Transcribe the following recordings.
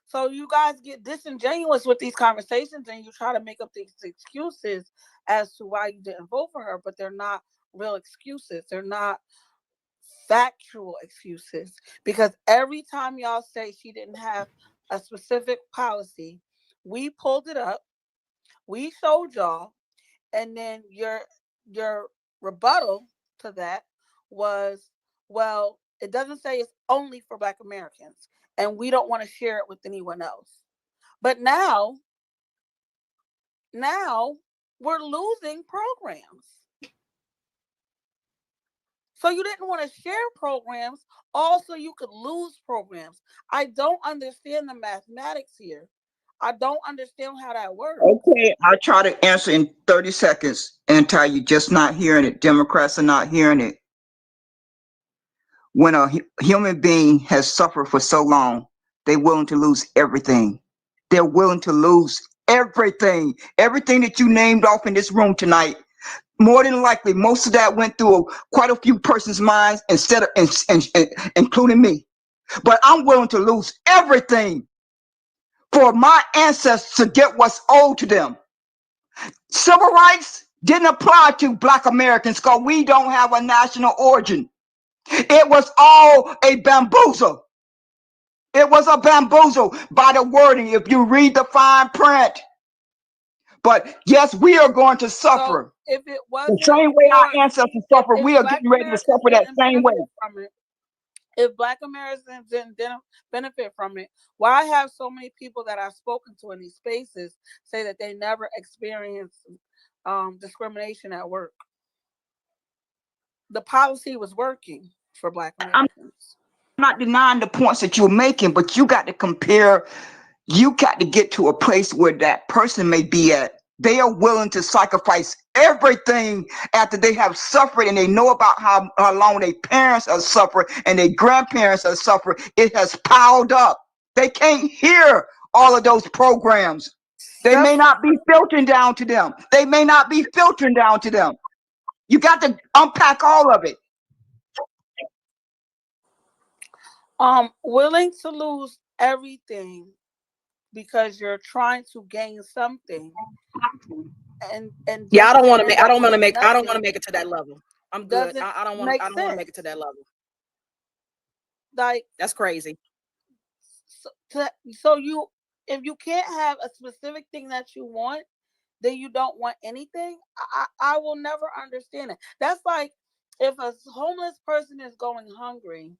So you guys get disingenuous with these conversations and you try to make up these excuses as to why you didn't vote for her, but they're not real excuses. They're not factual excuses. Because every time y'all say she didn't have a specific policy, we pulled it up, we showed y'all, and then your rebuttal to that was, well, it doesn't say it's only for Black Americans, and we don't want to share it with anyone else. But now we're losing programs. So you didn't want to share programs, also you could lose programs. I don't understand the mathematics here. I don't understand how that works. Okay, I'll try to answer in 30 seconds. Anti, you're just not hearing it. Democrats are not hearing it. When a human being has suffered for so long, they're willing to lose everything. They're willing to lose everything. Everything that you named off in this room tonight, more than likely, most of that went through quite a few persons' minds, including me. But I'm willing to lose everything for my ancestors to get what's owed to them. Civil rights didn't apply to Black Americans because we don't have a national origin. It was all a bamboozle. It was a bamboozle by the wording, if you read the fine print. But yes, we are going to suffer. So if it The wasn't same way our for, ancestors suffered, if we are Black getting ready to Americans suffer that didn't same way. benefit from it, if Black Americans didn't benefit from it, why have so many people that I've spoken to in these spaces say that they never experienced discrimination at work? The policy was working for Black I'm Americans. not denying the points that you're making, but you got to compare. You got to get to a place where that person may be at. They are willing to sacrifice everything after they have suffered, and they know about how long their parents have suffered and their grandparents have suffered. It has piled up. They can't hear all of those programs. They may That's not be filtering down to them. They may not be filtering down to them. You got to unpack all of it. willing to lose everything because you're trying to gain something and Yeah, I just don't want to end make. I up don't want with to make. I don't want to nothing make it to that level. I'm good. doesn't I don't want. make I don't want to make it to sense. that level. Like, That's crazy. so you, if you can't have a specific thing that you want, then you don't want anything. I will never understand it. That's like if a homeless person is going hungry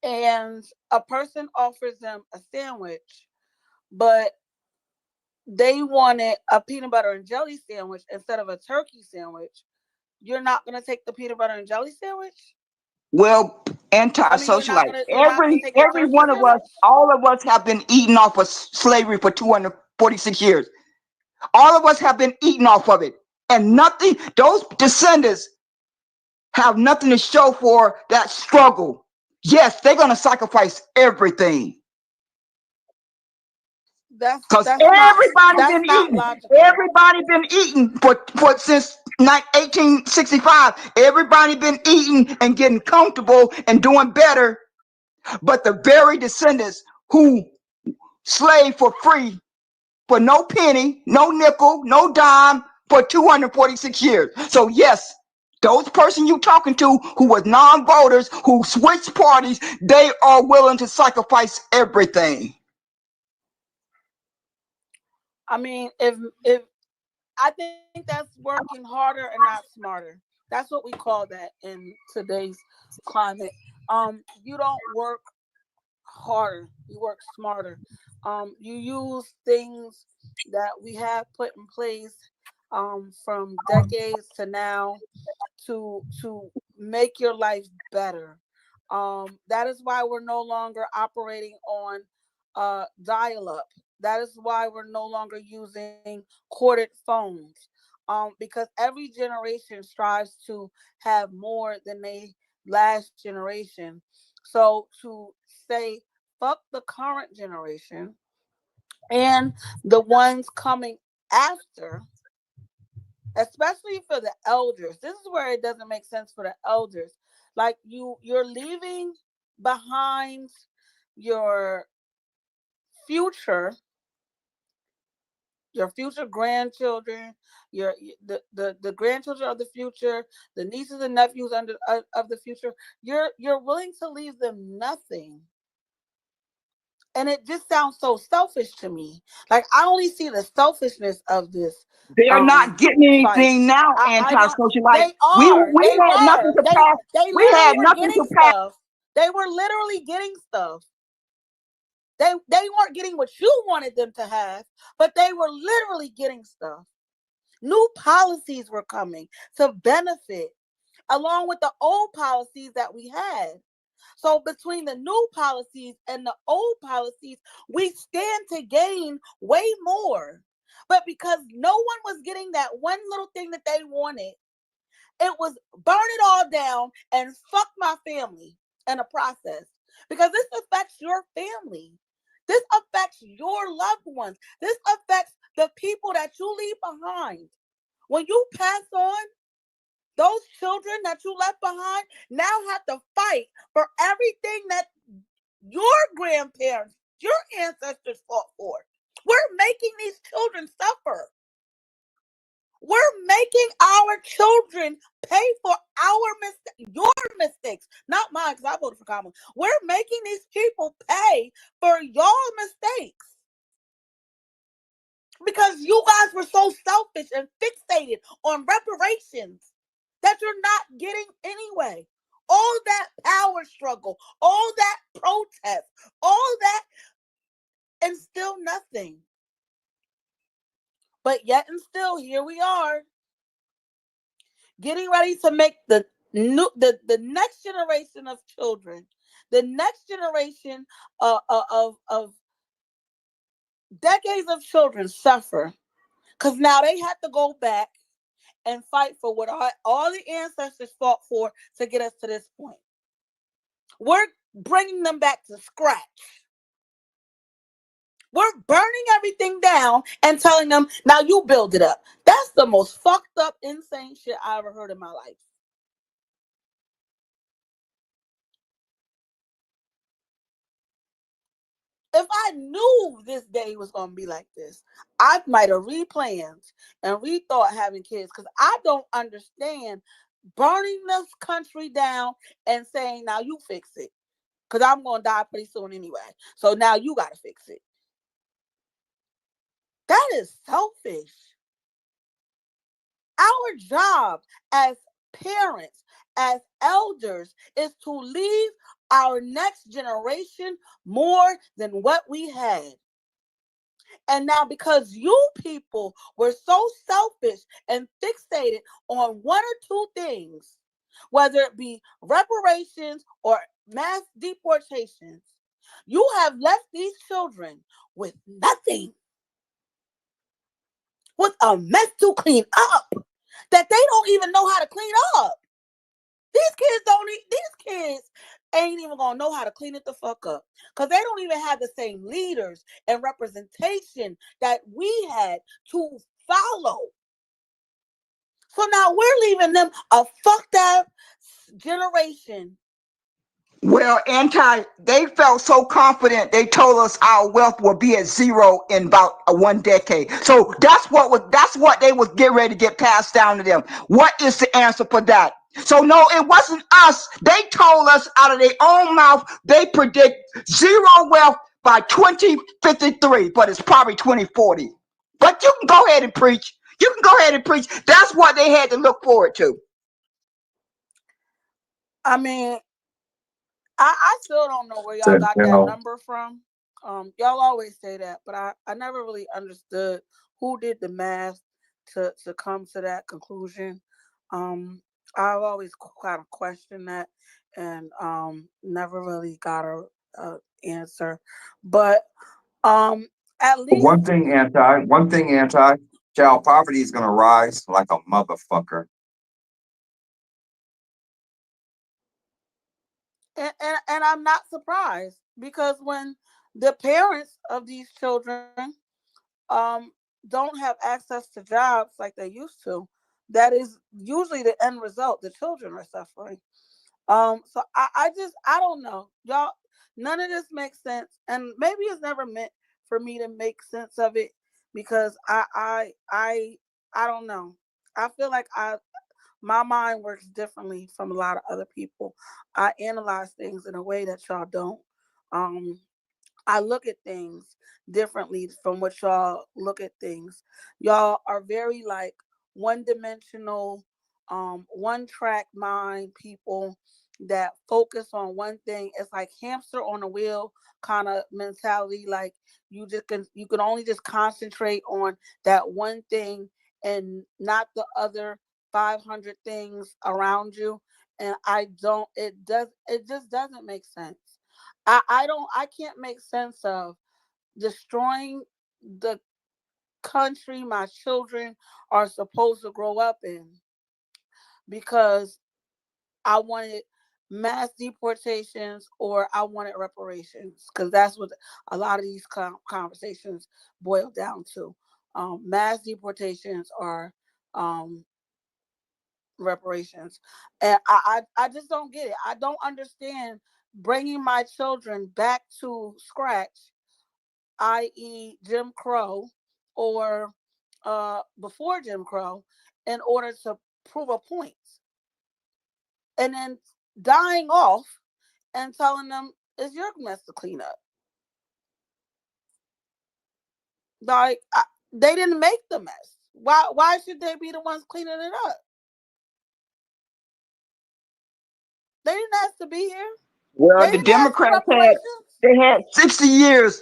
and a person offers them a sandwich, but they wanted a peanut butter and jelly sandwich instead of a turkey sandwich. You're not gonna take the peanut butter and jelly sandwich. Well, I mean, anti-socialite. you're not gonna take the Every turkey one of us, sandwich. all of us have been eaten off of slavery for 246 years. All of us have been eaten off of it. And nothing, those descendants have nothing to show for that struggle. Yes, they're gonna sacrifice everything. Because That's not everybody that's been not eating. logical. Everybody been eating for since 1865. Everybody been eating and getting comfortable and doing better. But the very descendants who slaved for free, for no penny, no nickel, no dime, for 246 years. So yes, those person you talking to who was non-voters, who switched parties, they are willing to sacrifice everything. I mean, if I think that's working harder and not smarter. That's what we call that in today's climate. You don't work harder, you work smarter. You use things that we have put in place from decades to now to make your life better. That is why we're no longer operating on dial up. That is why we're no longer using corded phones. Because every generation strives to have more than they last generation. So to say fuck the current generation and the ones coming after, especially for the elders. This is where it doesn't make sense for the elders. Like you're leaving behind your future, your future grandchildren, your the grandchildren of the future, the nieces and nephews of the future, you're willing to leave them nothing. And it just sounds so selfish to me. Like, I only see the selfishness of this They're not getting fight. anything now, I don't. anti-social. Like They are. we They had nothing were. to They pass. they We literally had were nothing getting to pass. stuff. They were literally getting stuff. They weren't getting what you wanted them to have, but they were literally getting stuff. New policies were coming to benefit, along with the old policies that we had. So between the new policies and the old policies, we stand to gain way more. But because no one was getting that one little thing that they wanted, it was burn it all down and fuck my family in a process. Because this affects your family. This affects your loved ones. This affects the people that you leave behind. When you pass on, those children that you left behind now have to fight for everything that your grandparents, your ancestors fought for. We're making these children suffer. We're making our children pay for your mistakes, not mine, because I voted for Kamala. We're making these people pay for your mistakes because you guys were so selfish and fixated on reparations that you're not getting anyway. All that power struggle, all that protest, all that, and still nothing. But yet and still, here we are, getting ready to make the next generation of children, the next generation of decades of children suffer, because now they have to go back and fight for what all the ancestors fought for to get us to this point. We're bringing them back to scratch. We're burning everything down and telling them, now you build it up. That's the most fucked up, insane shit I ever heard in my life. If I knew this day was going to be like this, I might have replanned and rethought having kids, because I don't understand burning this country down and saying, now you fix it, because I'm going to die pretty soon anyway. So now you got to fix it. That is selfish. Our job as parents, as elders, is to leave our next generation more than what we had. And now, because you people were so selfish and fixated on one or two things, whether it be reparations or mass deportations, you have left these children with nothing, with a mess to clean up that they don't even know how to clean up. These kids ain't even gonna know how to clean it the fuck up, because they don't even have the same leaders and representation that we had to follow. So now we're leaving them a fucked up generation. Well, they felt so confident. They told us our wealth will be at zero in about one decade. So that's what they was getting ready to get passed down to them. What is the answer for that? So no, it wasn't us. They told us out of their own mouth they predict zero wealth by 2053, but it's probably 2040. But you can go ahead and preach. You can go ahead and preach. That's what they had to look forward to. I mean, I still don't know where y'all got that number from. Y'all always say that, but I never really understood who did the math to come to that conclusion. I've always kind of questioned that, and never really got a answer. But at least, One thing anti, child poverty is gonna rise like a motherfucker. and I'm not surprised, because when the parents of these children um don't have access to jobs like they used to, that is usually the end result. The children are suffering. So I don't know, y'all. None of this makes sense, and maybe it's never meant for me to make sense of it, because I don't know. I feel like my mind works differently from a lot of other people. I analyze things in a way that y'all don't. Um, I look at things differently from what y'all look at things. Y'all are very like one dimensional, one track mind people that focus on one thing. It's like hamster on a wheel kind of mentality. Like you can only just concentrate on that one thing and not the other 500 things around you. And I don't, it just doesn't make sense. I can't make sense of destroying the country my children are supposed to grow up in because I wanted mass deportations or I wanted reparations, because that's what a lot of these conversations boil down to. Mass deportations or um, reparations. And I just don't get it. I don't understand bringing my children back to scratch, i.e., Jim Crow or before Jim Crow, in order to prove a point, and then dying off and telling them it's your mess to clean up. Like they didn't make the mess. Why should they be the ones cleaning it up? They didn't ask to be here. Well, They the didn't ask for Democrats reparations. they had 60 years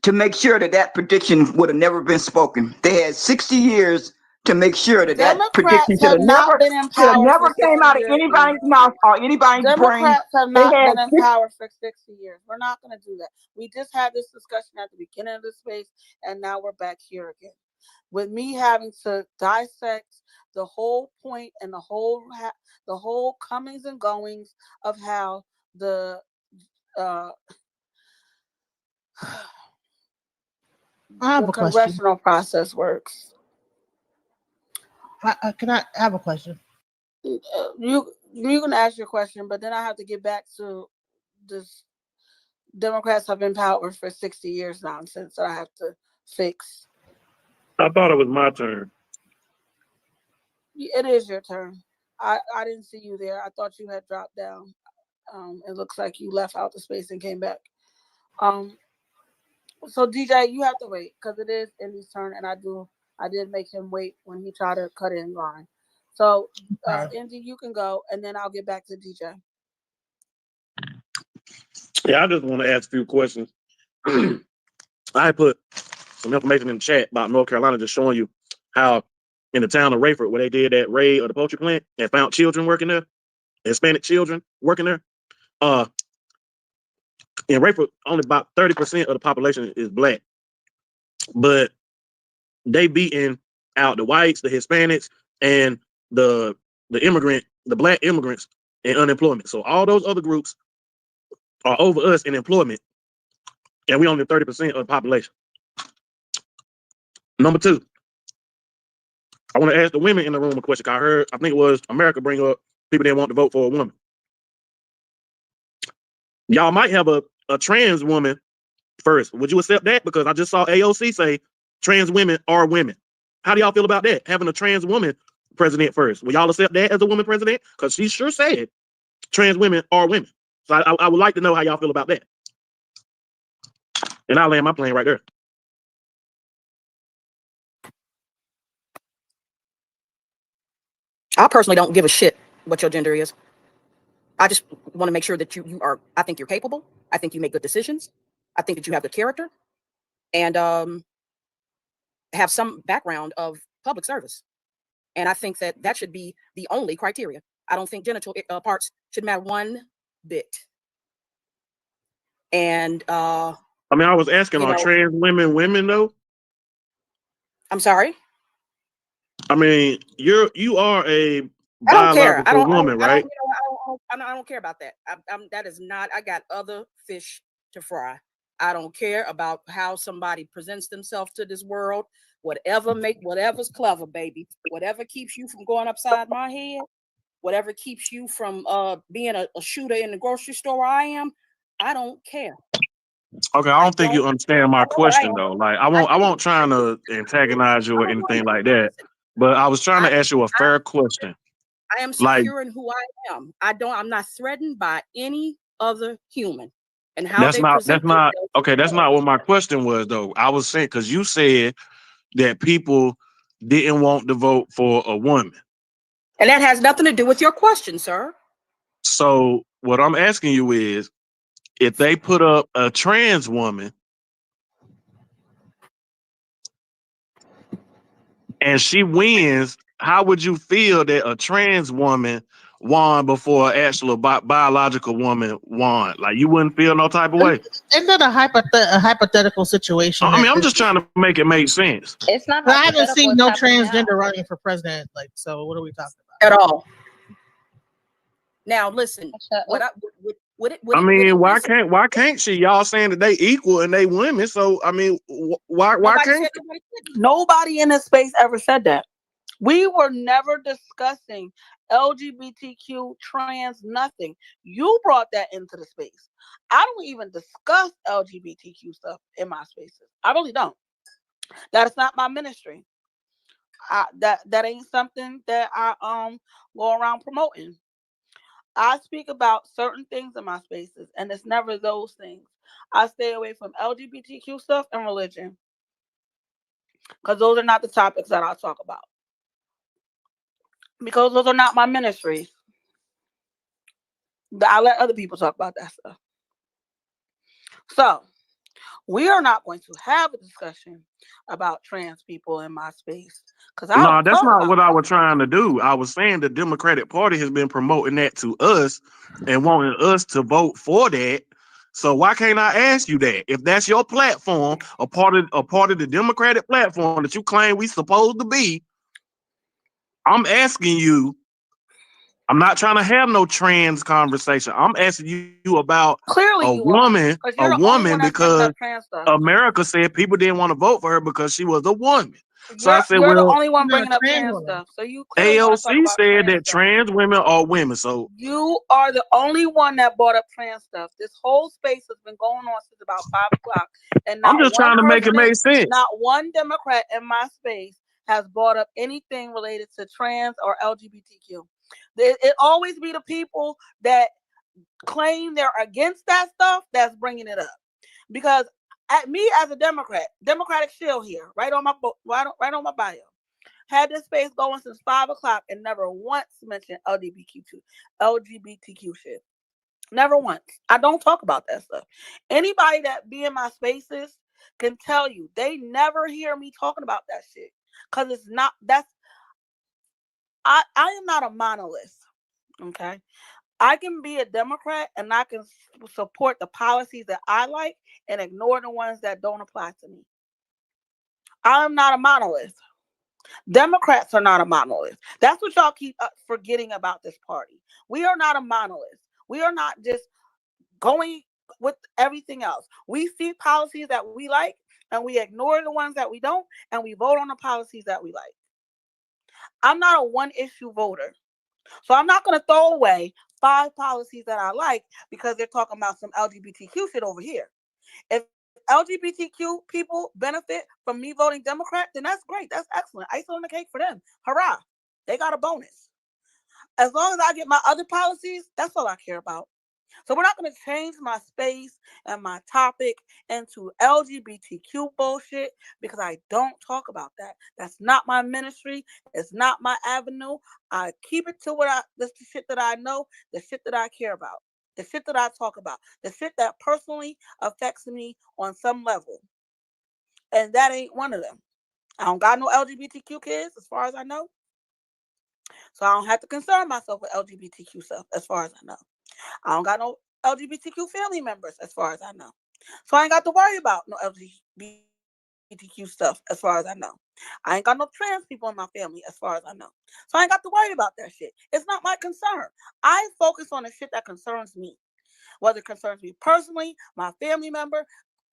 to make sure that that prediction would have never been spoken. They had 60 years to make sure that that prediction Democrats have not been in should have power for never came 60 out of years now. anybody's mouth or anybody's brain. Democrats have They not had been in power for 60 years. We're not going to do that. We just had this discussion at the beginning of the space, and now we're back here again. With me having to dissect the whole point and the whole comings and goings of how the uh, I have a question. congressional process works. Can I have a question? You can ask your question, but then I have to get back to this. Democrats have been in power for 60 years nonsense that I have to fix. I thought it was my turn. It is your turn. I didn't see you there. I thought you had dropped down. It looks like you left out the space and came back. Um, so DJ, you have to wait because it is Indy's turn, and I did make him wait when he tried to cut in line. So Indy, you can go, and then I'll get back to DJ. Yeah, I just want to ask a few questions. I put some information in the chat about North Carolina, just showing you how in the town of Rayford, where they did that raid of the poultry plant and found children working there, Hispanic children working there. In Rayford, only about 30% of the population is black, but they beating out the whites, the Hispanics, and the the black immigrants in unemployment. So all those other groups are over us in employment, and we only 30% of the population. Number two, I want to ask the women in the room a question. I think it was America bring up people that want to vote for a woman. Y'all might have a trans woman first. Would you accept that? Because I just saw AOC say trans women are women. How do y'all feel about that? Having a trans woman president first. Will y'all accept that as a woman president? Because she sure said trans women are women. So I would like to know how y'all feel about that. And I'll land my plane right there. I personally don't give a shit what your gender is. I just want to make sure that you are, I think you're capable. I think you make good decisions. I think that you have good character and have some background of public service. And I think that that should be the only criteria. I don't think genital parts should matter one bit. And I mean, I was asking, are trans women though? I'm sorry. I mean, you are a I don't care. biological woman, right? I don't care about that. That is not. I got other fish to fry. I don't care about how somebody presents themselves to this world. Whatever's clever, baby. Whatever keeps you from going upside my head. Whatever keeps you from being a shooter in the grocery store where I am. I don't care. Okay, I don't think you understand my question though. Like I won't trying to antagonize you or anything like that. But I was trying to ask you a fair question. I am Like secure in who I am. I'm not threatened by any other human and how that's they not present themselves. okay. That's not what my question was though. I was saying because you said that people didn't want to vote for a woman. And that has nothing to do with your question, sir. So what I'm asking you is if they put up a trans woman and she wins, how would you feel that a trans woman won before an actual biological woman won? Like you wouldn't feel no type of way. Isn't that a hypothetical situation? I mean, I'm just trying to make it make sense. It's not. I haven't seen no transgender now. running for president. Like, so what are we talking about? At all. Now, listen. Why can't she? Y'all saying that they equal and they women. So I mean, why can't nobody in this space ever said that? We were never discussing LGBTQ, trans, nothing. You brought that into the space. I don't even discuss LGBTQ stuff in my spaces. I really don't. That is not my ministry. That ain't something that I go around promoting. I speak about certain things in my spaces, and it's never those things. I stay away from LGBTQ stuff and religion because those are not the topics that I talk about. Because those are not my ministries. I let other people talk about that stuff. So, we are not going to have a discussion about trans people in my space. No, that's not what I was trying to do. I was saying the Democratic Party has been promoting that to us and wanting us to vote for that. So why can't I ask you that? If that's your platform, a part of the Democratic platform that you claim we supposed to be, I'm asking you. I'm not trying to have no trans conversation. I'm asking you about a woman because America said people didn't want to vote for her because she was a woman. So I said, you're the only one bringing up trans stuff. So you AOC said that trans women are women. So you are the only one that brought up trans stuff. This whole space has been going on since about 5 o'clock, and I'm just trying to make it make sense. Not one Democrat in my space has brought up anything related to trans or LGBTQ. It always be the people that claim they're against that stuff that's bringing it up. Because at me as a Democratic shield here, right on my bio, had this space going since 5 o'clock and never once mentioned LGBTQ shit. Never once. I don't talk about that stuff. Anybody that be in my spaces can tell you they never hear me talking about that shit. Because it's not, I am not a monolith. Okay. I can be a Democrat and I can support the policies that I like and ignore the ones that don't apply to me. I'm not a monolith. Democrats are not a monolith. That's what y'all keep forgetting about this party. We are not a monolith. We are not just going with everything else. We see policies that we like and we ignore the ones that we don't, and we vote on the policies that we like. I'm not a one-issue voter. So I'm not going to throw away 5 policies that I like because they're talking about some LGBTQ shit over here. If LGBTQ people benefit from me voting Democrat, then that's great. That's excellent. Icing on the cake for them. Hurrah. They got a bonus. As long as I get my other policies, that's all I care about. So we're not going to change my space and my topic into LGBTQ bullshit because I don't talk about that. That's not my ministry. It's not my avenue. I keep it to the shit that I know, the shit that I care about, the shit that I talk about, the shit that personally affects me on some level. And that ain't one of them. I don't got no LGBTQ kids as far as I know. So I don't have to concern myself with LGBTQ stuff as far as I know. I don't got no LGBTQ family members as far as I know. So I ain't got to worry about no LGBTQ stuff as far as I know. I ain't got no trans people in my family as far as I know. So I ain't got to worry about that shit. It's not my concern. I focus on the shit that concerns me. Whether it concerns me personally, my family member,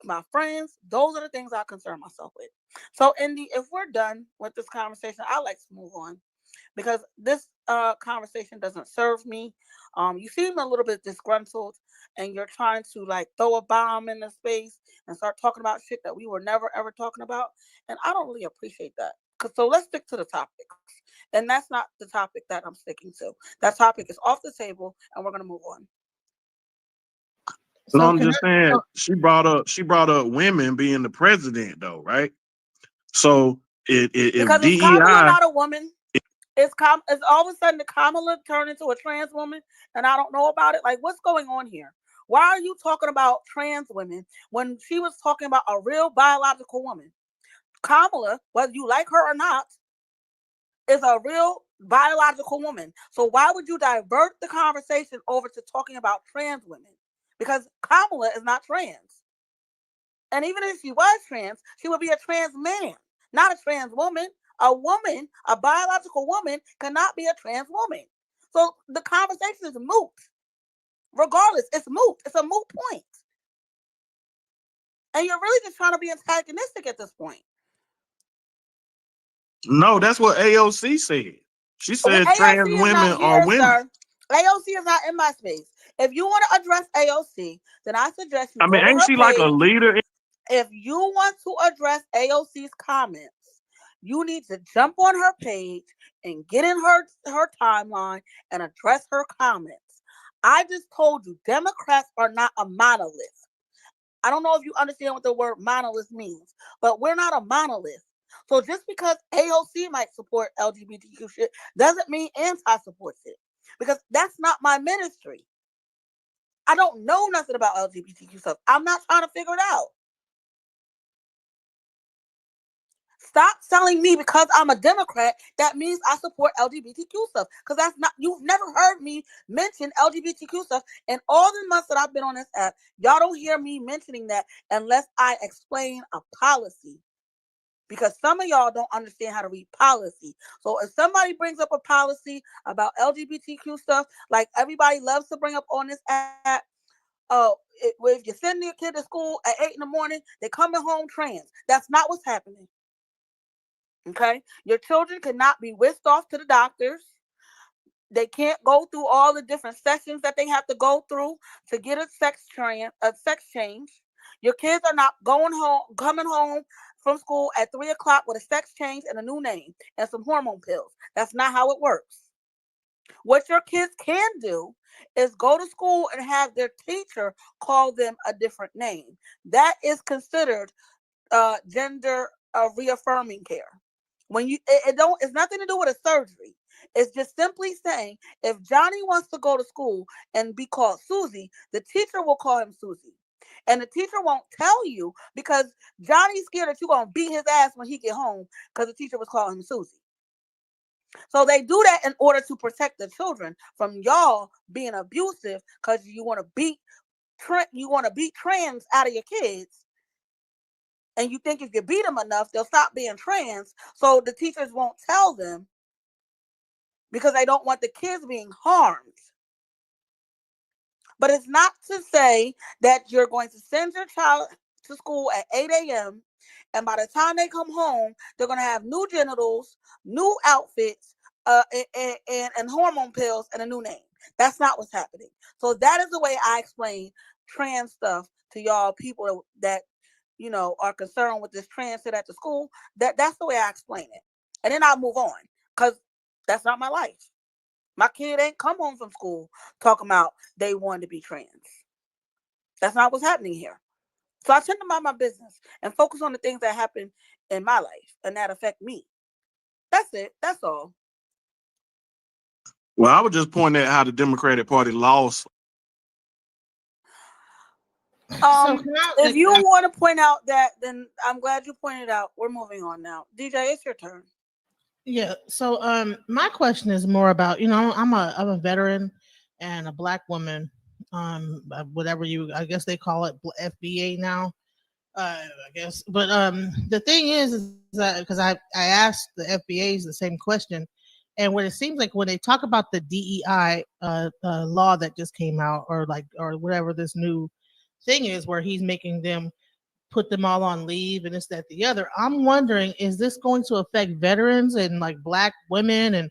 my friends, those are the things I concern myself with. So if we're done with this conversation, I'd like to move on. Because this conversation doesn't serve me. You seem a little bit disgruntled, and you're trying to like throw a bomb in the space and start talking about shit that we were never ever talking about, and I don't really appreciate that. So let's stick to the topics, and that's not the topic that I'm sticking to. That topic is off the table, and we're gonna move on. No, So I'm can just I, saying so, she brought up women being the president though, right? So if Because is Kamala DEI, not a woman? Is all of a sudden the Kamala turned into a trans woman, and I don't know about it? Like, what's going on here? Why are you talking about trans women when she was talking about a real biological woman? Kamala, whether you like her or not, is a real biological woman. So why would you divert the conversation over to talking about trans women? Because Kamala is not trans. And even if she was trans, she would be a trans man, not a trans woman. A woman, a biological woman, cannot be a trans woman. So the conversation is moot. Regardless, it's moot. It's a moot point. And you're really just trying to be antagonistic at this point. no, that's what AOC said. She Well, said AOC trans is not women are here, women. sir. AOC is not in my space. If you want to address AOC, then I suggest you I mean, go to ain't her she like a page. leader? If you want to address AOC's comments, you need to jump on her page and get in her timeline and address her comments. I just told you, Democrats are not a monolith. I don't know if you understand what the word monolith means, but we're not a monolith. So just because AOC might support LGBTQ shit doesn't mean anti supports it, because that's not my ministry. I don't know nothing about LGBTQ stuff. I'm not trying to figure it out. Stop telling me because I'm a Democrat that means I support LGBTQ stuff. Because that's not, you've never heard me mention LGBTQ stuff. In all the months that I've been on this app, y'all don't hear me mentioning that unless I explain a policy. Because some of y'all don't understand how to read policy. So if somebody brings up a policy about LGBTQ stuff, like everybody loves to bring up on this app, if you send your kid to school at 8 in the morning, they're coming home trans. That's not what's happening. Okay? Your children cannot be whisked off to the doctors. They can't go through all the different sessions that they have to go through to get a sex change. Your kids are not coming home from school at 3 o'clock with a sex change and a new name and some hormone pills. That's not how it works. What your kids can do is go to school and have their teacher call them a different name. That is considered gender reaffirming care. When it's nothing to do with a surgery. It's just simply saying if Johnny wants to go to school and be called Susie, the teacher will call him Susie. And the teacher won't tell you because Johnny's scared that you're going to beat his ass when he get home because the teacher was calling him Susie. So they do that in order to protect the children from y'all being abusive because you want to beat trans out of your kids. And you think if you beat them enough, they'll stop being trans. So the teachers won't tell them because they don't want the kids being harmed. But it's not to say that you're going to send your child to school at 8 a.m. and by the time they come home, they're going to have new genitals, new outfits, and hormone pills and a new name. That's not what's happening. So that is the way I explain trans stuff to y'all people that are concerned with this trans shit at the school. That's the way I explain it. And then I'll move on because that's not my life. My kid ain't come home from school talking about they wanted to be trans. That's not what's happening here. So I tend to mind my business and focus on the things that happen in my life and that affect me. That's it. That's all. Well, I would just point out how the Democratic Party lost. If you want to point out that, then I'm glad you pointed out. We're moving on now. DJ, it's your turn. Yeah. So my question is more about, I'm a veteran and a Black woman, whatever I guess they call it FBA now. I guess. But the thing is that because I asked the FBAs the same question, and what it seems like when they talk about the DEI law that just came out, or whatever this new thing is, where he's making them put them all on leave and this, that, the other. I'm wondering, is this going to affect veterans and like Black women and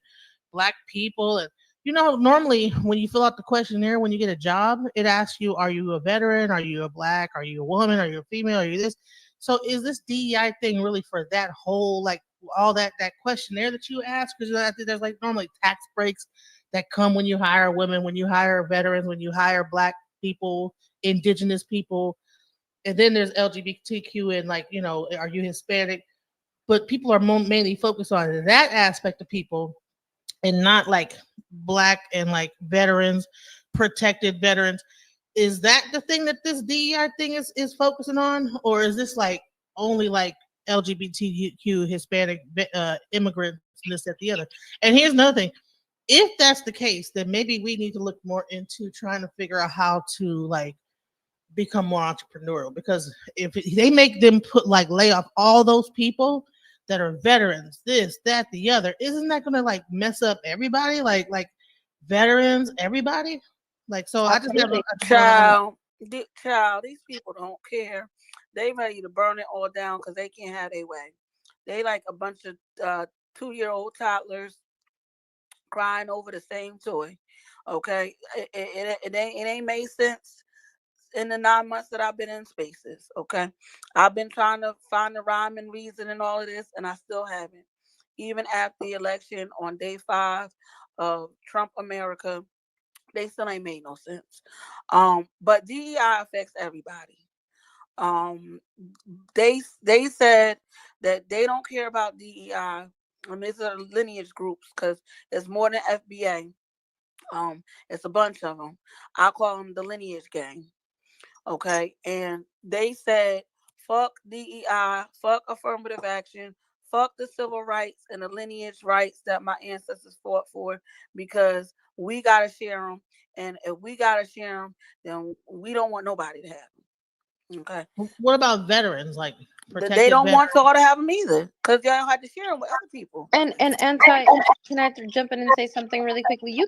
black people. And normally when you fill out the questionnaire when you get a job, it asks you, are you a veteran? Are you a black? Are you a woman? Are you a female? Are you this? So is this DEI thing really for that whole, like, all that questionnaire that you ask? Because I think there's like normally tax breaks that come when you hire women, when you hire veterans, when you hire black people, indigenous people, and then there's LGBTQ and, like, are you Hispanic? But people are mainly focused on that aspect of people and not like black and like veterans, protected veterans. Is that the thing that this DEI thing is focusing on, or is this like only like LGBTQ, Hispanic, immigrants, and this, that, the other? And here's another thing: if that's the case, then maybe we need to look more into trying to figure out how to, like, become more entrepreneurial. Because if they make them lay off all those people that are veterans, this, that, the other, isn't that gonna like mess up everybody? Like veterans, everybody. Like, so I just have Absolutely. Child, these people don't care. They ready to burn it all down because they can't have their way. They like a bunch of 2-year-old toddlers crying over the same toy. Okay, it ain't made sense in the 9 months that I've been in spaces. Okay, I've been trying to find the rhyme and reason in all of this, and I still haven't. Even after the election on day 5 of Trump America, they still ain't made no sense. But DEI affects everybody. They said that they don't care about DEI. And these are lineage groups because it's more than FBA. It's a bunch of them. I call them the lineage gang. Okay, and they said, fuck DEI, fuck affirmative action, fuck the civil rights and the lineage rights that my ancestors fought for, because we gotta share them, and if we gotta share them, then we don't want nobody to have them. Okay, What about veterans? Like, they protected don't veterans? want y'all to have them either, because y'all don't have to share them with other people. And can I jump in and say something really quickly? You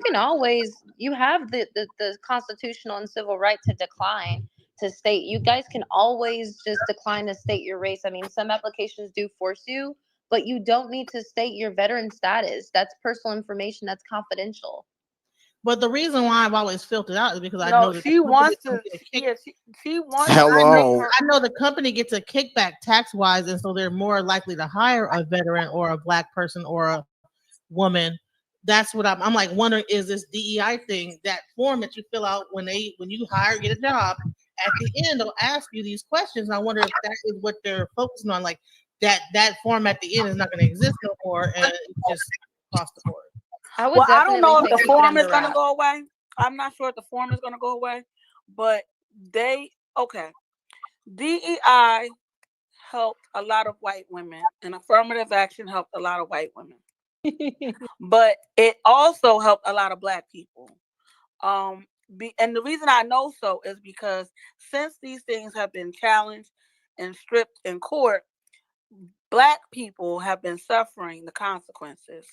have the constitutional and civil right to decline to state. You guys can always just decline to state your race. I mean, some applications do force you, but you don't need to state your veteran status. That's personal information. That's confidential. But the reason why I've always filtered out is because I No, know that the she company wants to. Yeah, she wants to make Hello. her. I know the company gets a kickback tax wise, and so they're more likely to hire a veteran or a black person or a woman. That's what I'm like wondering, is this DEI thing, that form that you fill out when you get a job, at the end they'll ask you these questions. I wonder if that is what they're focusing on, like that form at the end is not going to exist no more, and it's just across the board. I would Well, I don't definitely know if say the keep it form is under going to wrap. go away. I'm not sure if the form is going to go away, but DEI helped a lot of white women, and affirmative action helped a lot of white women. But it also helped a lot of black people. And the reason I know so is because since these things have been challenged and stripped in court, black people have been suffering the consequences.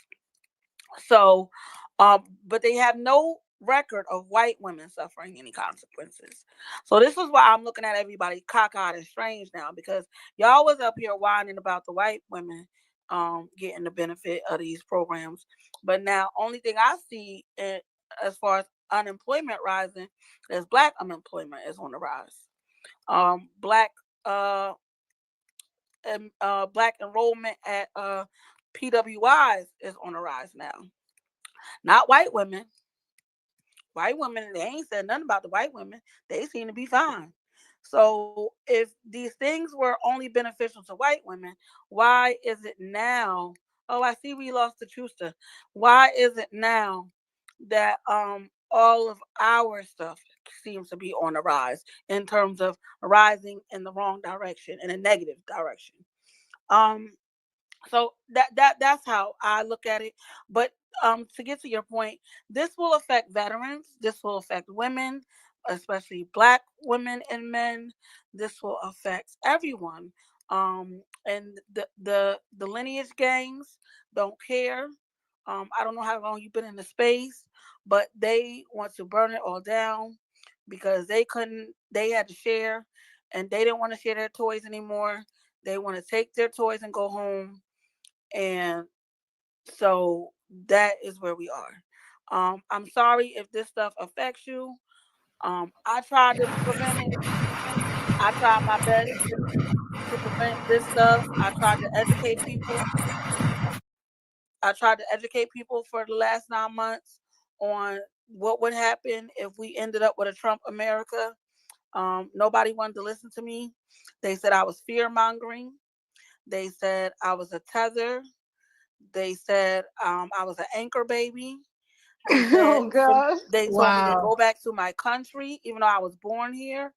So, but they have no record of white women suffering any consequences. So this is why I'm looking at everybody cockeyed and strange now, because y'all was up here whining about the white women getting the benefit of these programs, but now only thing I see as far as unemployment rising is black unemployment is on the rise. Black black enrollment at PWIs is on the rise now. Not white women. White women, they ain't said nothing about the white women. They seem to be fine. So if these things were only beneficial to white women, why is it now? Oh, I see we lost the Truster. Why is it now that all of our stuff seems to be on the rise in terms of rising in the wrong direction, in a negative direction? So that's how I look at it. But to get to your point, this will affect veterans. This will affect women, especially black women and men. This will affect everyone. And the lineage gangs don't care. I don't know how long you've been in the space, but they want to burn it all down because they had to share, and they didn't want to share their toys anymore. They want to take their toys and go home. And so that is where we are. I'm sorry if this stuff affects you. I tried to prevent it. I tried my best to prevent this stuff. I tried to educate people. I tried to educate people for the last 9 months on what would happen if we ended up with a Trump America. Nobody wanted to listen to me. They said I was fear mongering. They said I was a tether. They said I was an anchor baby. They said Oh God. they told me to Wow. go back to my country, even though I was born here.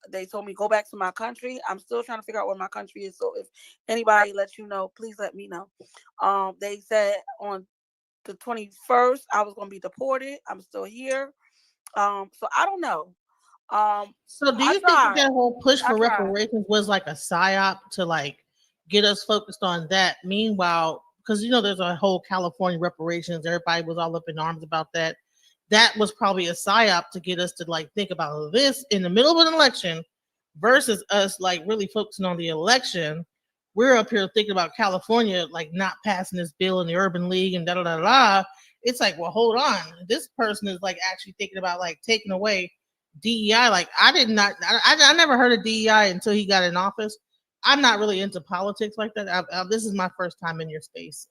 They told me go back to my country. I'm still trying to figure out where my country is. So if anybody lets you know, please let me know. They said on the 21st I was going to be deported. I'm still here. So I don't know. So do I you think that tried. that whole push I for tried. reparations was like a psyop to like get us focused on that? Meanwhile, because there's a whole California reparations, everybody was all up in arms about that. That was probably a psyop to get us to like think about this in the middle of an election versus us like really focusing on the election. We're up here thinking about California like not passing this bill in the urban league and da da da da. It's like, well, hold on. This person is like actually thinking about like taking away DEI. Like I never heard of DEI until he got in office. I'm not really into politics like that. This is my first time in your space.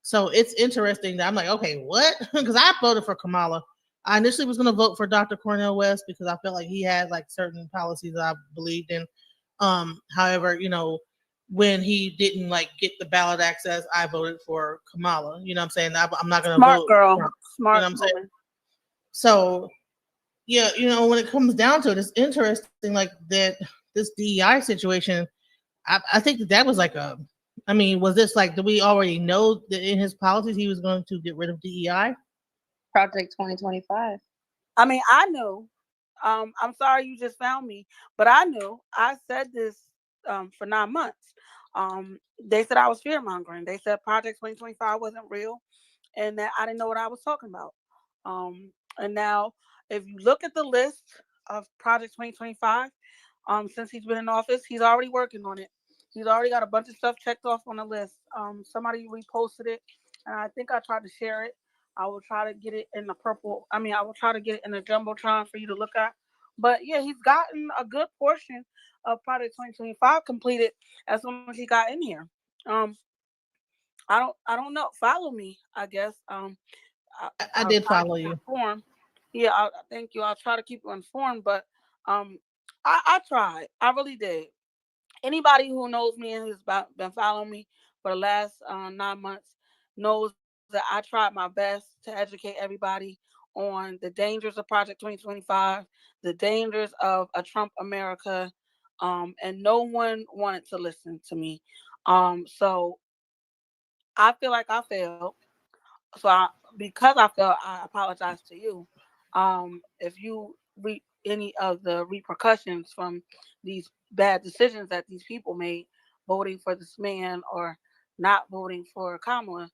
So it's interesting that I'm like, okay, what? Because I voted for Kamala. I initially was going to vote for Dr. Cornel West because I felt like he had like certain policies that I believed in. However, when he didn't like get the ballot access, I voted for Kamala. You know what I'm saying? I'm not going to Smart vote for girl. Trump. You know Smart what I'm saying? woman. So yeah, when it comes down to it, it's interesting like that this DEI situation. I think that was like was this like, do we already know that in his policies he was going to get rid of DEI? Project 2025. I mean, I knew. I'm sorry you just found me, but I knew. I said this for 9 months. They said I was fear mongering. They said Project 2025 wasn't real, and that I didn't know what I was talking about. And now, if you look at the list of Project 2025, since he's been in office, he's already working on it. He's already got a bunch of stuff checked off on the list. Somebody reposted it, and I think I tried to share it. I will try to get it in the purple. I mean, I will try to get it in the jumbotron for you to look at. But yeah, he's gotten a good portion of Project 2025 completed as soon as he got in here. Um, I don't know. Follow me, I guess. I I'll did try to follow keep you you. informed. Yeah, thank you. I'll try to keep you informed. But um, I tried. I really did. Anybody who knows me and has been following me for the last 9 months knows that I tried my best to educate everybody on the dangers of Project 2025, the dangers of a Trump America, and no one wanted to listen to me. So I feel like I failed. Because I failed, I apologize to you. If you reap any of the repercussions from these bad decisions that these people made, voting for this man or not voting for Kamala,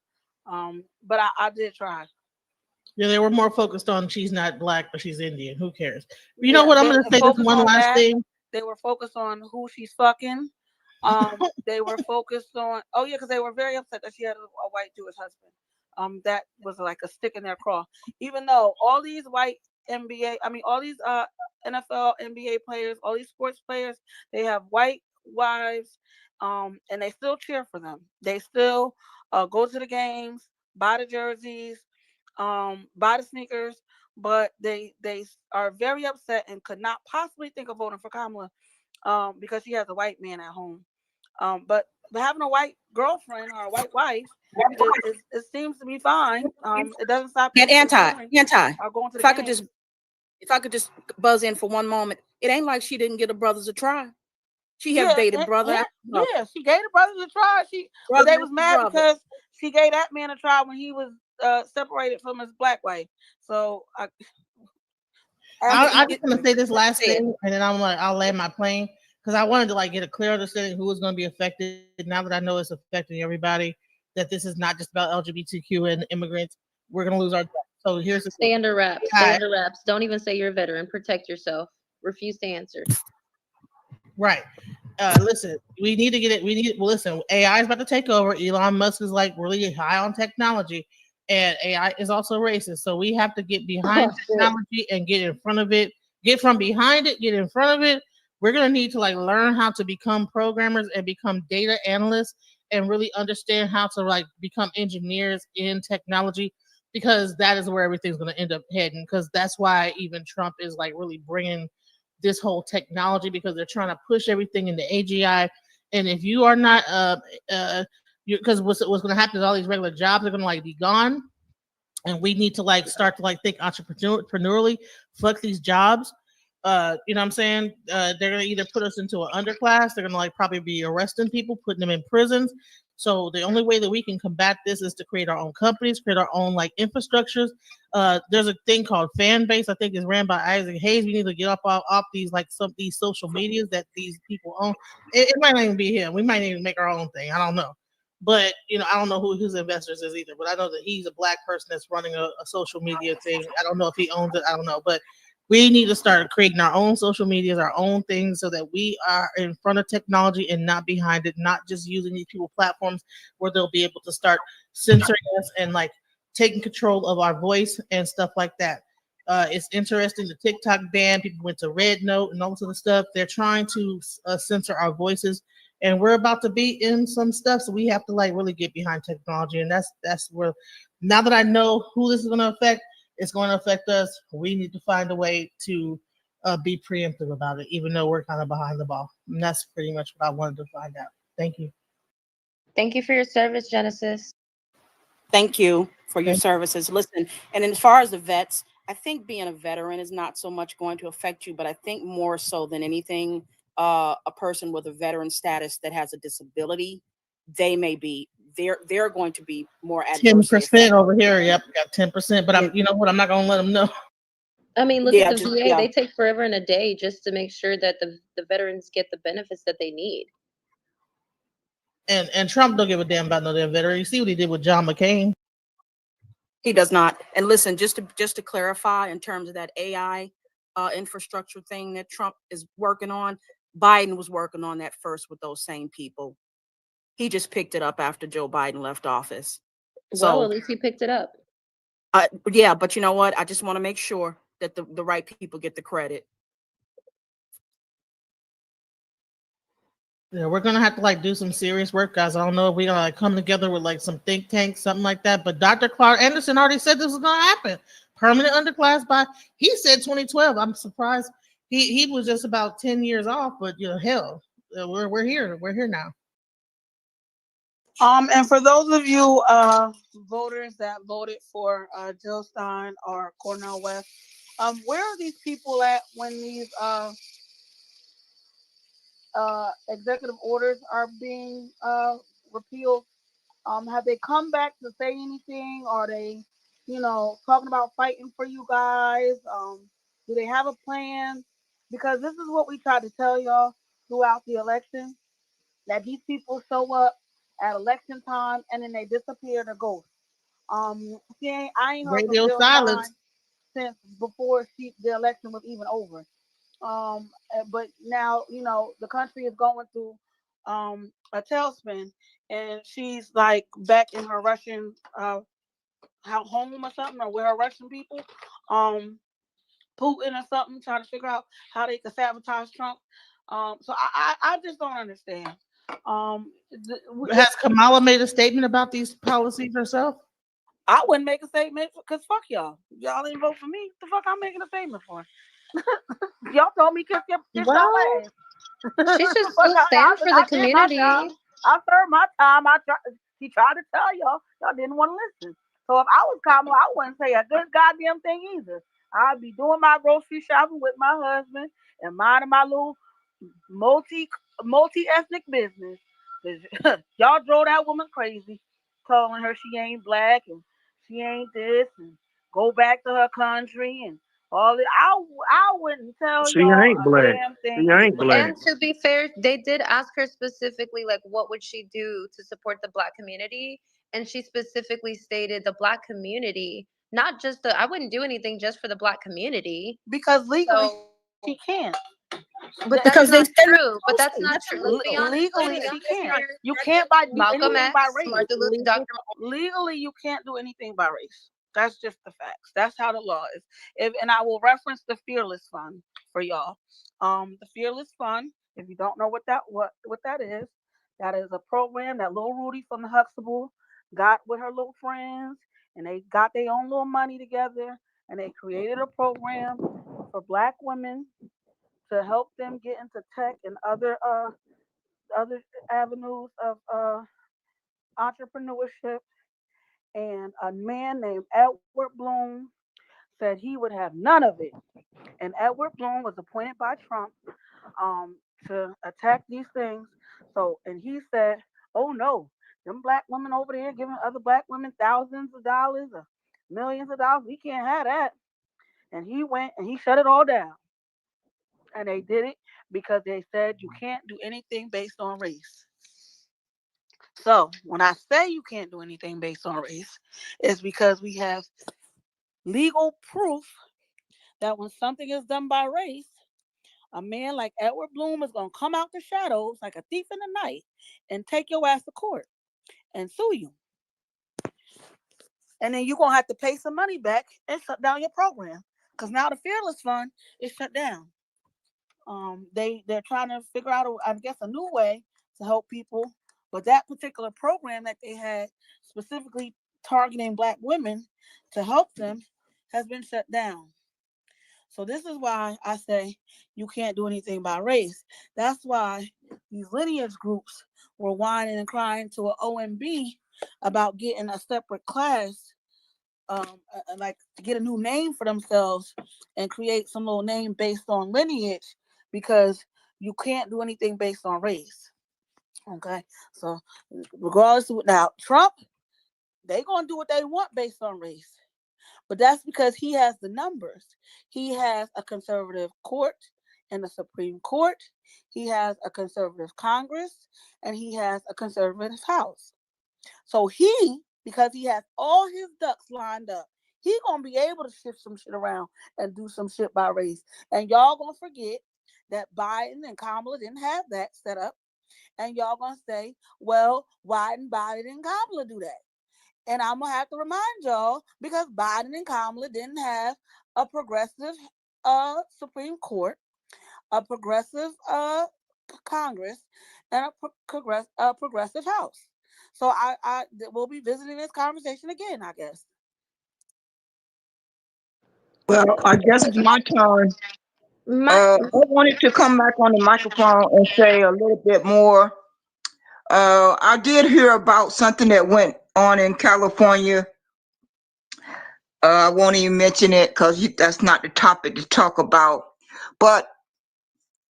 but I did try. Yeah, they were more focused on she's not black, but she's Indian. Who cares? You know Yeah, what? I'm they going to say this focused one on last that. thing. They were focused on who she's fucking. They were focused on because they were very upset that she had a white Jewish husband. That was like a stick in their craw. Even though all these white NBA, I mean all these NFL, NBA players, all these sports players, they have white wives, and they still cheer for them. They still go to the games, buy the jerseys, buy the sneakers, but they are very upset and could not possibly think of voting for Kamala because she has a white man at home. But having a white girlfriend or a white wife, it seems to be fine. It doesn't stop And you from anti, cheering anti. or going to the If I could game. just, if I could just buzz in for one moment, it ain't like she didn't get her brothers a try. She have Yeah, dated brother after brother, yeah, she gave the brothers a try. But brother they was after mad brother. because she gave that man a try when he was separated from his black wife. So I'm It, just going to say this like I last said, thing, and then I'll land my plane because I wanted to like get a clear understanding who was going to be affected. Now that I know it's affecting everybody, that this is not just about LGBTQ and immigrants. We're going to lose our jobs. So here's the thing. Stay under wraps. Stay under wraps. Don't even say you're a veteran. Protect yourself. Refuse to answer. Right. Listen, we need to get it. Well, listen, AI is about to take over. Elon Musk is like really high on technology, and AI is also racist. So we have to get behind Oh, shit. technology and get in front of it. Get from behind it. Get in front of it. We're gonna need to like learn how to become programmers and become data analysts and really understand how to like become engineers in technology because that is where everything's gonna end up heading. Because that's why even Trump is like really bringing this whole technology because they're trying to push everything into AGI. And if you are not, because what's going to happen is all these regular jobs are going to like be gone, and we need to like start to like think entrepreneurially, fuck these jobs. You know what I'm saying? They're gonna either put us into an underclass, they're gonna like probably be arresting people, putting them in prisons. So the only way that we can combat this is to create our own companies, create our own like infrastructures. There's a thing called fan base. I think is ran by Isaac Hayes. We need to get off these like some these social medias that these people own. It might not even be him. We might even make our own thing. I don't know. But you know, I don't know who his investors is either. But I know that he's a black person that's running a social media thing. I don't know if he owns it. I don't know. But we need to start creating our own social medias, our own things, so that we are in front of technology and not behind it. Not just using these people platforms where they'll be able to start censoring us and like taking control of our voice and stuff like that. It's interesting. The TikTok ban, people went to Red Note and all this other stuff. They're trying to censor our voices, and we're about to be in some stuff. So we have to like really get behind technology, and that's where. Now that I know who this is going to affect, it's going to affect us. We need to find a way to be preemptive about it, even though we're kind of behind the ball. And that's pretty much what I wanted to find out. Thank you. Thank you for your service, Genesis. Thank you for your Thank services. Listen, and as far as the vets, I think being a veteran is not so much going to affect you, but I think more so than anything, a person with a veteran status that has a disability, they may be they're going to be more adversely 10% affected. over here. Yep, got 10%. But Yeah, I'm, you know what? I'm not gonna let them know. I mean, look at yeah, the just VA. yeah. They take forever and a day just to make sure that the veterans get the benefits that they need. And Trump don't give a damn about no damn veteran. You see what he did with John McCain? He does not. And listen, just to clarify, in terms of that AI infrastructure thing that Trump is working on, Biden was working on that first with those same people. He just picked it up after Joe Biden left office. Well, at So, least he picked it up. yeah, but you know what? I just want to make sure that the right people get the credit. Yeah, we're gonna have to like do some serious work, guys. I don't know if we're gonna like come together with like some think tank, something like that. But Dr. Clark Anderson already said this was gonna happen. Permanent underclass by he said 2012. I'm surprised he was just about 10 years off, but you know, hell, we're here. We're here now. And for those of you voters that voted for Jill Stein or Cornel West, where are these people at when these executive orders are being repealed? Have they come back to say anything? Are they, talking about fighting for you guys? Do they have a plan? Because this is what we tried to tell y'all throughout the election, that these people show up at election time and then they disappear to ghost. I ain't heard from Radio Jill Stein silence. since before the election was even over. But now the country is going through a tailspin, and she's like back in her Russian home or something, or with her Russian people, um, Putin or something, trying to figure out how they can sabotage Trump. So I just don't understand. If Has Kamala made a statement about these policies herself? I wouldn't make a statement because fuck y'all. Y'all didn't vote for me. The fuck I'm making a statement for? Y'all told me kiss y'all Well, ass. she should Fuck, still stand for the I did my job. community. I served my time. He tried to tell y'all. Y'all didn't want to listen. So if I was Kamala, I wouldn't say a good goddamn thing either. I'd be doing my grocery shopping with my husband and minding my little multi ethnic business. Y'all drove that woman crazy, telling her she ain't black and she ain't this and go back to her country and all that. I wouldn't tell She y'all ain't a black. damn She thing ain't either. black. And to be fair, they did ask her specifically, like, what would she do to support the Black community? And she specifically stated the Black community, not just I wouldn't do anything just for the Black community. Because legally So she can't. But that's because they not say true. But that's not that's true. Let's be honest. Legally, Let's be she honest can't. here. You can't do Malcolm anything X, by race. Martin Luther, Dr. Legally, you can't do anything by race. That's just the facts. That's how the law is. And I will reference the Fearless Fund for y'all. The Fearless Fund. If you don't know what that is a program that little Rudy from the Huxtable got with her little friends, and they got their own little money together, and they created a program for Black women to help them get into tech and other avenues of entrepreneurship. And a man named Edward Bloom said he would have none of it. And Edward Bloom was appointed by Trump to attack these things. And he said, "Oh no, them Black women over there giving other Black women thousands of dollars or millions of dollars. We can't have that." And he went and he shut it all down. And they did it because they said you can't do anything based on race. So when I say you can't do anything based on race, it's because we have legal proof that when something is done by race, a man like Edward Bloom is going to come out the shadows like a thief in the night and take your ass to court and sue you. And then you're going to have to pay some money back and shut down your program. Because now the Fearless Fund is shut down. They're trying to figure out, a new way to help people. But that particular program that they had specifically targeting Black women to help them has been shut down. So this is why I say you can't do anything by race. That's why these lineage groups were whining and crying to an OMB about getting a separate class, like to get a new name for themselves and create some little name based on lineage, because you can't do anything based on race. Okay, so regardless of now, Trump, they gonna do what they want based on race, but that's because he has the numbers. He has a conservative court and the Supreme Court. He has a conservative Congress, and he has a conservative House. So because he has all his ducks lined up, he gonna be able to shift some shit around and do some shit by race. And y'all gonna forget that Biden and Kamala didn't have that set up. And y'all gonna say, well, why didn't Biden and Kamala do that? And I'm gonna have to remind y'all, because Biden and Kamala didn't have a progressive Supreme Court, a progressive Congress, and a progressive House. So I we'll be visiting this conversation again, I guess. Well, I guess it's my turn. I wanted to come back on the microphone and say a little bit more. I did hear about something that went on in California. I won't even mention it because that's not the topic to talk about. But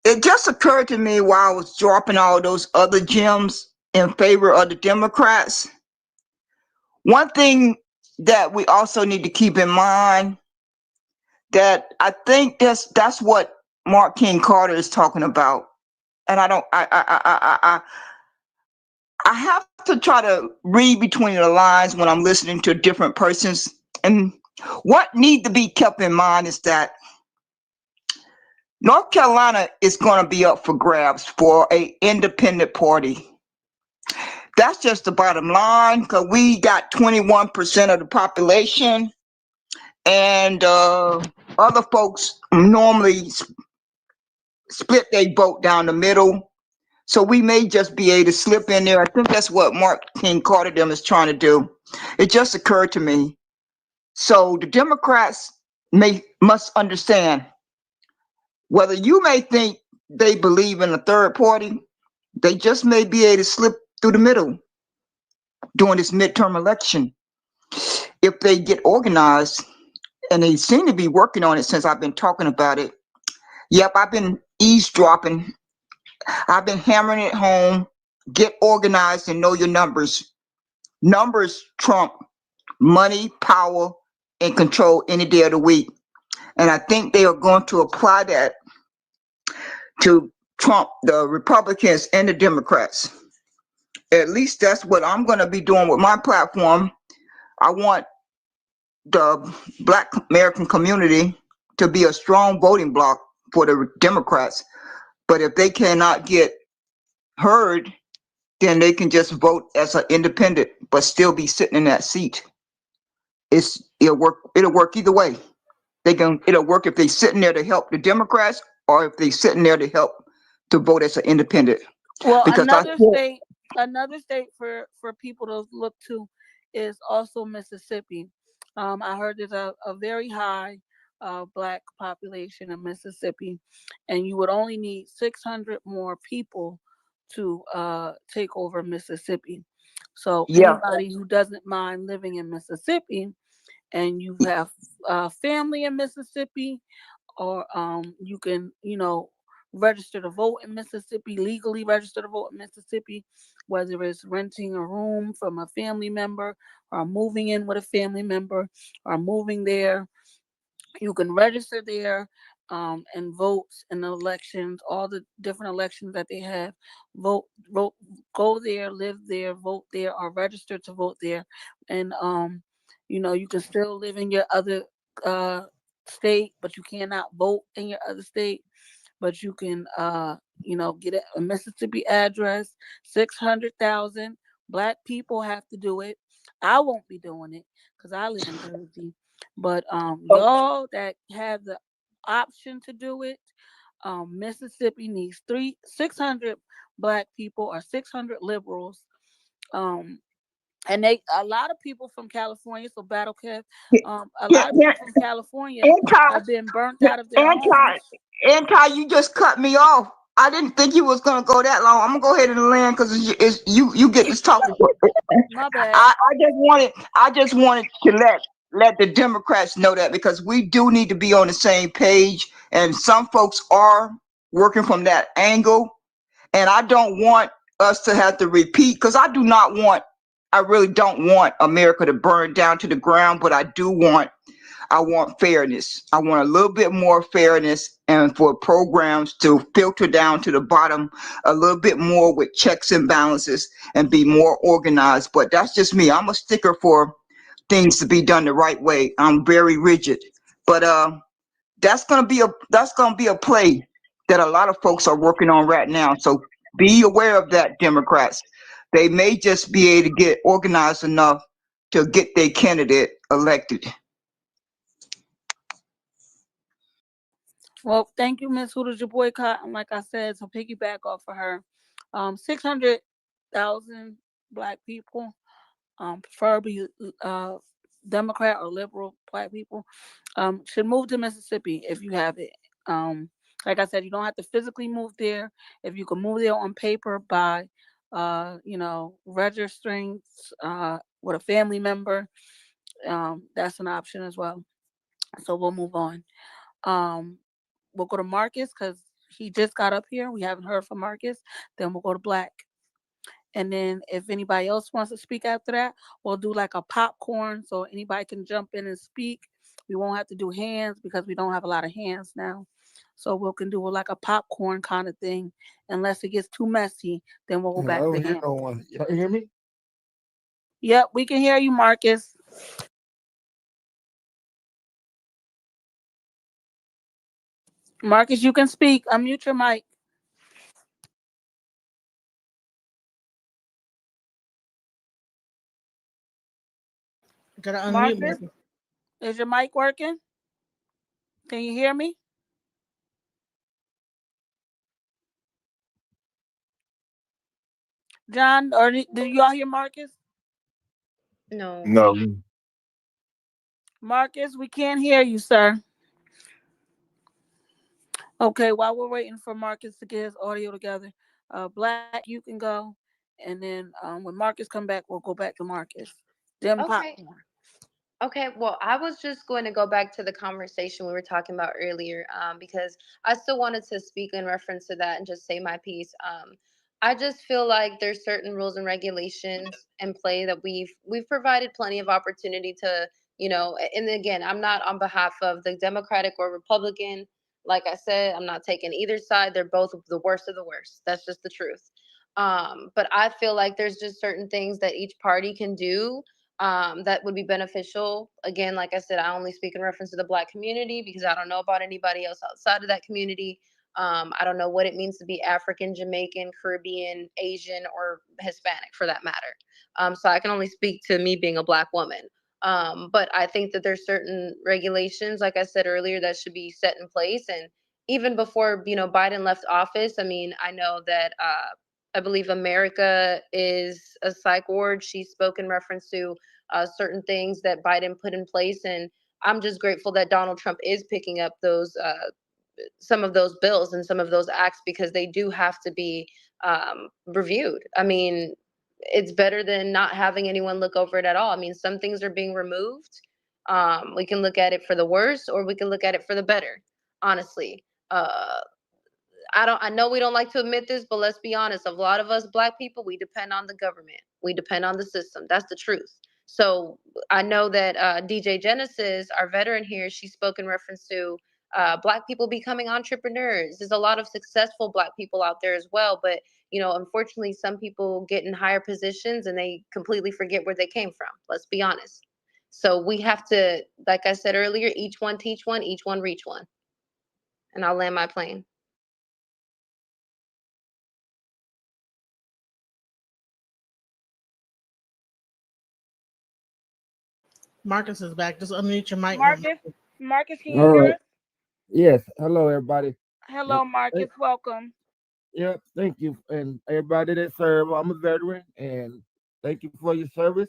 it just occurred to me while I was dropping all those other gems in favor of the Democrats. One thing that we also need to keep in mind, that I think that's what Mark King Carter is talking about. And I have to try to read between the lines when I'm listening to different persons. And what need to be kept in mind is that North Carolina is going to be up for grabs for an independent party. That's just the bottom line, because we got 21% of the population, and other folks normally split their vote down the middle. So we may just be able to slip in there. I think that's what Mark King Carter them is trying to do. It just occurred to me. So the Democrats must understand, whether you may think they believe in a third party, they just may be able to slip through the middle during this midterm election if they get organized. And they seem to be working on it since I've been talking about it. Yep, I've been eavesdropping. I've been hammering it home. Get organized and know your numbers. Numbers trump money, power, and control any day of the week. And I think they are going to apply that to trump the Republicans and the Democrats. At least that's what I'm going to be doing with my platform. I want the Black American community to be a strong voting bloc for the Democrats. But if they cannot get heard, then they can just vote as an independent, but still be sitting in that seat. It'll work. It'll work either way. It'll work if they sitting there to help the Democrats, or if they sitting there to help to vote as an independent. Well, Because I feel, another state for people to look to is also Mississippi. I heard there's a very high black population in Mississippi, and you would only need 600 more people to take over Mississippi. So yeah, anybody who doesn't mind living in Mississippi, and you have family in Mississippi, or you can, register to vote in Mississippi, legally register to vote in Mississippi, whether it's renting a room from a family member, or moving in with a family member, or moving there. You can register there, and vote in the elections, all the different elections that they have. Vote, go there, live there, vote there, or register to vote there. And you can still live in your other uh state, but you cannot vote in your other state. But you can, get a Mississippi address. 600,000 black people have to do it. I won't be doing it because I live in Jersey. But y'all that have the option to do it, Mississippi needs 600 black people, or 600 liberals. Um, and a lot of people from California, so Battle Kev, a lot of people from California anti, have been burnt out of their anti, homes. you just cut me off. I didn't think you was gonna go that long. I'm gonna go ahead and land because it's you. You get this talking. My bad. I just wanted to let the Democrats know that, because we do need to be on the same page, and some folks are working from that angle, and I don't want us to have to repeat, because I really don't want America to burn down to the ground, but I want fairness. I want a little bit more fairness, and for programs to filter down to the bottom a little bit more with checks and balances and be more organized. But that's just me. I'm a sticker for things to be done the right way. I'm very rigid. But that's gonna be a play that a lot of folks are working on right now. So be aware of that, Democrats. They may just be able to get organized enough to get their candidate elected. Well, thank you, Miss Hooters, your boycott. And like I said, to piggyback off of her, 600,000 black people, preferably Democrat or liberal black people, should move to Mississippi if you have it. Like I said, you don't have to physically move there. If you can move there on paper by, registering with a family member, that's an option as well. So we'll move on. Um, we'll go to Marcus because he just got up here. We haven't heard from Marcus. Then we'll go to Black. And then if anybody else wants to speak after that, we'll do like a popcorn so anybody can jump in and speak. We won't have to do hands because we don't have a lot of hands now. So we can do like a popcorn kind of thing. Unless it gets too messy, then we'll go I back to don't hear hands. no one. Y'all hear me? Yep, we can hear you, Marcus. Marcus, you can speak. Unmute your mic. Gotta unmute Marcus, Marcus. is your mic working? Can you hear me? John, or did you all hear Marcus? No. No. Marcus, we can't hear you, sir. Okay, while we're waiting for Marcus to get his audio together, Black, you can go, and then when Marcus come back, we'll go back to Marcus. Then Okay. popcorn. Okay, well, I was just going to go back to the conversation we were talking about earlier, because I still wanted to speak in reference to that and just say my piece. I just feel like there's certain rules and regulations in play that we've provided plenty of opportunity to, and again, I'm not on behalf of the Democratic or Republican. Like I said, I'm not taking either side. They're both the worst of the worst. That's just the truth. But I feel like there's just certain things that each party can do, that would be beneficial. Again, like I said, I only speak in reference to the Black community because I don't know about anybody else outside of that community. I don't know what it means to be African, Jamaican, Caribbean, Asian, or Hispanic for that matter. So I can only speak to me being a Black woman. But I think that there's certain regulations, like I said earlier, that should be set in place. And even before, Biden left office, I mean, I know that I believe America is a psych ward. She spoke in reference to certain things that Biden put in place. And I'm just grateful that Donald Trump is picking up those some of those bills and some of those acts, because they do have to be reviewed. I mean, it's better than not having anyone look over it at all. I mean, some things are being removed. We can look at it for the worse, or we can look at it for the better. Honestly, I know we don't like to admit this, but let's be honest. A lot of us Black people, we depend on the government. We depend on the system. That's the truth. So I know that DJ Genesis, our veteran here, she spoke in reference to Black people becoming entrepreneurs. There's a lot of successful Black people out there as well, but unfortunately, some people get in higher positions and they completely forget where they came from. Let's be honest. So we have to, like I said earlier, each one teach one, each one reach one. And I'll land my plane. Marcus is back. Just unmute your mic. Marcus, can you All hear right. us? Yes. Hello, everybody. Hello, Marcus. Thank, Welcome. yep. Thank you, and everybody that serve. I'm a veteran, and thank you for your service.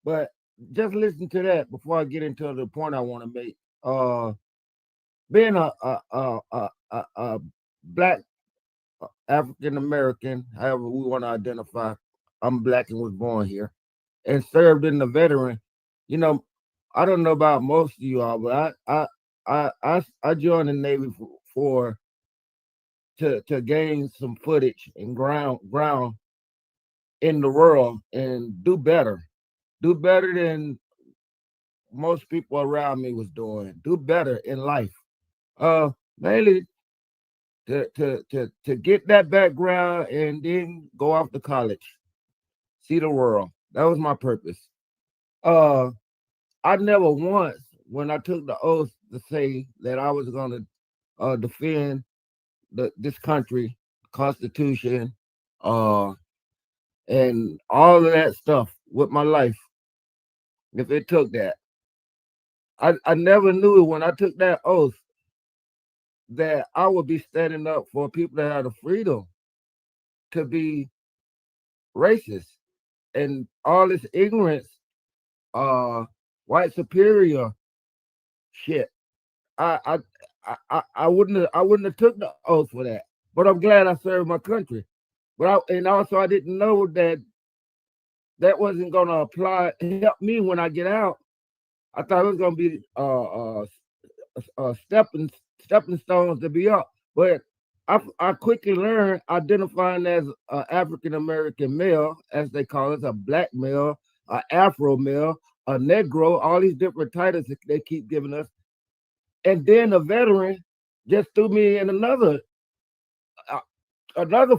But just listen to that before I get into the point I want to make. Being a black African American, however we want to identify, I'm black and was born here, and served in the veteran. You know, I don't know about most of you all, but I joined the Navy for to gain some footage and ground in the world and do better than most people around me was doing, do better in life. Mainly to get that background and then go off to college, see the world. That was my purpose. uh I never once, when I took the oath to say that I was going to defend this country, Constitution, uh, and all of that stuff with my life, if it took that, I never knew when I took that oath that I would be standing up for people that had the freedom to be racist and all this ignorance, uh, white superior shit. I I I wouldn't have took the oath for that. But I'm glad I served my country. And also I didn't know that that wasn't gonna apply help me when I get out. I thought it was gonna be stepping stones to be up. But I quickly learned identifying as an African American male, as they call it, a black male, a Afro male, a Negro, all these different titles that they keep giving us. And then a veteran just threw me in another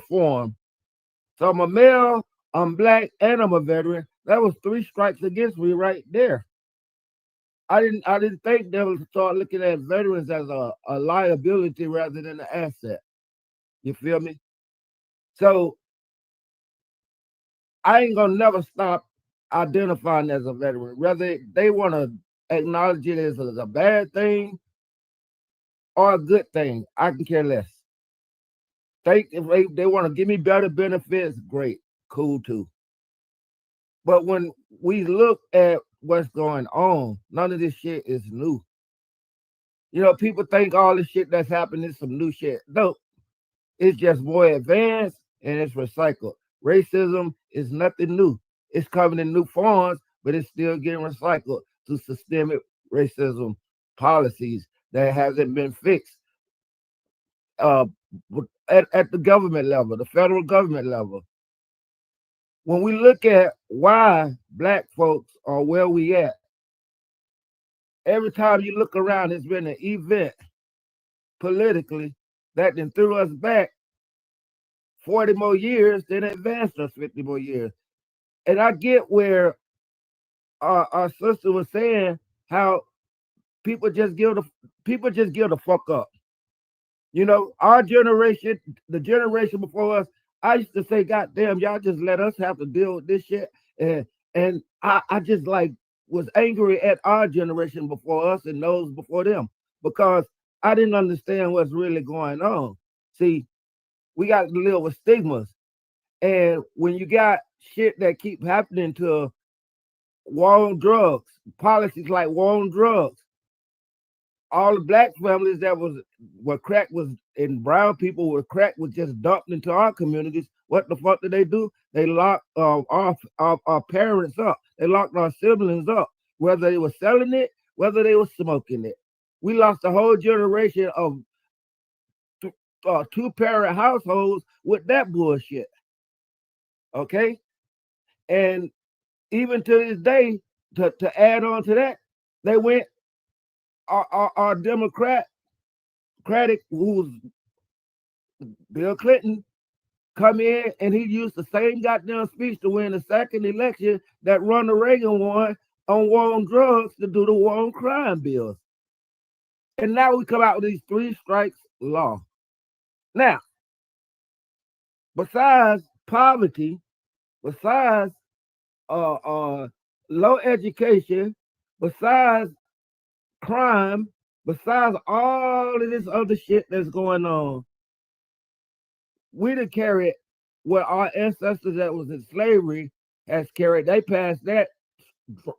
form. So I'm a male, I'm black, and I'm a veteran. That was 3 strikes against me right there. I didn't think they would start looking at veterans as a liability rather than an asset. You feel me? So I ain't gonna never stop identifying as a veteran. Whether they want to acknowledge it as a bad thing or a good thing, I can care less. If they want to give me better benefits, great, cool too. But when we look at what's going on, none of this shit is new. People think all this shit that's happening is some new shit. No, it's just more advanced and it's recycled. Racism is nothing new. It's coming in new forms, but it's still getting recycled to systemic racism policies that hasn't been fixed uh, at the government level, the federal government level. When we look at why black folks are where we at, every time you look around, it's been an event politically that then threw us back 40 more years, then advanced us 50 more years. And I get where our sister was saying how people just give the fuck up. You know, our generation, the generation before us, I used to say, God damn, y'all just let us have to deal with this shit. And I just like was angry at our generation before us and those before them because I didn't understand what's really going on. See, we got to live with stigmas. And when you got shit that keep happening to war on drugs, policies like war on drugs, all the black families that was where crack was and brown people where crack was just dumped into our communities, what the fuck did they do? They locked our parents up. They locked our siblings up, whether they were selling it, whether they were smoking it. We lost a whole generation of two-parent households with that bullshit. Okay? And even to this day, to add on to that, they went our Democratic, who's Bill Clinton, come in and he used the same goddamn speech to win the second election that Ronald Reagan won on war on drugs to do the war on crime bills. And now we come out with these 3 strikes law. Now, besides poverty, besides low education, besides crime, besides all of this other shit that's going on, we done carried what our ancestors that was in slavery has carried. They passed that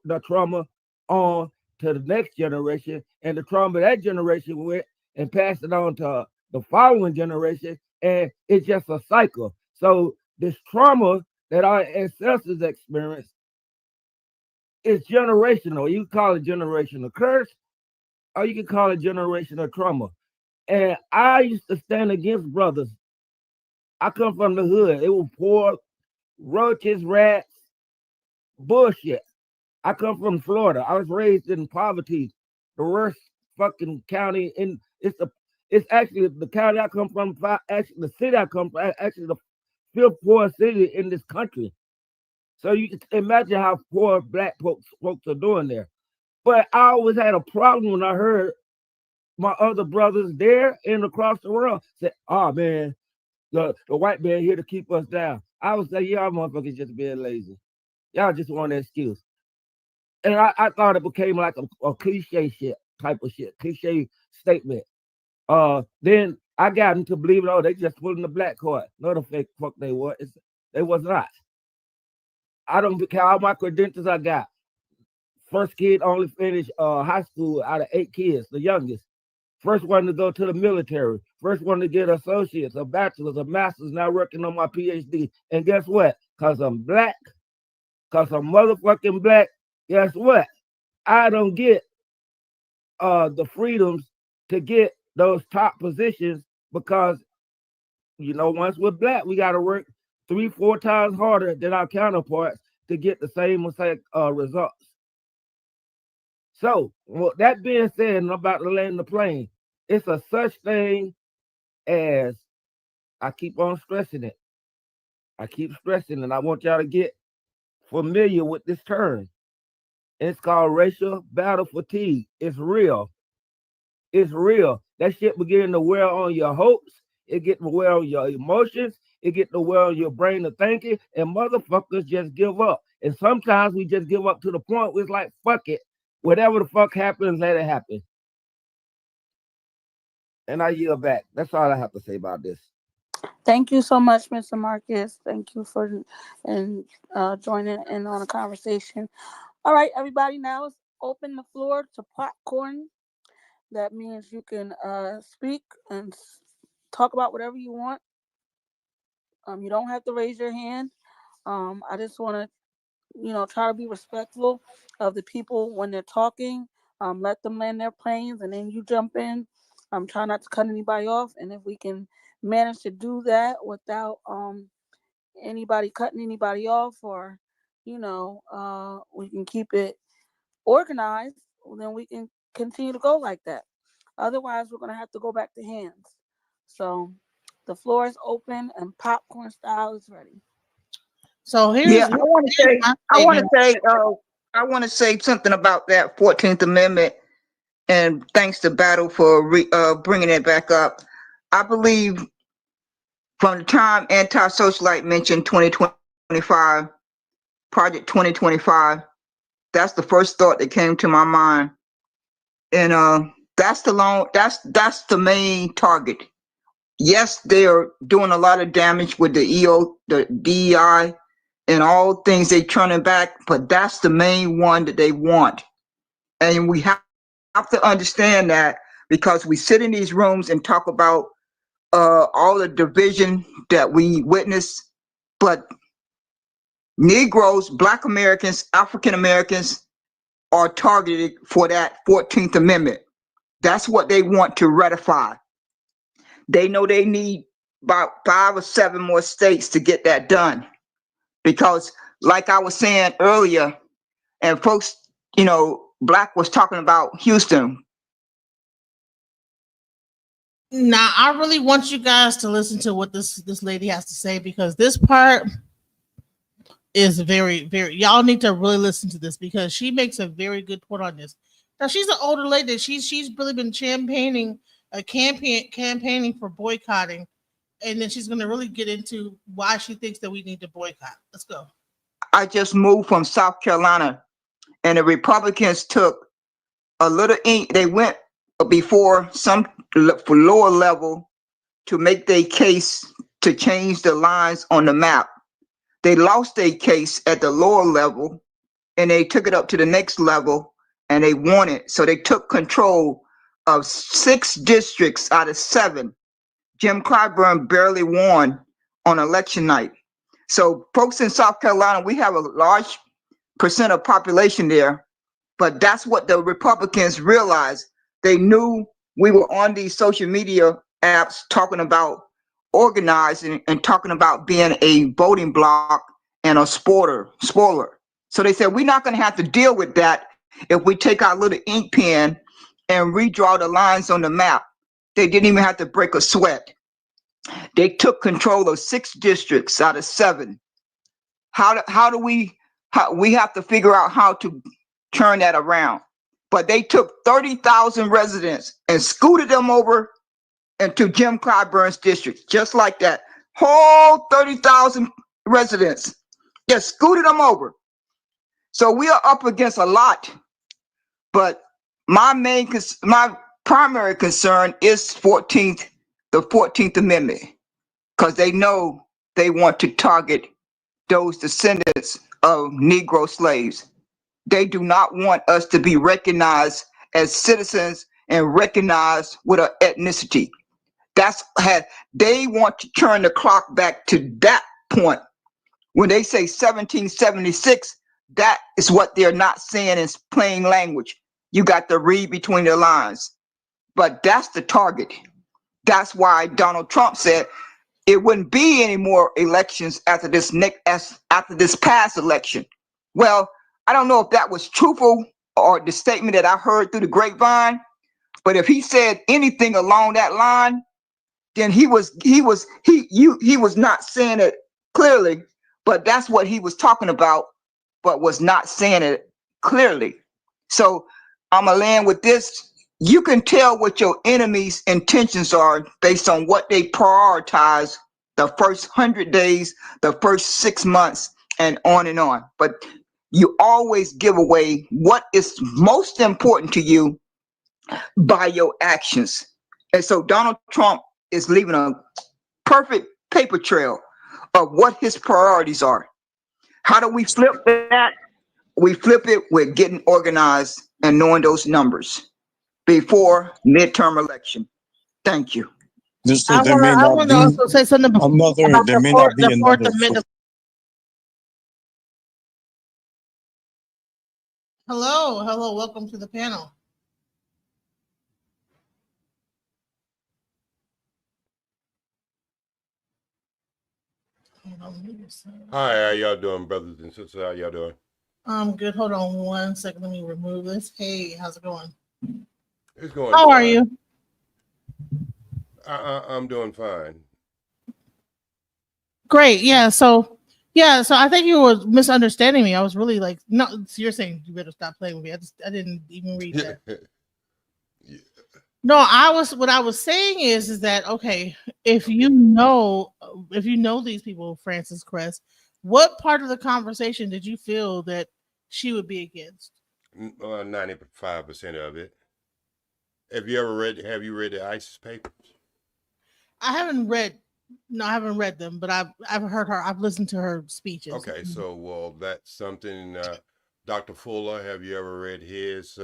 the trauma on to the next generation, and the trauma that generation went and passed it on to the following generation, and it's just a cycle. So this trauma that our ancestors experienced is generational. You can call it generational curse, or you can call it generational trauma. And I used to stand against brothers. I come from the hood. It was poor, roaches, rats, bullshit. I come from Florida. I was raised in poverty, the worst fucking county in it's actually the county I come from, actually the city I come from, actually the 5th poorest city in this country. So you can imagine how poor black folks are doing there. But I always had a problem when I heard my other brothers there and across the world say, oh man, the white man here to keep us down. I would say, y'all motherfuckers just being lazy. Y'all just want an excuse. And I thought it became like a cliche shit type of shit, cliche statement. Then I got into believing, oh, they just pulling the black card. No, the fake fuck they were. They was not. I don't care how my credentials I got. First kid only finished high school out of 8 kids, the youngest. First one to go to the military. First one to get associates, a bachelor's, a master's, now working on my PhD. And guess what? Because I'm black, because I'm motherfucking black, guess what? I don't get the freedoms to get those top positions because, you know, once we're black, we got to work 3-4 times harder than our counterparts to get the same results. So, well, that being said, and I'm about to land the plane, it's a such thing as, I keep on stressing it. I keep stressing it. I want y'all to get familiar with this term. It's called racial battle fatigue. It's real. It's real. That shit begin to wear on your hopes. It get to wear on your emotions. It get to wear on your brain of thinking. And motherfuckers just give up. And sometimes we just give up to the point where it's like, fuck it. Whatever the fuck happens, let it happen. And I yield back. That's all I have to say about this. Thank you so much, Mr. Marcus. Thank you for joining in on the conversation. All right, everybody, now let's open the floor to popcorn. That means you can speak and talk about whatever you want. You don't have to raise your hand. I just want to, try to be respectful of the people when they're talking. Let them land their planes, and then you jump in. Try not to cut anybody off, and if we can manage to do that without anybody cutting anybody off, or we can keep it organized, then we can continue to go like that. Otherwise, we're going to have to go back to hands. So the floor is open and popcorn style is ready. So Yeah, here's I want to say something about that 14th Amendment, and thanks to Battle for bringing it back up. I believe from the time anti-socialite mentioned 2025, Project 2025, that's the first thought that came to my mind. And that's the main target. Yes, they are doing a lot of damage with the DEI and all things they turning back, but that's the main one that they want. And we have to understand that, because we sit in these rooms and talk about all the division that we witness, but Negroes, Black Americans, African Americans are targeted for that 14th Amendment. That's what they want to ratify. They know they need about 5 or 7 more states to get that done. Because like I was saying earlier, and folks, Black was talking about Houston. Now, I really want you guys to listen to what this lady has to say, because this part is very, very, y'all need to really listen to this, because she makes a very good point on this. Now, she's an older lady. She's really been campaigning for boycotting, and then she's going to really get into why she thinks that we need to boycott. Let's go. I just moved from South Carolina, and the Republicans took a little ink. They went before for lower level to make their case to change the lines on the map. They lost their case at the lower level, and they took it up to the next level, and they won it. So they took control of 6 districts out of 7. Jim Clyburn barely won on election night. So folks in South Carolina, we have a large percent of population there, but that's what the Republicans realized. They knew we were on these social media apps talking about organizing and talking about being a voting bloc and a spoiler. So they said, we're not going to have to deal with that if we take our little ink pen and redraw the lines on the map. They didn't even have to break a sweat. They took control of 6 districts out of 7. We have to figure out how to turn that around. But they took 30,000 residents and scooted them over into Jim Clyburn's district, just like that. Whole 30,000 residents, just scooted them over. So we are up against a lot. But my primary concern is the 14th Amendment, because they know they want to target those descendants of Negro slaves. They do not want us to be recognized as citizens and recognized with an ethnicity. They want to turn the clock back to that point. When they say 1776, that is what they're not saying in plain language. You got to read between the lines. But that's the target. That's why Donald Trump said it wouldn't be any more elections after this past election. Well, I don't know if that was truthful or the statement that I heard through the grapevine, but if he said anything along that line, then he was not saying it clearly, but that's what he was talking about, but was not saying it clearly. So I'm gonna land with this. You can tell what your enemy's intentions are based on what they prioritize the first 100 days, the first 6 months, and on. But you always give away what is most important to you by your actions. And so Donald Trump is leaving a perfect paper trail of what his priorities are. How do we flip that? We flip it with getting organized and knowing those numbers before midterm election. Thank you. I want to also say something about the Fourth Amendment. Hello, welcome to the panel. Hi, how y'all doing, brothers and sisters? How y'all doing? I'm good. Hold on 1 second. Let me remove this. Hey, how's it going? It's going How fine. are you? I'm doing fine. Great. Yeah. So I think you were misunderstanding me. I was really like, no. So you're saying you better stop playing with me. I didn't even read that. Yeah. No, what I was saying is that okay, if you know these people, Francis Crest, what part of the conversation did you feel that she would be against? 95% of it. Have you read the ISIS papers? I haven't read no, I haven't read them, but I've heard her. I've listened to her speeches. Okay, so well, that's something. Dr. Fuller, have you ever read his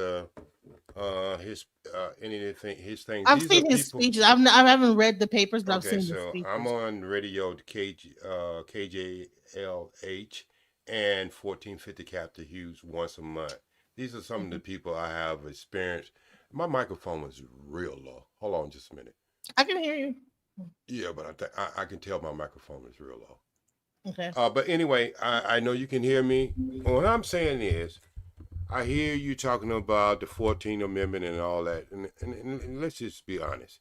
anything his things? I've These are seen his people. speeches. I haven't read the papers, but I've Okay, seen the so I'm speeches. on radio KJLH and 1450 Captain Hughes once a month. These are some of the people I have experienced. My microphone is real low. Hold on just a minute. I can hear you. Yeah, but I can tell my microphone is real low. Okay. But anyway, I know you can hear me. What I'm saying is, I hear you talking about the 14th Amendment and all that, and let's just be honest.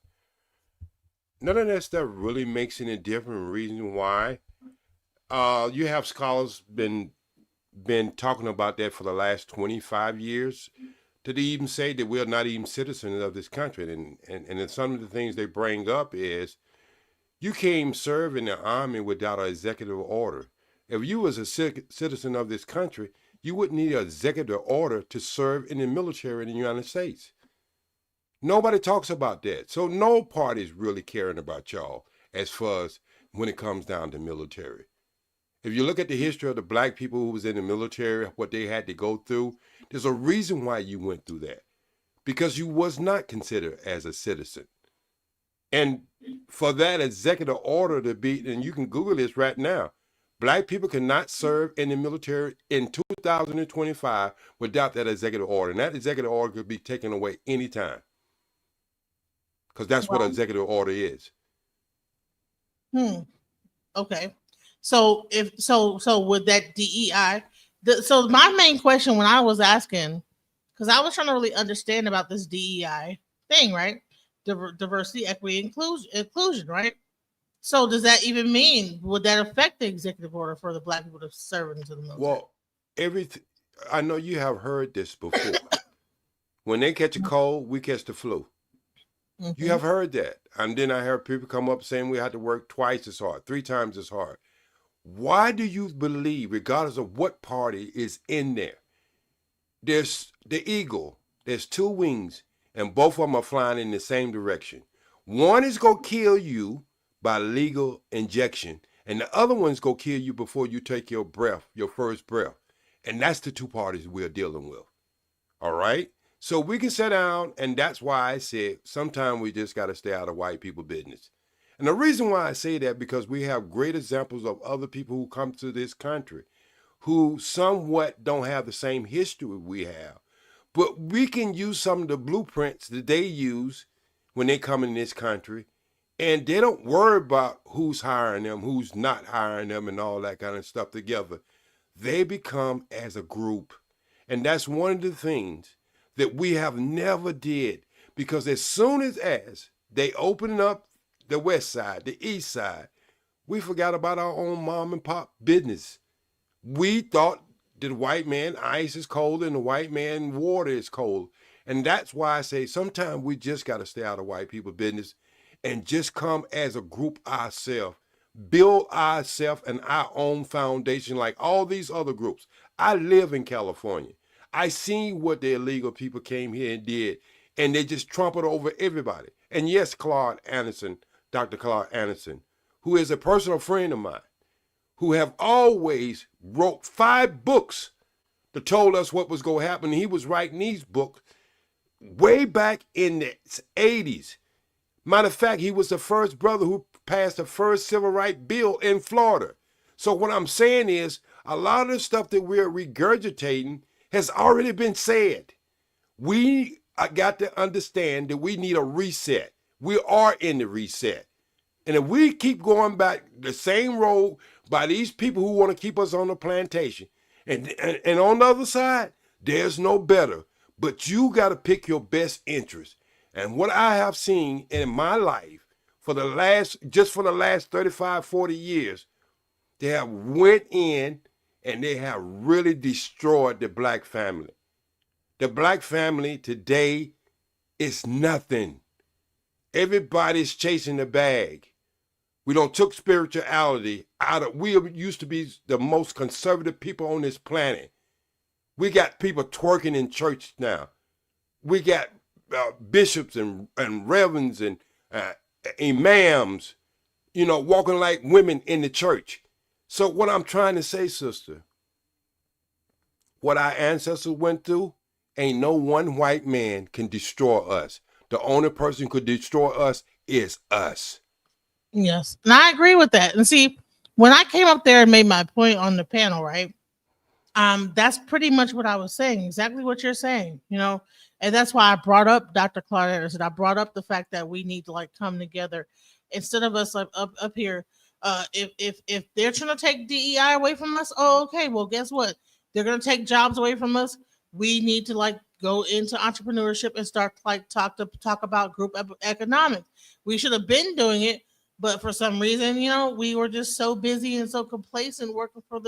None of that stuff really makes any different. Reason why? You have scholars been talking about that for the last 25 years. To even say that we're not even citizens of this country, and some of the things they bring up is you can't serve in the army without an executive order. If you was a citizen of this country, you wouldn't need an executive order to serve in the military in the United States. Nobody talks about that. So no party's really caring about y'all as far as when it comes down to military. If you look at the history of the black people who was in the military, what they had to go through, there's a reason why you went through that. Because you was not considered as a citizen. And for that executive order to be, and you can Google this right now, black people cannot serve in the military in 2025 without that executive order. And that executive order could be taken away anytime. Because that's what an executive order is. Okay. So with that DEI, so my main question when I was asking, because I was trying to really understand about this DEI thing, right? Diversity, equity, inclusion, right? So does that even mean would that affect the executive order for the black people to serve into the military? Well, I know you have heard this before. When they catch a cold, we catch the flu. You have heard that. And then I heard people come up saying we have to work twice as hard, 3 times as hard. Why do you believe, regardless of what party is in there, there's the eagle, there's 2 wings, and both of them are flying in the same direction. One is going to kill you by legal injection, and the other one's going to kill you before you take your breath, your first breath. And that's the 2 parties we're dealing with. All right? So we can sit down, and that's why I said sometimes we just got to stay out of white people business. And the reason why I say that, because we have great examples of other people who come to this country who somewhat don't have the same history we have. But we can use some of the blueprints that they use when they come in this country, and they don't worry about who's hiring them, who's not hiring them, and all that kind of stuff together. They become as a group. And that's one of the things that we have never did, because as soon as they open up the west side, the east side, we forgot about our own mom and pop business. We thought that the white man ice is cold and the white man water is cold. And that's why I say sometimes we just got to stay out of white people business and just come as a group ourselves, build ourselves and our own foundation like all these other groups. I live in California. I seen what the illegal people came here and did, and they just trampled over everybody. And yes, Dr. Claude Anderson, who is a personal friend of mine, who have always wrote 5 books that told us what was going to happen. He was writing these books way back in the 80s. Matter of fact, he was the first brother who passed the first civil rights bill in Florida. So what I'm saying is, a lot of the stuff that we're regurgitating has already been said. We got to understand that we need a reset. We are in the reset. And if we keep going back the same road by these people who want to keep us on the plantation, and on the other side, there's no better. But you got to pick your best interest. And what I have seen in my life for the last 35, 40 years, they have went in and they have really destroyed the black family. The black family today is nothing. Everybody's chasing the bag. We don't took spirituality out of, we used to be the most conservative people on this planet. We got people twerking in church now. We got bishops and reverends and imams, you know, walking like women in the church. So what I'm trying to say, sister, what our ancestors went through, ain't no one white man can destroy us. The only person who could destroy us is us. Yes, and I agree with that. And see, when I came up there and made my point on the panel, right? That's pretty much what I was saying, exactly what you're saying, you know, and that's why I brought up Dr. Claude Anderson. I brought up the fact that we need to like come together instead of us up here. If they're trying to take DEI away from us, oh, okay, well, guess what? They're gonna take jobs away from us. We need to like go into entrepreneurship and start like talk about group economics. We should have been doing it, but for some reason, you know, we were just so busy and so complacent working for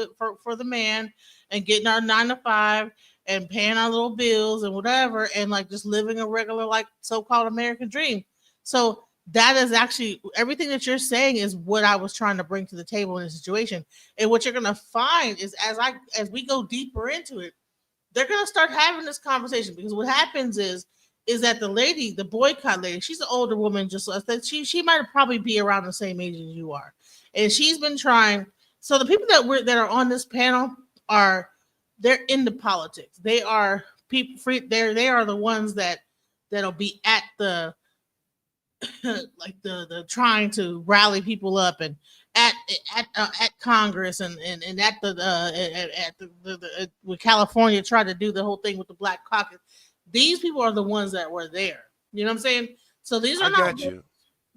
the man and getting our 9 to 5 and paying our little bills and whatever, and like just living a regular like so-called American dream. So that is actually everything that you're saying is what I was trying to bring to the table in the situation. And what you're gonna find is as we go deeper into it, they're gonna start having this conversation, because what happens is that the lady, the boycott lady, she's an older woman, just like that. She might probably be around the same age as you are, and she's been trying. So the people that are on this panel are, they're into politics. They are people free. They are the ones that'll be at the like the trying to rally people up and at Congress and at the with California tried to do the whole thing with the Black Caucus. These people are the ones that were there. You know what I'm saying? So these are I not. got you.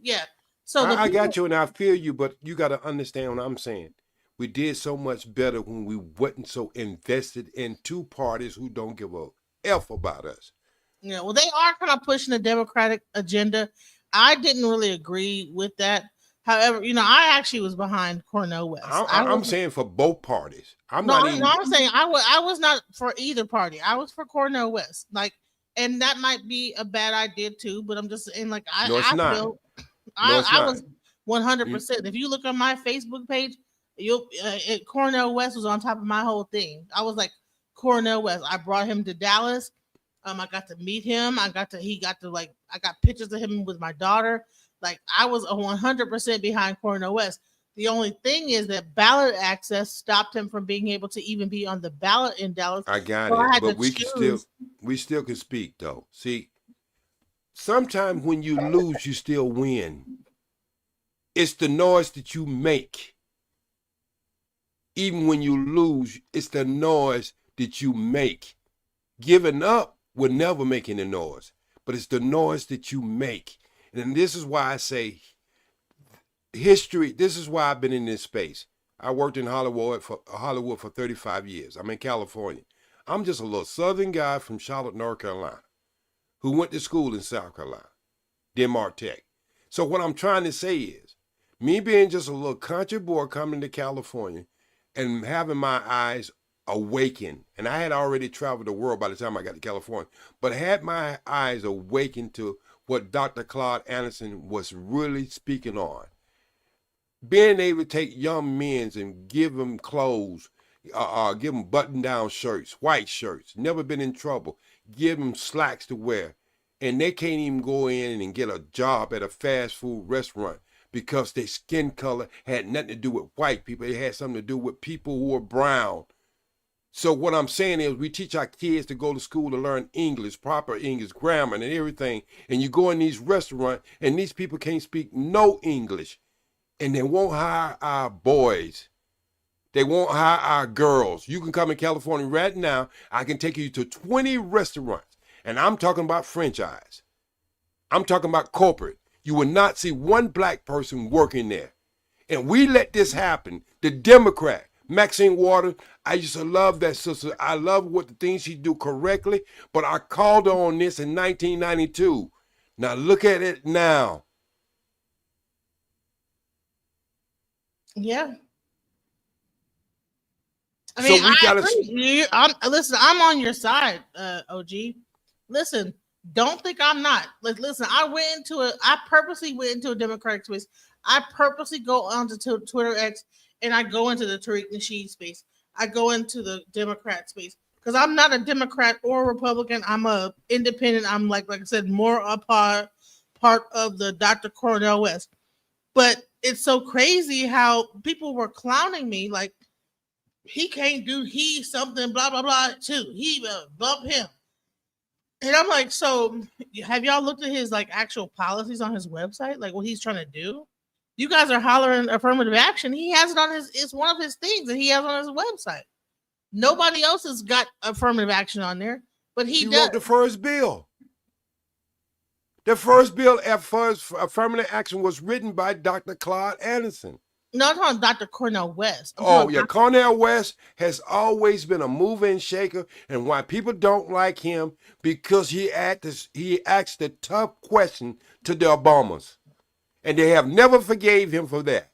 Yeah. So I got you and I feel you, but you got to understand what I'm saying. We did so much better when we wasn't so invested in two parties who don't give a F about us. Yeah, well, they are kind of pushing the Democratic agenda. I didn't really agree with that. However, you know, I actually was behind Cornel West. I'm saying for both parties. I'm No, not even. no, I'm saying I was not for either party. I was for Cornel West. Like, and that might be a bad idea too. But I'm just saying, like, No, it's I not. feel No, it's I not. was 100%. If you look on my Facebook page, you'll Cornel West was on top of my whole thing. I was like Cornel West. I brought him to Dallas. I got to meet him. I got pictures of him with my daughter. Like, I was 100% behind Cornel West. The only thing is that ballot access stopped him from being able to even be on the ballot in Dallas. I got So it, I had but to we still can speak though. See, sometimes when you lose, you still win. It's the noise that you make. Even when you lose, it's the noise that you make. Giving up will never make any noise, but it's the noise that you make. And this is why I say history. This is why I've been in this space. I worked in Hollywood for 35 years. I'm in California. I'm just a little southern guy from Charlotte, North Carolina, who went to school in South Carolina, Denmark Tech. So what I'm trying to say is, me being just a little country boy coming to California and having my eyes awakened, and I had already traveled the world by the time I got to California, but had my eyes awakened to what Dr. Claude Anderson was really speaking on. Being able to take young men and give them clothes, give them button-down shirts, white shirts, never been in trouble, give them slacks to wear, and they can't even go in and get a job at a fast food restaurant because their skin color had nothing to do with white people. It had something to do with people who were brown. So what I'm saying is we teach our kids to go to school to learn English, proper English, grammar and everything, and you go in these restaurants and these people can't speak no English, and they won't hire our boys. They won't hire our girls. You can come in California right now. I can take you to 20 restaurants, and I'm talking about franchise. I'm talking about corporate. You will not see one black person working there. And we let this happen. The Democrat, Maxine Waters, I used to love that sister. I love what the things she do correctly, but I called her on this in 1992. Now look at it now. Yeah. I mean, So we I gotta. agree. Listen, I'm on your side, OG. Listen, Don't think I'm not. Like, listen, I purposely went into a Democratic space. I purposely go onto Twitter X and I go into the Tariq Nasheed space. I go into the Democrat space because I'm not a Democrat or a Republican. I'm a independent. I'm like I said, more a part of the Dr. Cornel West. But it's so crazy how people were clowning me like he can't do he something blah blah blah too. He bump him. And I'm like, so have y'all looked at his like actual policies on his website? Like what he's trying to do? You guys are hollering affirmative action. He has it on it's one of his things that he has on his website. Nobody else has got affirmative action on there, but he does. wrote the first bill. The first bill at first affirmative action was written by Dr. Claude Anderson. No, I'm talking Dr. Cornel West. Cornel West has always been a mover and shaker, and why people don't like him because he asked the tough question to the Obamas, and they have never forgave him for that.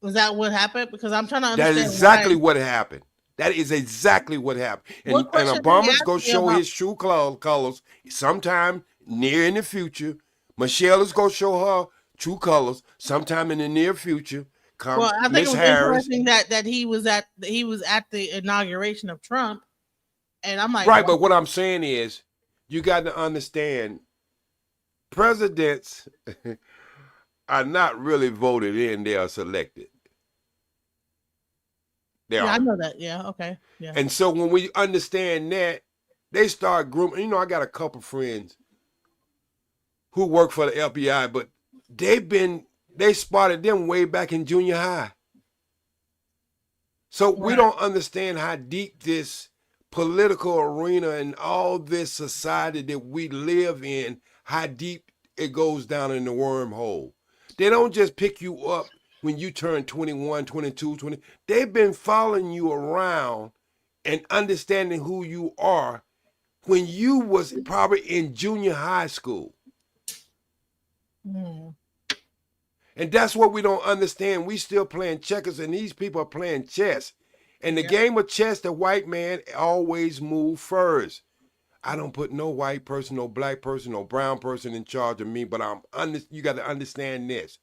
Was that what happened? Because I'm trying to understand. That is exactly what happened. That is exactly what happened. And Obama's going to show his true colors sometime near in the future. Michelle is going to show her true colors sometime in the near future. Well, I think it was interesting that he was at the inauguration of Trump, and I'm like, right. But what I'm saying is, you got to understand, presidents are not really voted in; they are selected. I know that. Yeah, okay. Yeah. And so when we understand that, they start grooming. You know, I got a couple friends who work for the FBI, but they spotted them way back in junior high. So we don't understand how deep this political arena and all this society that we live in, how deep it goes down in the wormhole. They don't just pick you up when you turn 21, 22, 20. They've been following you around and understanding who you are when you was probably in junior high school. Mm. And that's what we don't understand. We still playing checkers, and these people are playing chess. And the game of chess, the white man always move first. I don't put no white person, no black person, no brown person in charge of me, but you got to understand this.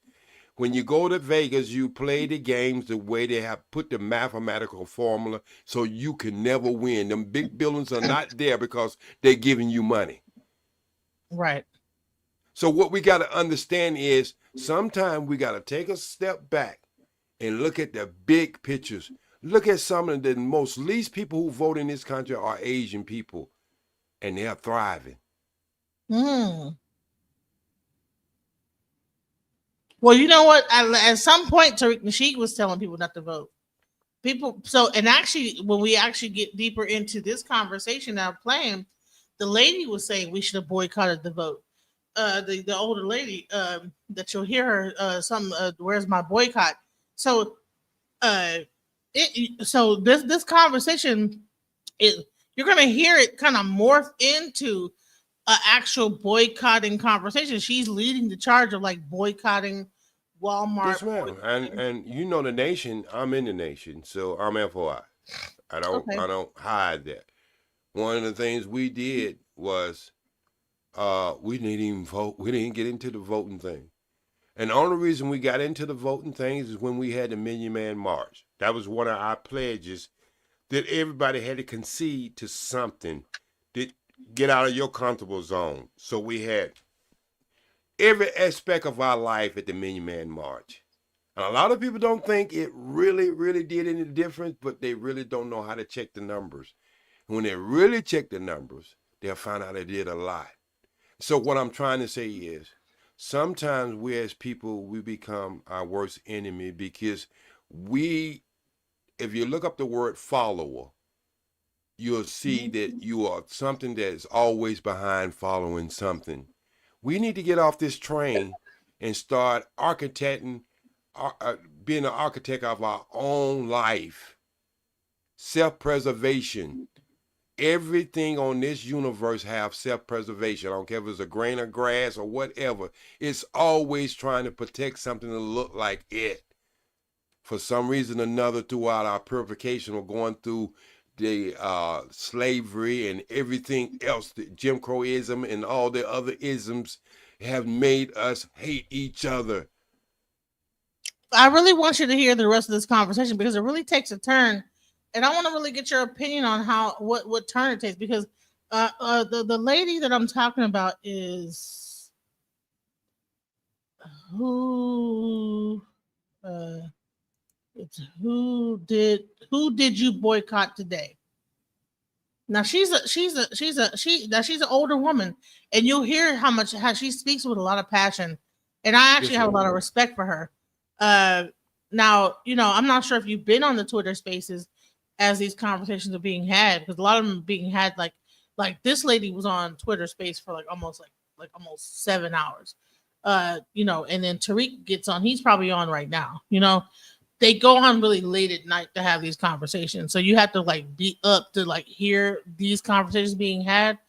When you go to Vegas, you play the games the way they have put the mathematical formula so you can never win. Them big buildings are not there because they're giving you money. Right. So what we got to understand is sometimes we got to take a step back and look at the big pictures. Look at some of the most least people who vote in this country are Asian people, and they are thriving. Well, you know what? At some point, Tariq Nasheed was telling people not to vote. And actually, when we actually get deeper into this conversation now playing, the lady was saying we should have boycotted the vote. The older lady that you'll hear her where's my boycott? So this conversation you're gonna hear it kind of morph into an actual boycotting conversation. She's leading the charge of like boycotting Walmart. Yes, ma'am. And you know the nation, I'm in the nation, so I'm FOI. I don't hide that. One of the things we did was we didn't even vote. We didn't get into the voting thing. And the only reason we got into the voting things is when we had the Million Man March. That was one of our pledges that everybody had to concede to something that get out of your comfortable zone. So we had every aspect of our life at the Million Man March. And a lot of people don't think it really, really did any difference, but they really don't know how to check the numbers. And when they really check the numbers, they'll find out it did a lot. So what I'm trying to say is, sometimes we as people, we become our worst enemy because if you look up the word follower, you'll see that you are something that is always behind following something. We need to get off this train and start architecting, being an architect of our own life. Self-preservation. Everything on this universe have self-preservation. I don't care if it's a grain of grass or whatever. It's always trying to protect something to look like it. For some reason or another, throughout our purification or going through the slavery and everything else, the Jim Crowism and all the other isms have made us hate each other. I really want you to hear the rest of this conversation because it really takes a turn, and I want to really get your opinion on how what turn it takes. Because the lady that I'm talking about is who it's who did you boycott today? Now she's an older woman, and you'll hear how she speaks with a lot of passion, and I actually have a lot of respect for her. Now I'm not sure if you've been on the Twitter Spaces as these conversations are being had, because a lot of them are being had like this lady was on Twitter Space for almost 7 hours. And then Tariq gets on; he's probably on right now. They go on really late at night to have these conversations. So you have to be up to hear these conversations being had.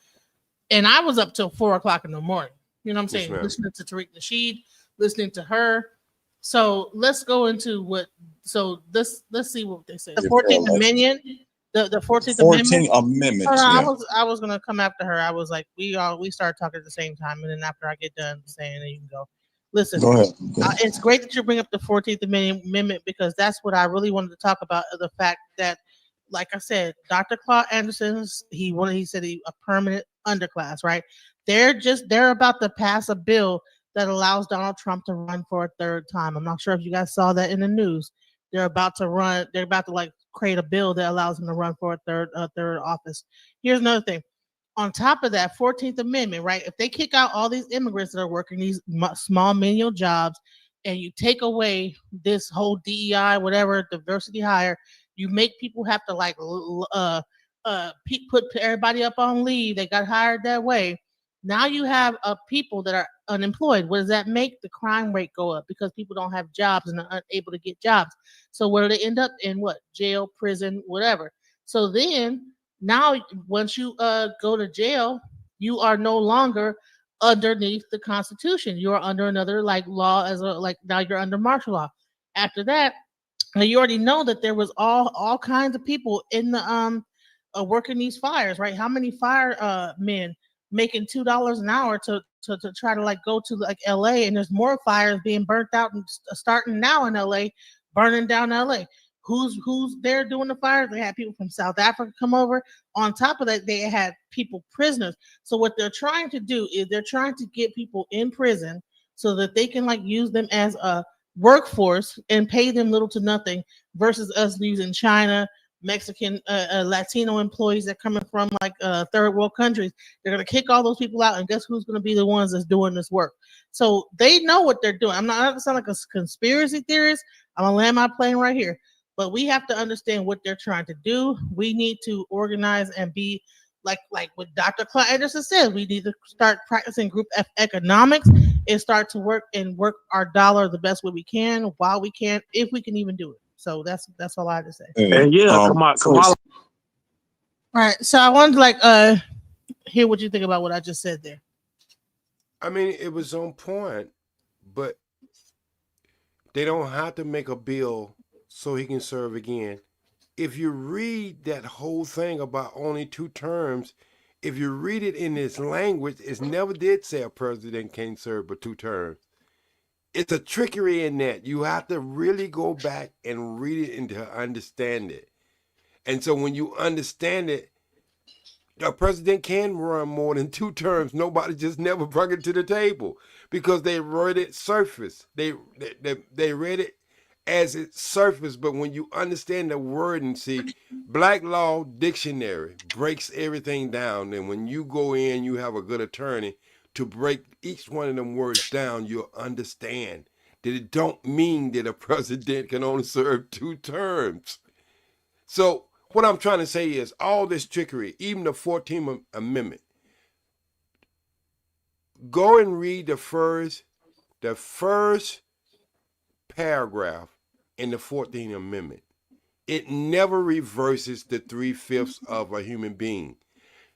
And I was up till 4 o'clock in the morning. You know what I'm saying? Yes, listening to Tariq Nasheed, listening to her. So let's go into let's see what they say. The 14th Amendment. The 14th Amendment. Amendment. No, Yeah. I was gonna come after her. I was like, we started talking at the same time, and then after I get done saying, then you can go. Listen, Go ahead. it's great that you bring up the 14th Amendment because that's what I really wanted to talk about. The fact that, like I said, Dr. Claude Anderson's he said a permanent underclass, right? They're about to pass a bill that allows Donald Trump to run for a third time. I'm not sure if you guys saw that in the news. They're about to create a bill that allows him to run for a third office. Here's another thing. On top of that, 14th Amendment, right? If they kick out all these immigrants that are working these small menial jobs, and you take away this whole DEI, whatever diversity hire, you make people have to put everybody up on leave. They got hired that way. Now you have people that are unemployed. What does that make? The crime rate go up because people don't have jobs and are unable to get jobs. So where do they end up? In what? Jail, prison, whatever. So then now once you go to jail, you are no longer underneath the Constitution. You are under another law now you're under martial law. After that, now you already know that there was all kinds of people in the working these fires, right? How many fire men making $2 an hour to try to go to LA, and there's more fires being burnt out and starting now in LA, burning down LA. Who's there doing the fires? They had people from South Africa come over. On top of that, they had people prisoners. So what they're trying to do is they're trying to get people in prison so that they can use them as a workforce and pay them little to nothing, versus us using China, Mexican, Latino employees that coming from third world countries. They're going to kick all those people out, and guess who's going to be the ones that's doing this work? So they know what they're doing. I'm not going to sound like a conspiracy theorist. I'm going to land my plane right here. But we have to understand what they're trying to do. We need to organize and be like what Dr. Claude Anderson said. We need to start practicing group economics and start to work our dollar the best way we can, while we can, if we can even do it. So that's all I have to say. And yeah, Kamala. All right. So I wanted to hear what you think about what I just said there. I mean, it was on point, but they don't have to make a bill so he can serve again. If you read that whole thing about only 2 terms, if you read it in its language, it never did say a president can't serve but 2 terms. It's a trickery in that. You have to really go back and read it and to understand it. And so when you understand it, a president can run more than 2 terms. Nobody just never brought it to the table because they read it surface. They read it as it surfaced, but when you understand the word and see, Black Law Dictionary breaks everything down. And when you go in, you have a good attorney to break each one of them words down, you'll understand that it don't mean that a president can only serve 2 terms. So what I'm trying to say is all this trickery, even the 14th Amendment, go and read the first paragraph in the 14th Amendment. It never reverses the 3/5 of a human being.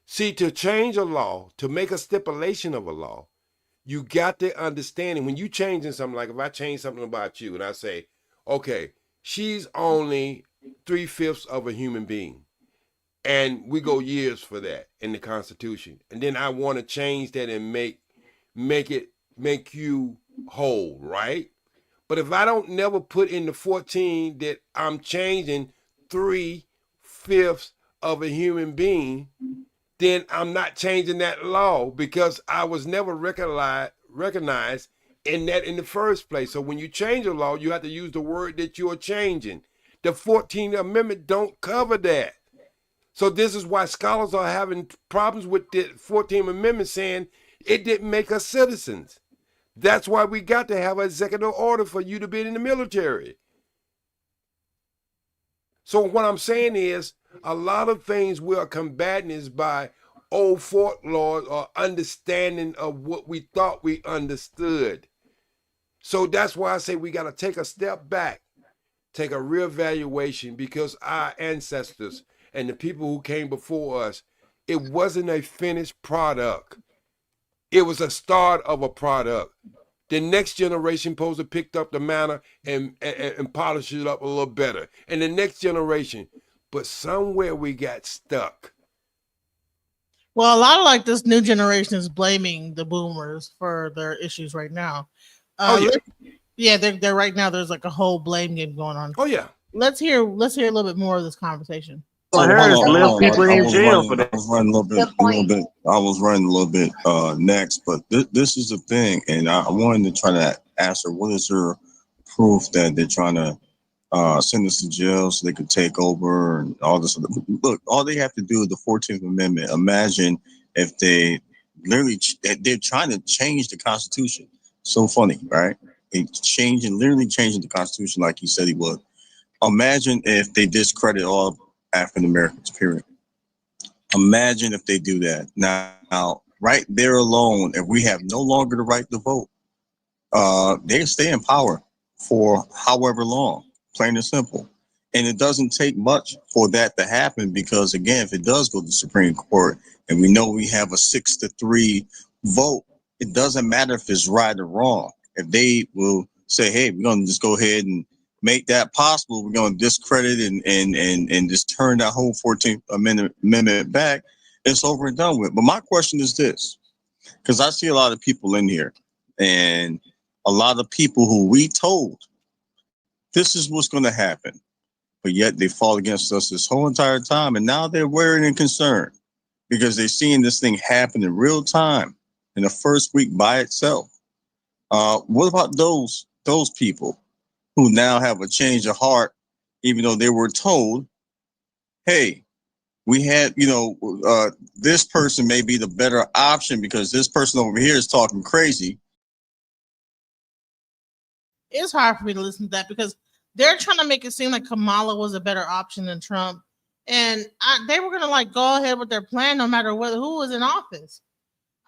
See, to change a law, to make a stipulation of a law, you got to understand it. When you changing something, like if I change something about you and I say, okay, she's only 3/5 of a human being. And we go years for that in the Constitution. And then I want to change that and make you whole, right? But if I don't never put in the 14 that I'm changing 3/5 of a human being, then I'm not changing that law because I was never recognized in that in the first place. So when you change a law, you have to use the word that you are changing. The 14th Amendment don't cover that. So this is why scholars are having problems with the 14th Amendment, saying it didn't make us citizens. That's why we got to have an executive order for you to be in the military. So what I'm saying is a lot of things we are combating is by old fort laws or understanding of what we thought we understood. So that's why I say we got to take a step back, take a reevaluation, because our ancestors and the people who came before us, it wasn't a finished product. It was a start of a product. The next generation supposed to pick up the manner and polish it up a little better. And the next generation. But somewhere we got stuck. Well, a lot of like this new generation is blaming the boomers for their issues right now. Yeah, they're right now. There's like a whole blame game going on. Oh yeah. Let's hear a little bit more of this conversation. So Harris left people in jail for that. I was running a little bit next, but this is the thing, and I wanted to try to ask her, what is her proof that they're trying to send us to jail so they could take over and all this? Look, all they have to do is the 14th Amendment. Imagine if they they're trying to change the Constitution. So funny, right? Literally changing the Constitution like he said he would. Imagine if they discredit all African Americans, period. Imagine if they do that. Now, right there alone, if we have no longer the right to vote, they stay in power for however long, plain and simple. And it doesn't take much for that to happen because, again, if it does go to the Supreme Court and we know we have a 6-3 vote, it doesn't matter if it's right or wrong. If they will say, hey, we're going to just go ahead and make that possible, we're going to discredit and just turn that whole 14th Amendment back, it's over and done with. But my question is this, because I see a lot of people in here and a lot of people who we told this is what's going to happen, but yet they fought against us this whole entire time, and now they're worried and concerned because they're seeing this thing happen in real time in the first week by itself. What about those people who now have a change of heart, even though they were told, hey, we had, this person may be the better option because this person over here is talking crazy. It's hard for me to listen to that because they're trying to make it seem like Kamala was a better option than Trump. And they were going to like go ahead with their plan no matter who was in office.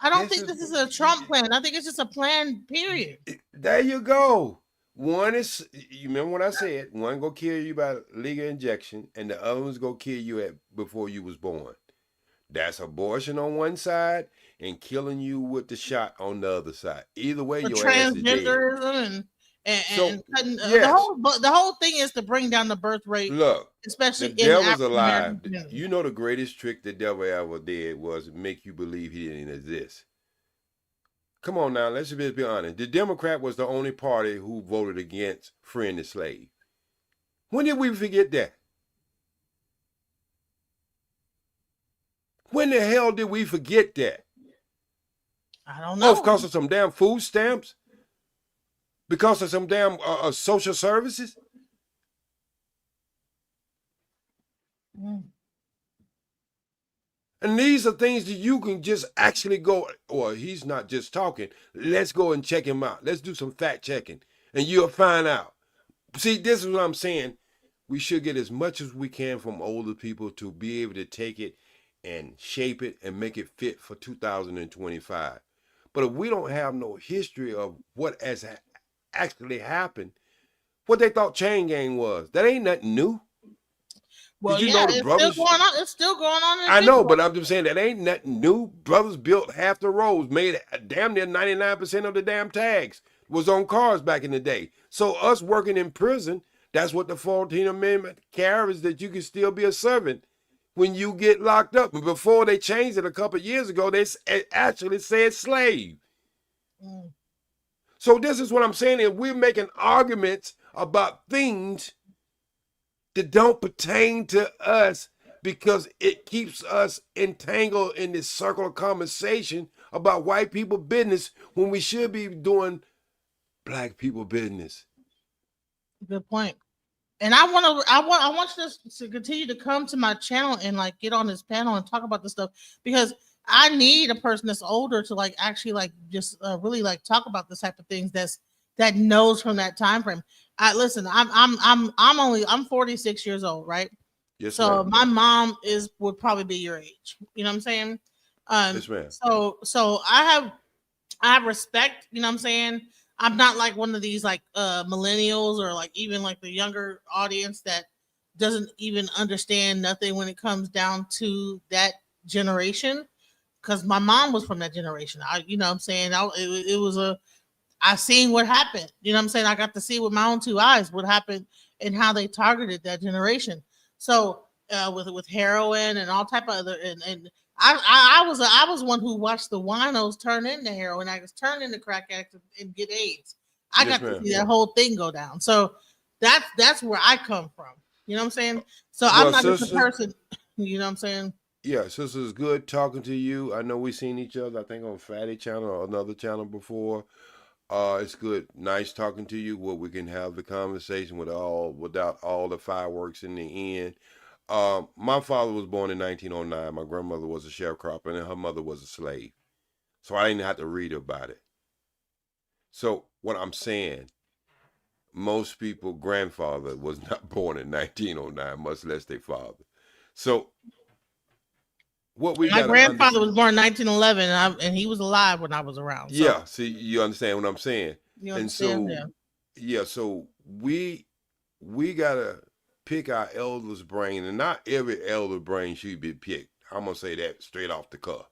I don't think this is a Trump plan. I think it's just a plan, period. There you go. One is, you remember what I said, one go kill you by legal injection and the other one's go kill you before you was born. That's abortion on one side and killing you with the shot on the other side. Either way, your ass is dead. Transgenderism and the whole thing is to bring down the birth rate. Look, especially the devil's alive. You know the greatest trick the devil ever did was make you believe he didn't exist. Come on now, let's just be honest. The Democrat was the only party who voted against freeing the slave. When did we forget that? When the hell did we forget that? I don't know. Oh, because of some damn food stamps? Because of some damn social services? And these are things that you can just actually go, well, he's not just talking. Let's go and check him out. Let's do some fact checking. And you'll find out. See, this is what I'm saying. We should get as much as we can from older people to be able to take it and shape it and make it fit for 2025. But if we don't have no history of what has actually happened, what they thought chain gang was, that ain't nothing new. Well, yeah, it's still going on. It's still going on. I know, but I'm just saying that ain't nothing new. Brothers built half the roads, made damn near 99% of the damn tags was on cars back in the day. So us working in prison, that's what the 14th Amendment carries, that you can still be a servant. when you get locked up. And before they changed it a couple of years ago, they actually said slave. So this is what I'm saying, is we're making arguments about things that don't pertain to us because it keeps us entangled in this circle of conversation about white people business when we should be doing black people business. Good point. And I want you to continue to come to my channel and like get on this panel and talk about this stuff, because I need a person that's older to like actually like just really like talk about this type of things that knows from that time frame. Listen, I'm 46 years old, right? Yes, so ma'am. my mom would probably be your age. You know what I'm saying? Yes, ma'am. So I have respect, you know what I'm saying? I'm not like one of these like millennials or like even like the younger audience that doesn't even understand nothing when it comes down to that generation. Because my mom was from that generation. You know what I'm saying? It was I seen what happened. You know what I'm saying? I got to see with my own two eyes what happened and how they targeted that generation. So with heroin and all type of other and I was one who watched the winos turn into heroin addicts, turn into crack addicts, and get AIDS. I got to see that whole thing go down. So that's where I come from. You know what I'm saying? So I'm not just a person. You know what I'm saying? Yeah, sister, it's good talking to you. I know we've seen each other, I think, on Fatty channel or another channel before. It's good, nice talking to you, where we can have the conversation without all the fireworks in the end. My father was born in 1909. My grandmother was a sharecropper, and her mother was a slave. So I didn't have to read about it. So what I'm saying, most people grandfather was not born in 1909, much less their father. So what we my grandfather was born in 1911, and he was alive when I was around. So. Yeah, see, you understand what I'm saying? You understand? And so, yeah, so we gotta pick our elders' brain, and not every elder brain should be picked. I'm gonna say that straight off the cuff.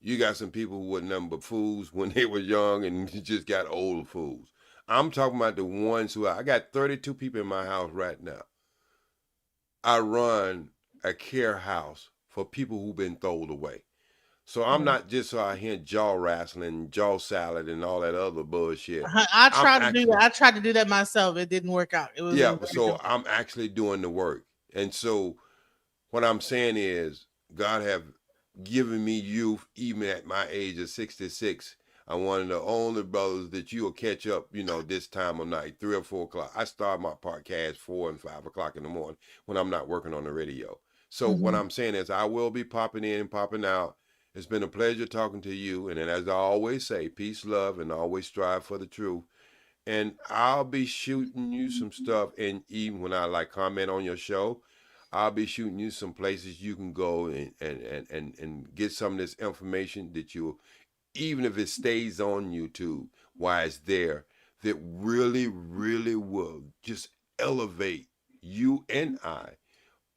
You got some people who were nothing but fools when they were young, and you just got old fools. I'm talking about the ones who I got 32 people in my house right now. I run a care house for people who've been thrown away. So I'm not just out here jaw wrestling, jaw salad, and all that other bullshit. I tried to do that. I tried to do that myself. It didn't work out. It was so I'm actually doing the work. And so what I'm saying is, God have given me youth, even at my age of 66. I'm one of the only brothers that you will catch up, this time of night, 3 or 4 o'clock. I start my podcast 4 and 5 o'clock in the morning when I'm not working on the radio. So what I'm saying is, I will be popping in and popping out. It's been a pleasure talking to you. And then, as I always say, peace, love, and always strive for the truth. And I'll be shooting you some stuff. And even when I comment on your show, I'll be shooting you some places you can go and get some of this information that you, even if it stays on YouTube, why it's there, that really, really will just elevate you and I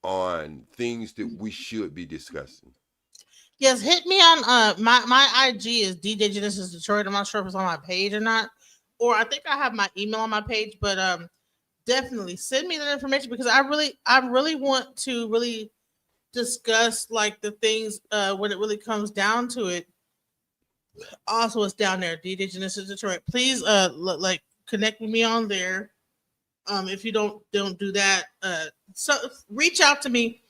on things that we should be discussing. Yes, hit me on my IG is DJ Genesis Detroit. I'm not sure if it's on my page or not, or I think I have my email on my page, but definitely send me that information, because I really want to really discuss like the things when it really comes down to it. Also, it's down there, DJ Genesis Detroit. Please like connect with me on there. If you don't do that, so reach out to me.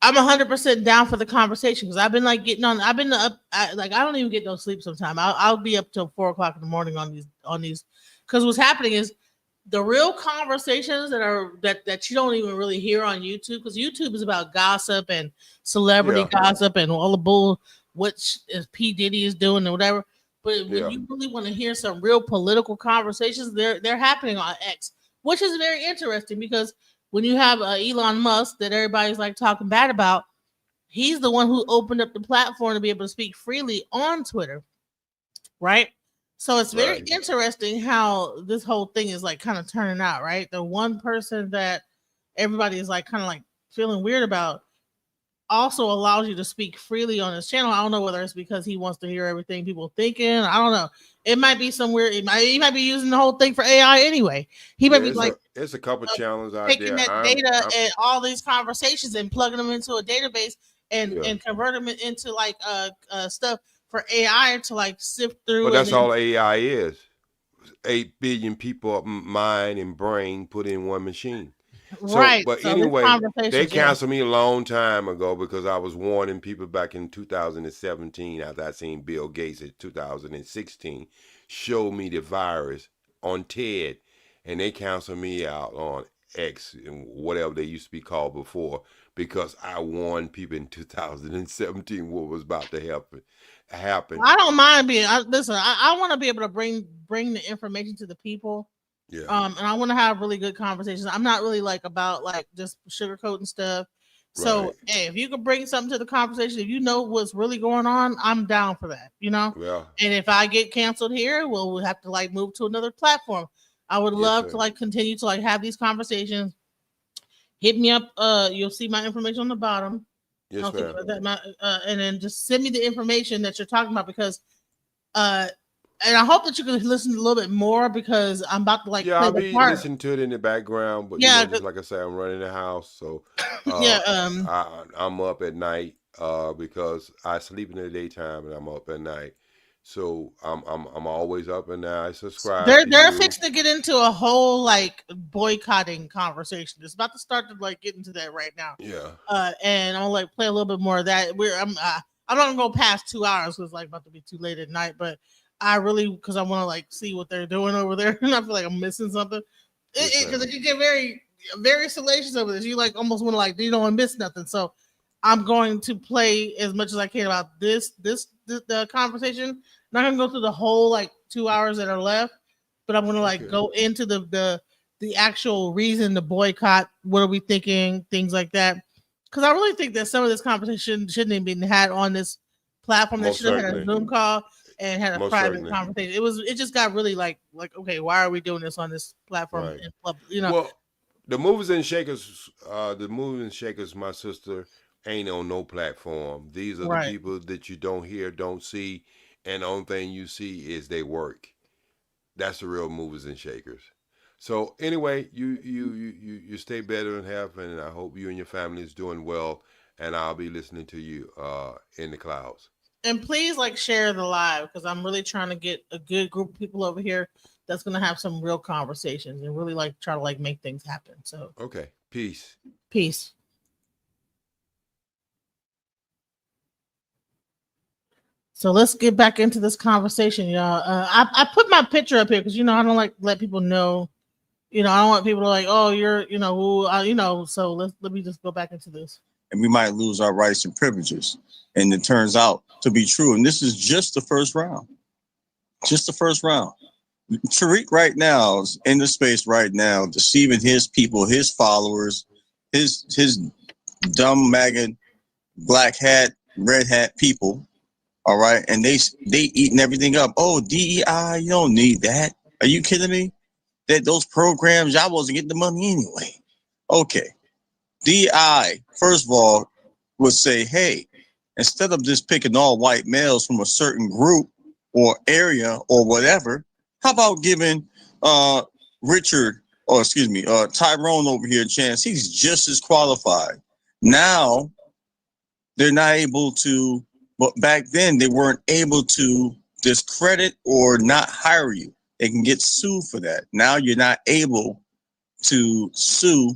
I'm 100% down for the conversation, because I've been like I've been up, I don't even get no sleep sometimes. I'll be up till 4 o'clock in the morning on these, because what's happening is the real conversations that you don't even really hear on YouTube, because YouTube is about gossip and celebrity gossip and all the bull, what P. Diddy is doing and whatever. But when you really want to hear some real political conversations, they're happening on X, which is very interesting, because when you have Elon Musk that everybody's like talking bad about, he's the one who opened up the platform to be able to speak freely on Twitter, right? So it's very interesting how this whole thing is like kind of turning out, right? The one person that everybody is like kind of like feeling weird about also allows you to speak freely on his channel. I don't know whether it's because he wants to hear everything people thinking. I don't know. It might be somewhere. He might be using the whole thing for AI anyway. He might be like it's a couple channels out taking there. that data and all these conversations and plugging them into a database and converting them into like stuff for AI to like sift through. But that's all AI is. 8 billion people mind and brain put in one machine. Right. But so anyway, they canceled me a long time ago because I was warning people back in 2017 after I seen Bill Gates in 2016 show me the virus on TED, and they canceled me out on X and whatever they used to be called before because I warned people in 2017 what was about to happen. I don't mind being. Listen, I want to be able to bring the information to the people. Yeah. And I want to have really good conversations. I'm not really like about like just sugarcoating stuff. So hey, if you could bring something to the conversation, if you know what's really going on, I'm down for that. You know. Yeah. And if I get canceled here, well, we'll have to like move to another platform. I would love to like continue to like have these conversations. Hit me up. You'll see my information on the bottom. Yes, ma'am. And then just send me the information that you're talking about because and I hope that you can listen a little bit more because I'm about to like I'll be listening to it in the background, but just like I say, I'm running the house, so I'm up at night because I sleep in the daytime and I'm up at night. So I'm always up and I subscribe. They're fixing to get into a whole like boycotting conversation. It's about to start to like get into that right now. Yeah. And I'll like play a little bit more of that. I'm not gonna go past 2 hours because it's like about to be too late at night. But I really because I want to like see what they're doing over there, and I feel like I'm missing something. Because it can get very very salacious over this. You like almost want to like you don't want to miss nothing. So I'm going to play as much as I can about the conversation. Not gonna go through the whole like 2 hours that are left, but I'm gonna like go into the actual reason to boycott. What are we thinking? Things like that. Because I really think that some of this conversation shouldn't have been had on this platform. That should have had a Zoom call and had a private conversation. It just got really like okay, why are we doing this on this platform in public? You know. Well, the movers and shakers, my sister, ain't on no platform. These are the people that you don't hear, don't see, and the only thing you see is they work. That's the real movers and shakers. So anyway, you stay better in health, and I hope you and your family is doing well. And I'll be listening to you in the clouds. And please like share the live because I'm really trying to get a good group of people over here that's gonna have some real conversations and really like try to like make things happen. So okay, peace. So let's get back into this conversation, y'all. I put my picture up here because I don't like let people know. I don't want people to like, oh, you're, who, So let me just go back into this. And we might lose our rights and privileges, and it turns out to be true. And this is just the first round. Just the first round. Tariq right now is in the space right now, deceiving his people, his followers, his dumb maggot, black hat, red hat people. All right, and they eating everything up. Oh, DEI, you don't need that. Are you kidding me? That those programs, y'all wasn't getting the money anyway. Okay, DEI first of all would say, hey, instead of just picking all white males from a certain group or area or whatever, how about giving Tyrone over here a chance? He's just as qualified. Now they're not able to. But back then, they weren't able to discredit or not hire you. They can get sued for that. Now you're not able to sue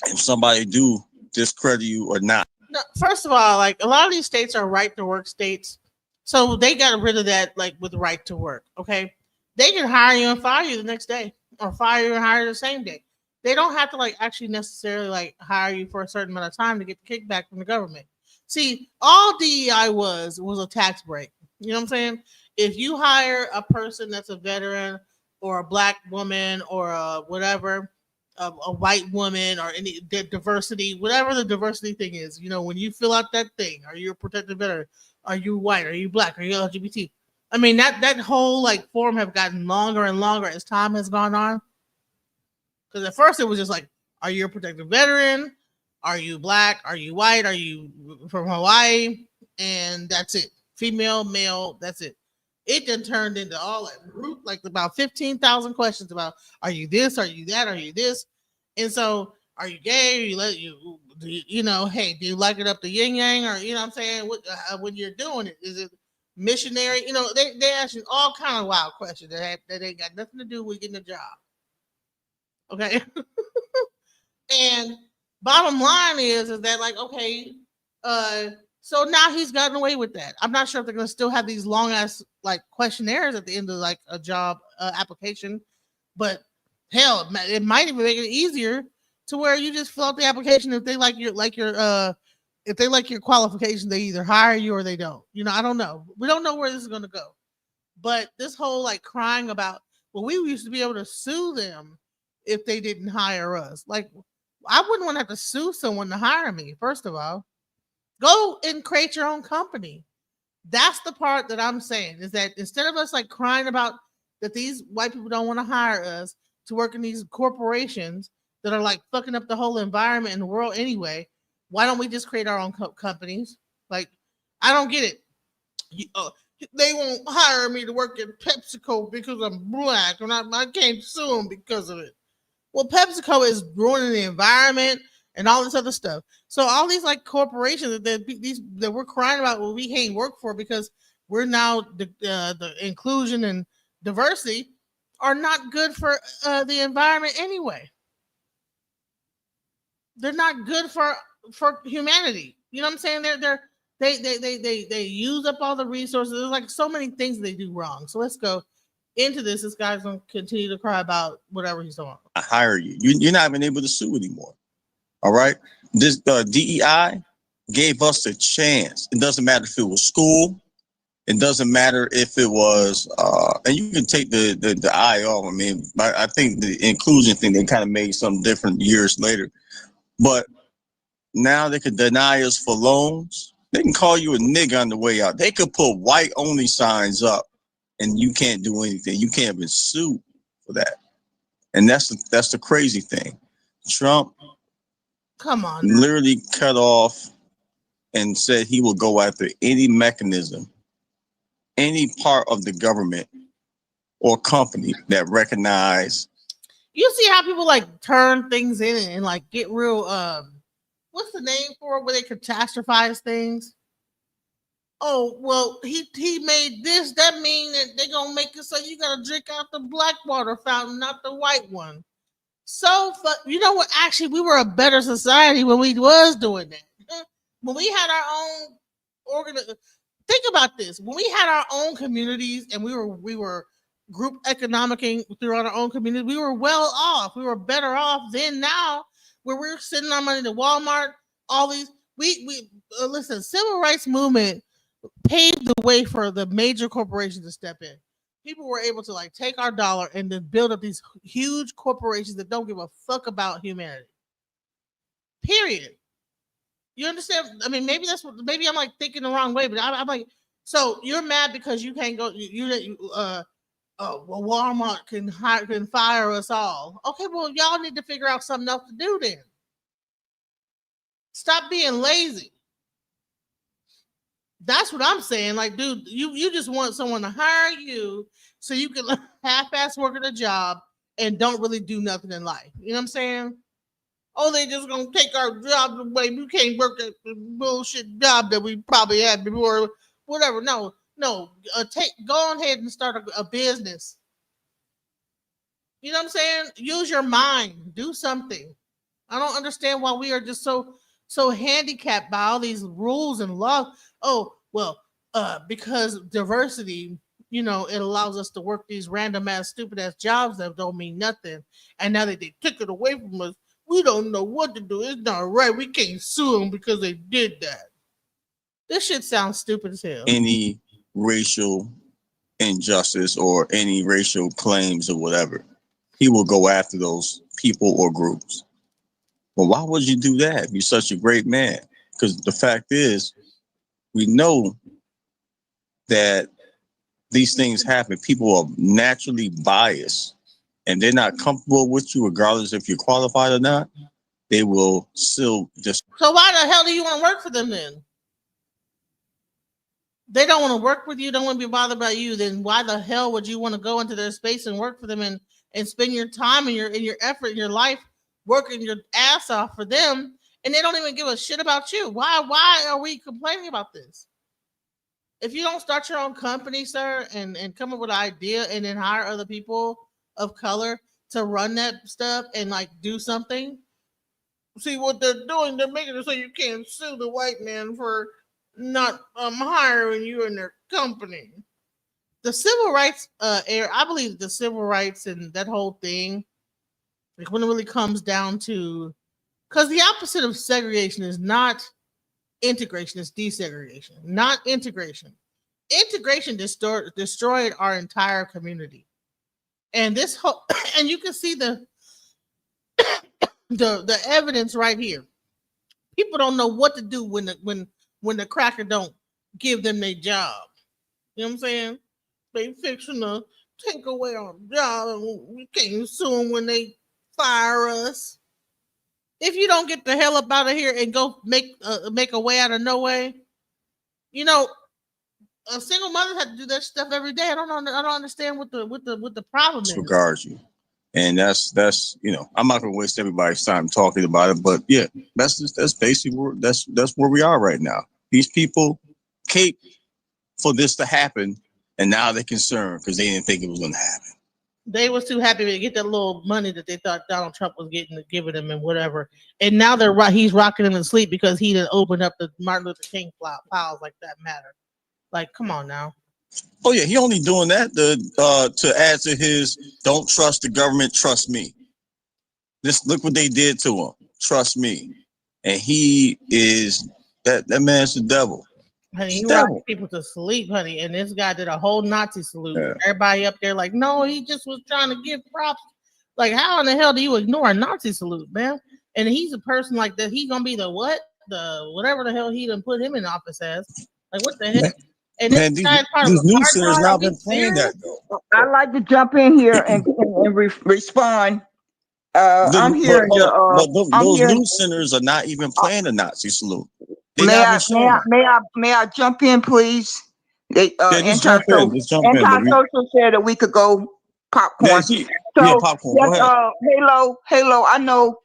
if somebody do discredit you or not. No, first of all, like a lot of these states are right to work states. So they got rid of that like with right to work. Okay. They can hire you and fire you the next day or fire you and hire you the same day. They don't have to like actually necessarily like hire you for a certain amount of time to get the kickback from the government. See, all DEI was a tax break. You know what I'm saying? If you hire a person that's a veteran or a black woman or a whatever, a white woman or any diversity, whatever the diversity thing is, when you fill out that thing, are you a protected veteran? Are you white? Are you black? Are you LGBT? I mean, that whole like form have gotten longer and longer as time has gone on. Because at first it was just like, are you a protected veteran? Are you black? Are you white? Are you from Hawaii? And that's it. Female, male, that's it. It then turned into all that group, like about 15,000 questions about, are you this? Are you that? Are you this? And so, are you gay? You know, hey, do you like it up the yin yang? Or, you know what I'm saying? When you're doing it, is it missionary? You know, they ask you all kind of wild questions that ain't got nothing to do with getting a job. Okay. And bottom line is that like, okay, so now he's gotten away with that. I'm not sure if they're gonna still have these long ass like questionnaires at the end of like a job application, but hell, it might even make it easier to where you just fill out the application. If they like your if they like your qualification, they either hire you or they don't. You know, I don't know. We don't know where this is gonna go. But this whole like crying about, well, we used to be able to sue them if they didn't hire us. Like, I wouldn't want to have to sue someone to hire me. First of all, go and create your own company. That's the part that I'm saying, is that instead of us like crying about that these white people don't want to hire us to work in these corporations that are like fucking up the whole environment in the world anyway, why don't we just create our own companies? Like, I don't get it. They won't hire me to work at PepsiCo because I'm black and I can't sue them because of it. Well, PepsiCo is ruining the environment and all this other stuff. So all these like corporations that we're crying about, well, we can't work for because we're now the inclusion and diversity are not good for the environment anyway. They're not good for humanity. You know what I'm saying? They use up all the resources. There's like so many things they do wrong. So let's go into this. This guy's gonna continue to cry about whatever he's doing. I hire you. You're not even able to sue anymore. All right. This DEI gave us a chance. It doesn't matter if it was school. It doesn't matter if it was, and you can take the I off. I mean, I think the inclusion thing, they kind of made something different years later. But now they can deny us for loans. They can call you a nigga on the way out. They could put white only signs up and you can't do anything. You can't even sue for that. And that's the crazy thing. Trump Come on, literally cut off and said he will go after any mechanism, any part of the government or company that recognize. You see how people like turn things in and like get real what's the name for it where they catastrophize things? Oh, well, he made this. That mean that they're gonna make it so you gotta drink out the black water fountain, not the white one. So, you know what? Actually, we were a better society when we was doing that. When we had our own think about this. When we had our own communities and we were group economicing throughout our own community, we were well off. We were better off than now, where we're sending our money to Walmart. All these we listen. Civil rights movement paved the way for the major corporations to step in. People were able to like take our dollar and then build up these huge corporations that don't give a fuck about humanity. Period. You understand? I mean, maybe maybe I'm like thinking the wrong way, but I'm like, so you're mad because you can't go. Well, Walmart can fire us all. Okay, well, y'all need to figure out something else to do then. Stop being lazy. That's what I'm saying. Like, dude, you just want someone to hire you so you can half-ass work at a job and don't really do nothing in life. You know what I'm saying? Oh, they just gonna take our jobs away. We can't work at the bullshit job that we probably had before. Whatever. No. Go ahead and start a business. You know what I'm saying? Use your mind. Do something. I don't understand why we are just so handicapped by all these rules and laws. Oh, well, because diversity, you know, it allows us to work these random ass, stupid ass jobs that don't mean nothing. And now that they took it away from us, we don't know what to do. It's not right. We can't sue them because they did that. This shit sounds stupid as hell. Any racial injustice or any racial claims or whatever, he will go after those people or groups. Well, why would you do that if you're such a great man? Because the fact is, we know that these things happen. People are naturally biased and they're not comfortable with you regardless if you're qualified or not. they will still just. So why the hell do you want to work for them then? They don't want to work with you, don't want to be bothered by you, then why the hell would you want to go into their space and work for them and spend your time and your effort and your life working your ass off for them, and they don't even give a shit about you? Why are we complaining about this? If you don't start your own company, sir, and come up with an idea and then hire other people of color to run that stuff and like do something. See what they're doing, they're making it so you can't sue the white man for not hiring you in their company. The civil rights era, I believe the civil rights and that whole thing, like when it really comes down to, because the opposite of segregation is not integration, it's desegregation, not integration. Integration destroyed our entire community. And this whole, and you can see the evidence right here. People don't know what to do when the cracker don't give them their job. You know what I'm saying? They fixing to take away our job and we can't sue them when they fire us. If you don't get the hell up out of here and go make a way out of no way, you know, a single mother had to do that stuff every day. I don't understand what the problem is. Disregards you. And that's I'm not gonna waste everybody's time talking about it, but yeah, that's basically that's where we are right now. These people cape for this to happen, and now they're concerned because they didn't think it was gonna happen. They was too happy to get that little money that they thought Donald Trump was giving them and whatever. And now he's rocking them to sleep because he didn't open up the Martin Luther King files like that matter. Like, come on now. Oh yeah, he only doing that to add to his "don't trust the government, trust me." Look what they did to him. Trust me, and he is that man's the devil. Honey, he rocked people to sleep, honey. And this guy did a whole Nazi salute. Yeah. Everybody up there like, no, he just was trying to give props. Like, how in the hell do you ignore a Nazi salute, man? And he's a person like that. He's gonna be the what? The whatever the hell he done put him in office as. Like, what the heck? And man, these news centers now been playing that though. I'd like to jump in here and respond. I'm hearing those news centers are not even playing the Nazi salute. May I jump in, please? Anti-social said a week ago, popcorn. Popcorn. Halo. I know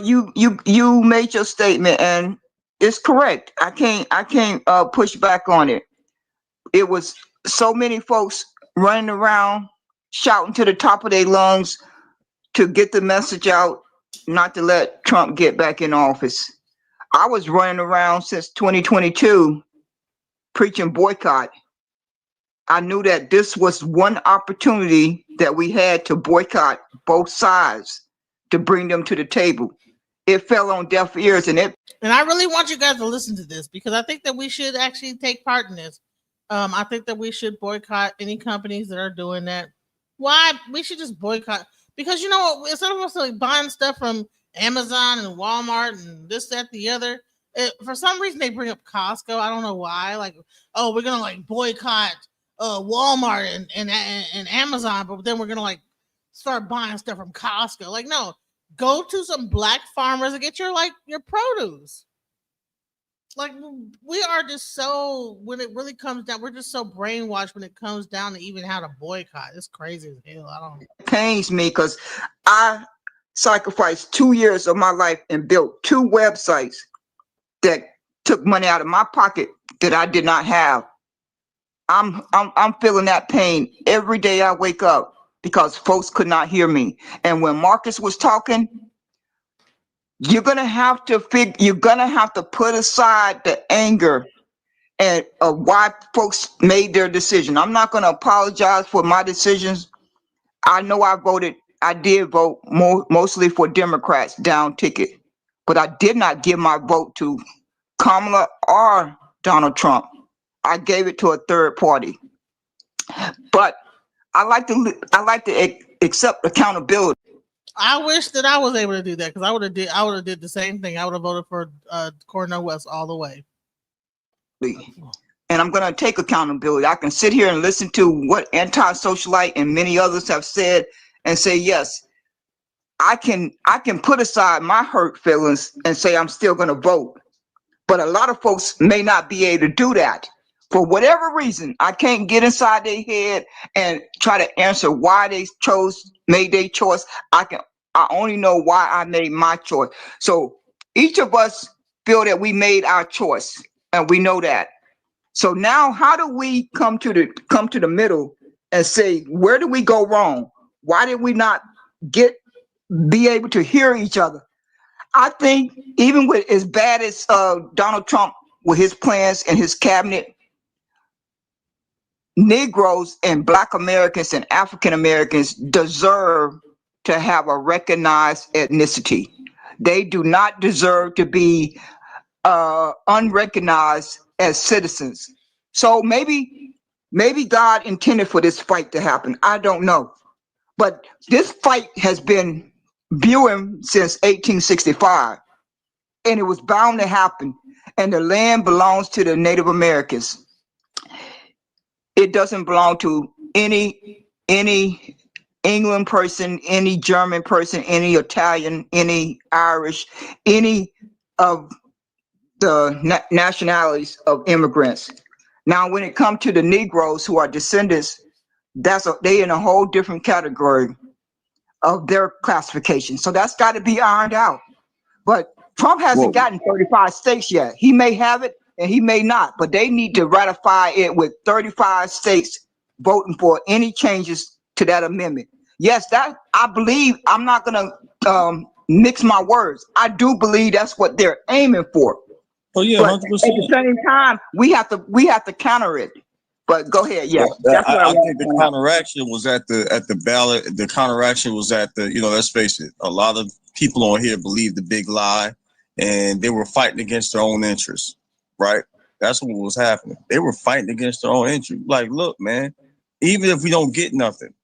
you made your statement and it's correct. I can't push back on it. It was so many folks running around shouting to the top of their lungs to get the message out, not to let Trump get back in office. I was running around since 2022 preaching boycott. I knew that this was one opportunity that we had to boycott both sides to bring them to the table. It fell on deaf ears and I really want you guys to listen to this because I think that we should actually take part in this. I think that we should boycott any companies that are doing that. Why? We should just boycott because instead of us like buying stuff from Amazon and Walmart and this, that, the other, for some reason they bring up Costco. I don't know why. Like, oh, we're gonna like boycott Walmart and Amazon, but then we're gonna like start buying stuff from Costco. Like, no, go to some black farmers and get your produce. Like, we are just so, when it really comes down, we're just so brainwashed when it comes down to even how to boycott. It's crazy as hell. It pains me because I sacrificed 2 years of my life and built 2 websites that took money out of my pocket that I did not have. I'm feeling that pain every day I wake up because folks could not hear me. And when Marcus was talking, you're gonna have to put aside the anger and why folks made their decision. I'm not gonna apologize for my decisions. I know I did vote mostly for Democrats down ticket, but I did not give my vote to Kamala or Donald Trump. I gave it to a third party. But I like to accept accountability. I wish that I was able to do that because I would have did the same thing. I would have voted for Cornel West all the way. And I'm going to take accountability. I can sit here and listen to what anti-socialite and many others have said and say, yes, I can put aside my hurt feelings and say I'm still going to vote. But a lot of folks may not be able to do that. For whatever reason, I can't get inside their head and try to answer why they made their choice. I only know why I made my choice. So each of us feel that we made our choice, and we know that. So now how do we come to the middle and say, where do we go wrong? Why did we not be able to hear each other? I think even with as bad as Donald Trump with his plans and his cabinet, Negroes and Black Americans and African Americans deserve to have a recognized ethnicity. They do not deserve to be unrecognized as citizens. So maybe God intended for this fight to happen. I don't know. But this fight has been brewing since 1865, and it was bound to happen. And the land belongs to the Native Americans. It doesn't belong to any England person, any German person, any Italian, any Irish, any of the nationalities of immigrants. Now, when it comes to the Negroes who are descendants, they in a whole different category of their classification. So that's got to be ironed out. But Trump hasn't gotten 35 states yet. He may have it and he may not, but they need to ratify it with 35 states voting for any changes to that amendment. Yes, that I believe. I'm not going to mix my words. I do believe that's what they're aiming for. Oh yeah, But 100%. at the same time, we have to counter it. But go ahead. Yeah, that's what I think the counteraction was at the ballot. The counteraction was at the, let's face it, a lot of people on here believe the big lie, and they were fighting against their own interests, right? That's what was happening. They were fighting against their own interests. Like, look, man, even if we don't get nothing,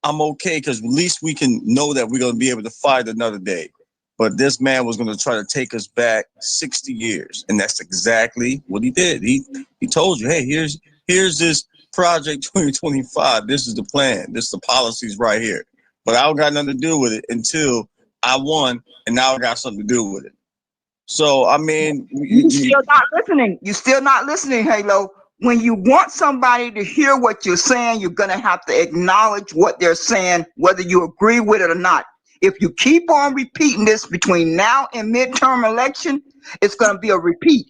I'm okay, because at least we can know that we're going to be able to fight another day. But this man was going to try to take us back 60 years, and that's exactly what he did. He told you, hey, here's this project 2025. This is the plan. This is the policies right here. But I don't got nothing to do with it until I won, and now I got something to do with it. So, I mean, you're still not listening. You're still not listening, Halo. When you want somebody to hear what you're saying, you're going to have to acknowledge what they're saying, whether you agree with it or not. If you keep on repeating this between now and midterm election, it's going to be a repeat.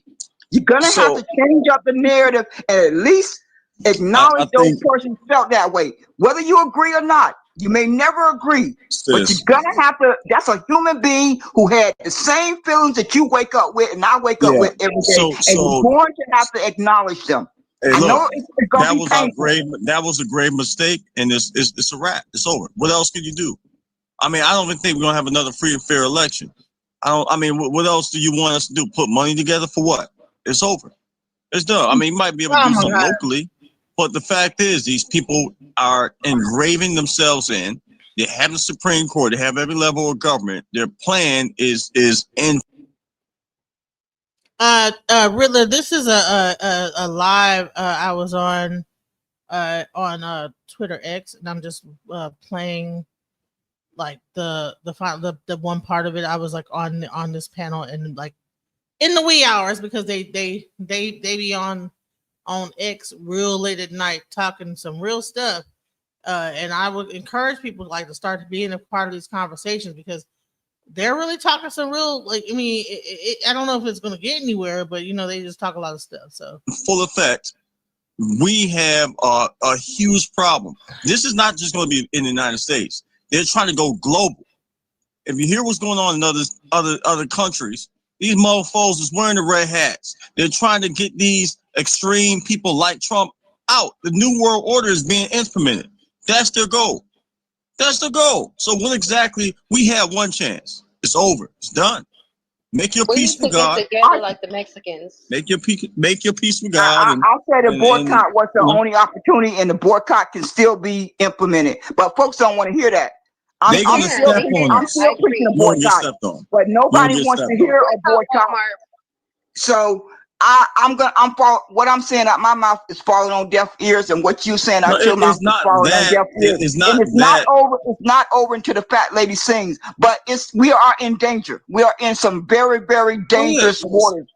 You're going to have to change up the narrative and at least acknowledge those persons felt that way. Whether you agree or not, you may never agree, but you're going to have to. That's a human being who had the same feelings that you wake up with and I wake up with every day. And you're going to have to acknowledge them. Hey, I know it's going to be painful. That was a grave mistake, and it's a wrap. It's over. What else can you do? I mean, I don't even think we're gonna have another free and fair election. What else do you want us to do? Put money together for what? It's over. It's done. I mean, you might be able to do something locally, but the fact is, these people are engraving themselves in. They have the Supreme Court. They have every level of government. Their plan is in. Riddler, this is a live I was on Twitter X, and I'm just playing like the one part of it. I was like on this panel, and like in the wee hours, because they be on X real late at night talking some real stuff. And I would encourage people like to start being a part of these conversations, because they're really talking some real, like, I mean, I don't know if it's going to get anywhere, but they just talk a lot of stuff. So full effect, we have a huge problem. This is not just going to be in the United States. They're trying to go global. If you hear what's going on in other countries, these mofos is wearing the red hats. They're trying to get these extreme people like Trump out. The New World Order is being implemented. That's their goal. That's the goal. So what exactly? We have one chance. It's over. It's done. Make your peace with God. Get together like the Mexicans. Make your peace with God. I'll say the boycott was the only opportunity, and the boycott can still be implemented. But folks don't want to hear that. I'm still preaching a boycott, but nobody wants to hear a boycott. So What I'm saying out my mouth is falling on deaf ears, and what you saying No, out your mouth it's is not falling on that. deaf ears. It's And not it's not that. over. It's not over until the fat lady sings. But we are in danger. We are in some very, very Oh yeah. dangerous waters.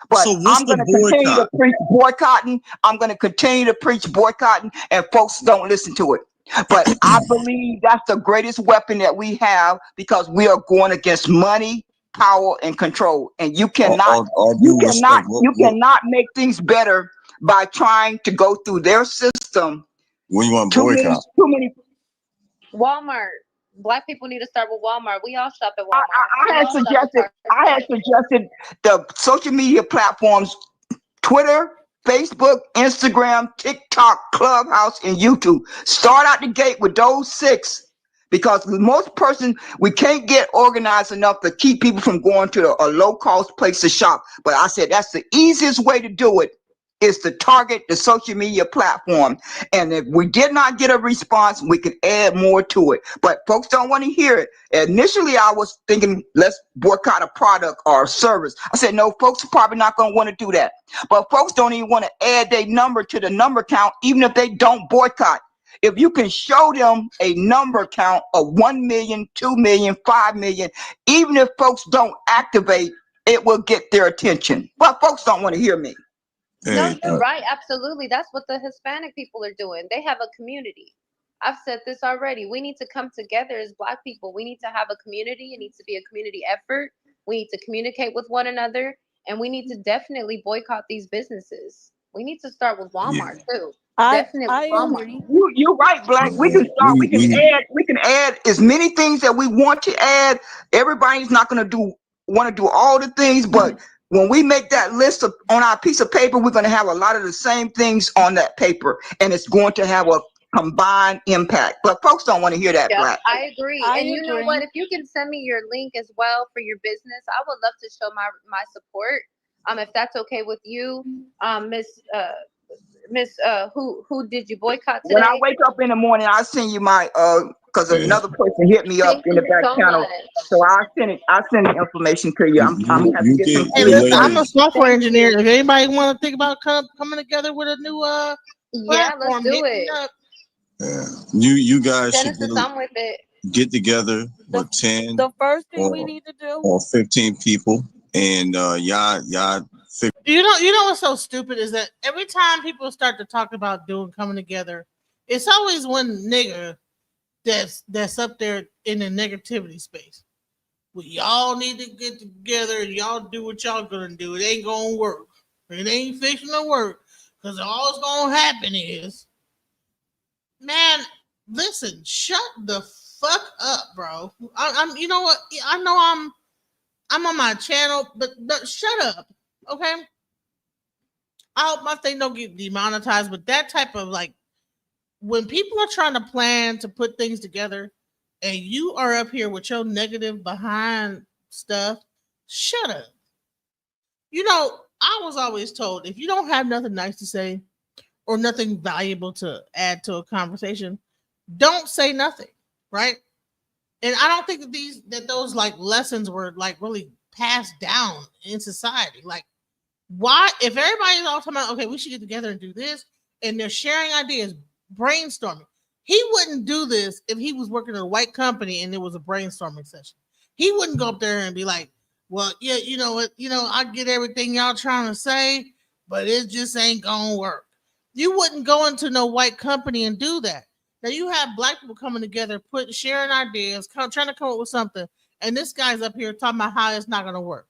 But So what's I'm the going to continue to boycott? preach boycotting. I'm going to continue to preach boycotting, and folks don't listen to it. But I believe that's the greatest weapon that we have, because we are going against money, power, and control. And you cannot, All due respect. you cannot make things better by trying to go through their system. What do you want to Too boycott? many. Walmart. Black people need to start with Walmart. We all shop at Walmart. I We had all shop at suggested. I had Target. suggested the social media platforms: Twitter, Facebook, Instagram, TikTok, Clubhouse, and YouTube. Start out the gate with those 6, because we can't get organized enough to keep people from going to a low-cost place to shop. But I said that's the easiest way to do it, is to target the social media platform. And if we did not get a response, we could add more to it. But folks don't want to hear it. Initially, I was thinking, let's boycott a product or a service. I said, no, folks are probably not going to want to do that. But folks don't even want to add their number to the number count, even if they don't boycott. If you can show them a number count of 1 million, 2 million, 5 million, even if folks don't activate, it will get their attention. But folks don't want to hear me. No, Hey, you're right. Absolutely. That's what the Hispanic people are doing. They have a community. I've said this already. We need to come together as Black people. We need to have a community. It needs to be a community effort. We need to communicate with one another. And we need to definitely boycott these businesses. We need to start with Walmart too. Definitely I Walmart. agree. You're right, Black. We can start. We can add as many things that we want to add. Everybody's not going to want to do all the things, but when we make that list on our piece of paper, we're going to have a lot of the same things on that paper, and it's going to have a combined impact. But folks don't want to hear that, Yeah, Black. I agree. And you know what? If you can send me your link as well for your business, I would love to show my support. If that's okay with you, Miss who did you boycott When I today? wake up in the morning, I'll send you my because another person hit me up Thank in the you back so channel, much. so I'll send the information to you. I'm have to get some Hey, sleep. listen, I'm a software Thank engineer. you. If anybody want to think about coming together with a new Yeah, let's platform, do hit me it. up. yeah. You guys should Genesis, I'm with it. get together The with 10 the first thing we or need to do. 15 people, and y'all figure. You know what's so stupid is that every time people start to talk about coming together, it's always one nigga that's up there in the negativity space. Well, y'all need to get together and y'all do what y'all gonna do. It ain't gonna work. It ain't fixing to work. Cause all that's gonna happen is, man, listen, shut the fuck up, bro. I'm you know what? I know I'm on my channel, but shut up. Okay? I hope my thing don't get demonetized, but that type of like when people are trying to plan to put things together and you are up here with your negative behind stuff, shut up. You know, I was always told if you don't have nothing nice to say or nothing valuable to add to a conversation, don't say nothing, right? And I don't think that those like lessons were like really passed down in society. Like, why if everybody's all talking about, okay, we should get together and do this, and they're sharing ideas, brainstorming. He wouldn't do this if he was working at a white company and it was a brainstorming session. He wouldn't go up there and be like, well, yeah, you know what, I get everything y'all trying to say, but it just ain't gonna work. You wouldn't go into no white company and do that. Now you have Black people coming together, sharing ideas, trying to come up with something, and this guy's up here talking about how it's not gonna work.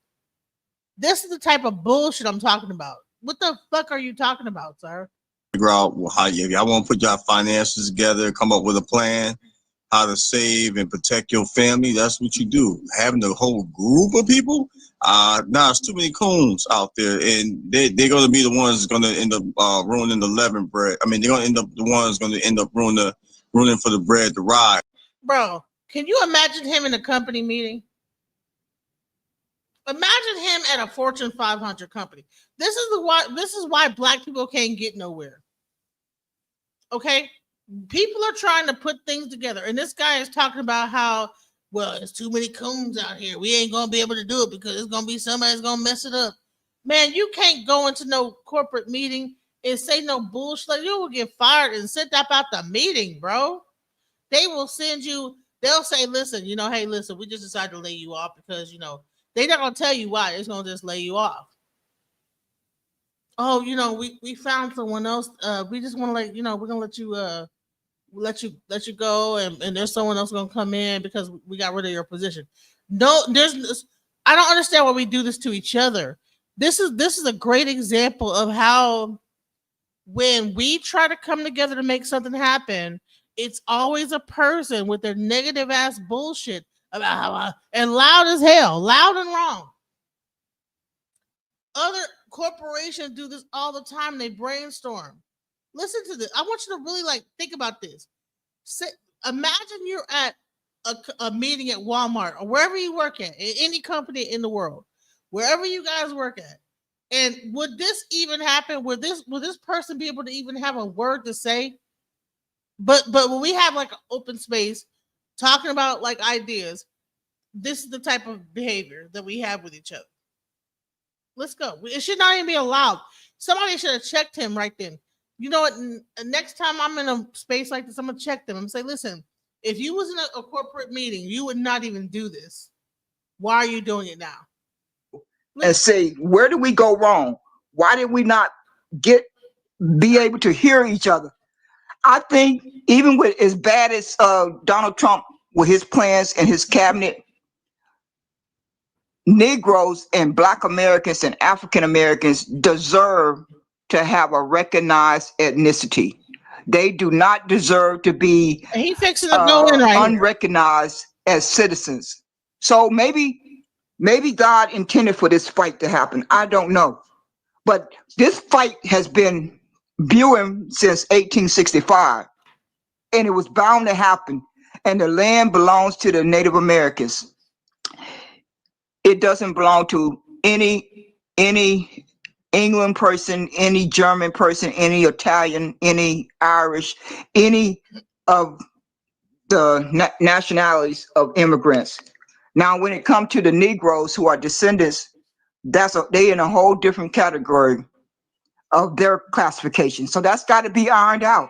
This is the type of bullshit I'm talking about. What the fuck are you talking about, sir? Figure out how y'all want to put y'all finances together, come up with a plan, how to save and protect your family. That's what you do. Having a whole group of people, it's too many coons out there, and they're going to be the ones that's going to end up ruining the leavened bread. I mean, they're going to end up the ones going to end up ruining for the bread to rise. Bro, can you imagine him in a company meeting? Imagine him at a Fortune 500 company. This is why Black people can't get nowhere. Okay? People are trying to put things together, and this guy is talking about how, well, there's too many coons out here. We ain't gonna be able to do it because it's gonna be somebody that's gonna mess it up. Man, you can't go into no corporate meeting and say no bullshit. Like, you will get fired and sent up out the meeting, bro. They will send you. They'll say, "Listen, hey, listen, we just decided to lay you off because they're not gonna tell you why. It's gonna just lay you off. Oh, we found someone else. We just want to we're gonna let you go, and there's someone else gonna come in because we got rid of your position. No, I don't understand why we do this to each other. This is a great example of how when we try to come together to make something happen, it's always a person with their negative ass bullshit about how and loud as hell, loud and wrong. Other corporations do this all the time. They brainstorm. Listen to this. I want you to really think about this. Imagine you're at a meeting at Walmart or wherever you work at, in any company in the world, wherever you guys work at. And would this even happen? Would this person be able to even have a word to say? But when we have an open space talking about ideas, this is the type of behavior that we have with each other. Let's go. It should not even be allowed. Somebody should have checked him right then. You know what? Next time I'm in a space like this, I'm gonna check them and say, listen, if you was in a corporate meeting, you would not even do this. Why are you doing it now? And say, where did we go wrong? Why did we not be able to hear each other? I think even with as bad as Donald Trump with his plans and his cabinet, Negroes and Black Americans and African Americans deserve to have a recognized ethnicity. They do not deserve to be unrecognized as citizens. So maybe God intended for this fight to happen. I don't know. But this fight has been brewing since 1865, and it was bound to happen. And the land belongs to the Native Americans. It doesn't belong to any England person, any German person, any Italian, any Irish, any of the nationalities of immigrants. Now, when it comes to the Negroes who are descendants, they in a whole different category of their classification. So that's got to be ironed out.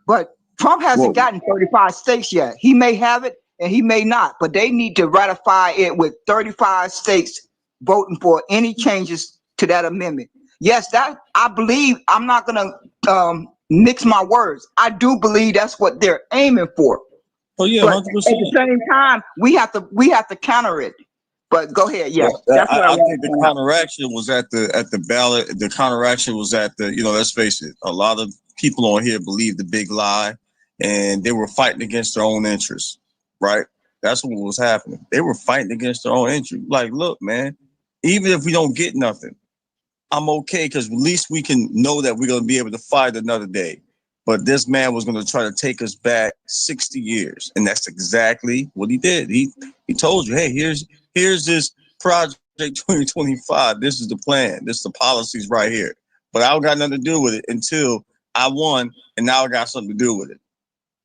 But Trump hasn't gotten 35 states yet. He may have it and he may not, but they need to ratify it with 35 states voting for any changes to that amendment. Yes, that I believe. I'm not going to mix my words. I do believe that's what they're aiming for. Oh yeah, but 100%. At the same time, we have to counter it. But go ahead, yeah. That's what I think the counteraction was at the ballot. The counteraction was at the, let's face it, a lot of people on here believe the big lie, and they were fighting against their own interests, right? That's what was happening. They were fighting against their own interests. Like, look, man, even if we don't get nothing, I'm okay, because at least we can know that we're going to be able to fight another day. But this man was going to try to take us back 60 years, and that's exactly what he did. He told you, hey, here's this project 2025. This is the plan. This is the policies right here. But I don't got nothing to do with it until I won, and now I got something to do with it.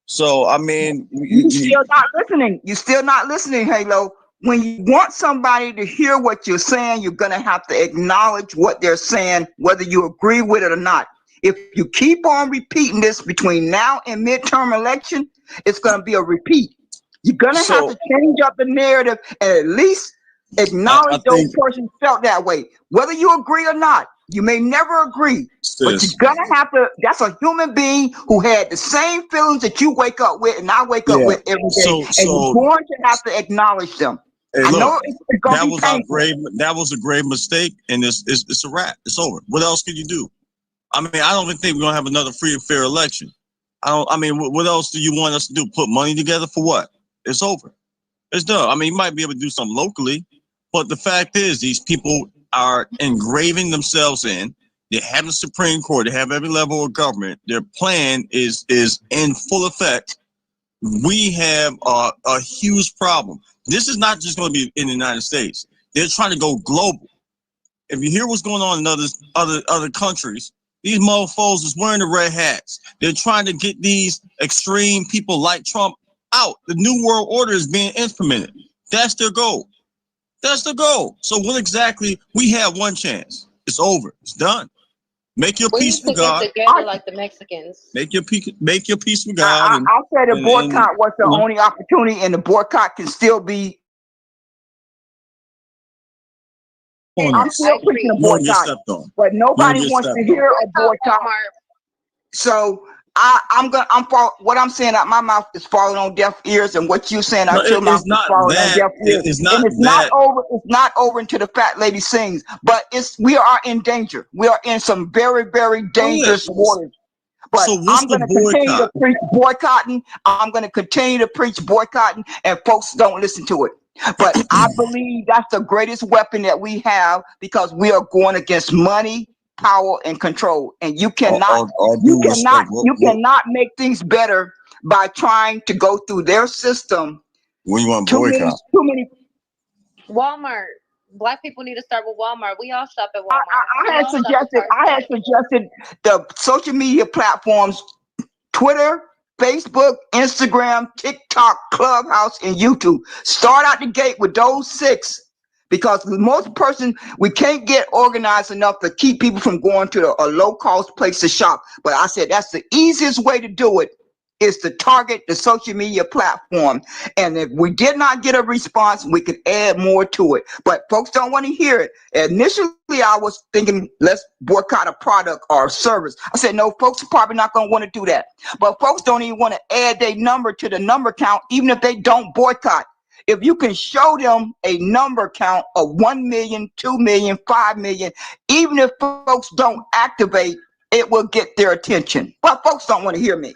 So, I mean, you're still not listening. You're still not listening, Halo. When you want somebody to hear what you're saying, you're going to have to acknowledge what they're saying, whether you agree with it or not. If you keep on repeating this between now and midterm election, it's going to be a repeat. You're going to have to change up the narrative and at least acknowledge those persons felt that way. Whether you agree or not, you may never agree, but you're going to have to. That's a human being who had the same feelings that you wake up with and I wake up with every day. And you're going to have to acknowledge them. Hey, I look, know it's going to be painful. that was a grave mistake, and it's a wrap. It's over. What else can you do? I mean, I don't even think we're going to have another free and fair election. What else do you want us to do? Put money together for what? It's over. It's done. I mean, you might be able to do something locally, but the fact is these people are engraving themselves in. They have the Supreme Court. They have every level of government. Their plan is in full effect. We have a huge problem. This is not just going to be in the United States. They're trying to go global. If you hear what's going on in other countries, these mofos is wearing the red hats. They're trying to get these extreme people like Trump out. The New World Order is being implemented. That's their goal. That's the goal. So what exactly? We have one chance. It's over. It's done. Make your We peace need with to get God. together like the Mexicans. Make your peace with God, and I said the and boycott was the you know, only opportunity, and the boycott can still be. I'm still I preaching a agree. you won't get boycott, stepped on. but You won't nobody get wants stepped to on. hear a Boycott boycott. Walmart. So what I'm saying out my mouth is falling on deaf ears, and what you're saying No, out your mouth it's is not falling on that. deaf ears. It's And not it's not that. over. It's not over until the fat lady sings. But we are in danger. We are in some very, very Good. dangerous waters. But So what's I'm the going to continue to boycott? preach boycotting. I'm going to continue to preach boycotting, and folks don't listen to it. But I believe that's the greatest weapon that we have, because we are going against money, power, and control. And you cannot, All due respect. you cannot make things better by trying to go through their system. What you want to Too many, boycott? too many. Walmart. Black people need to start with Walmart. We all shop at Walmart. I We had all shop at Target. suggested the social media platforms: Twitter, Facebook, Instagram, TikTok, Clubhouse, and YouTube. Start out the gate with those 6, because we can't get organized enough to keep people from going to a low-cost place to shop. But I said that's the easiest way to do it, is to target the social media platform. And if we did not get a response, we could add more to it. But folks don't want to hear it. Initially, I was thinking, let's boycott a product or a service. I said, no, folks are probably not going to want to do that. But folks don't even want to add their number to the number count, even if they don't boycott. If you can show them a number count of 1 million, 2 million, 5 million, even if folks don't activate, it will get their attention. But folks don't want to hear me.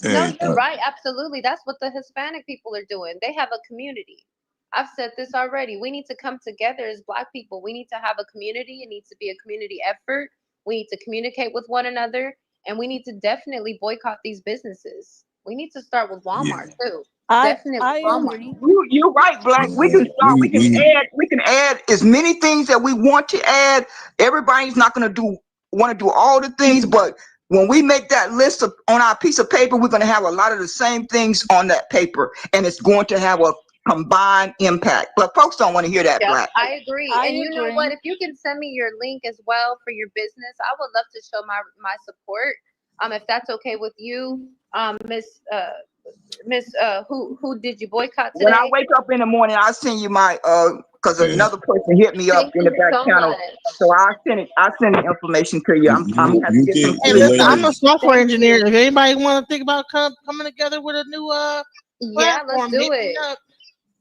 No, Hey, you're right. Absolutely. That's what the Hispanic people are doing. They have a community. I've said this already. We need to come together as Black people. We need to have a community. It needs to be a community effort. We need to communicate with one another. And we need to definitely boycott these businesses. We need to start with yeah, Walmart too. I Definitely I Walmart. agree. You're right, Black. We can start. We can add as many things that we want to add. Everybody's not going to want to do all the things, but when we make that list on our piece of paper, we're going to have a lot of the same things on that paper, and it's going to have a combined impact. But folks don't want to hear that, Yep, Black. I agree. I And you know agree. what? If you can send me your link as well for your business, I would love to show my support. If that's okay with you, Miss who did you boycott When I today? wake up in the morning, I'll send you my because yeah. another person hit me up Thank in the you back so channel, much. so I'll send it. I'll send the information to you. I'm You, have to you get get some Hey, the sleep. listen, I'm lady. a software Thank engineer. you. If anybody want to think about coming together with a new Yeah, let's platform, do hit me it. up.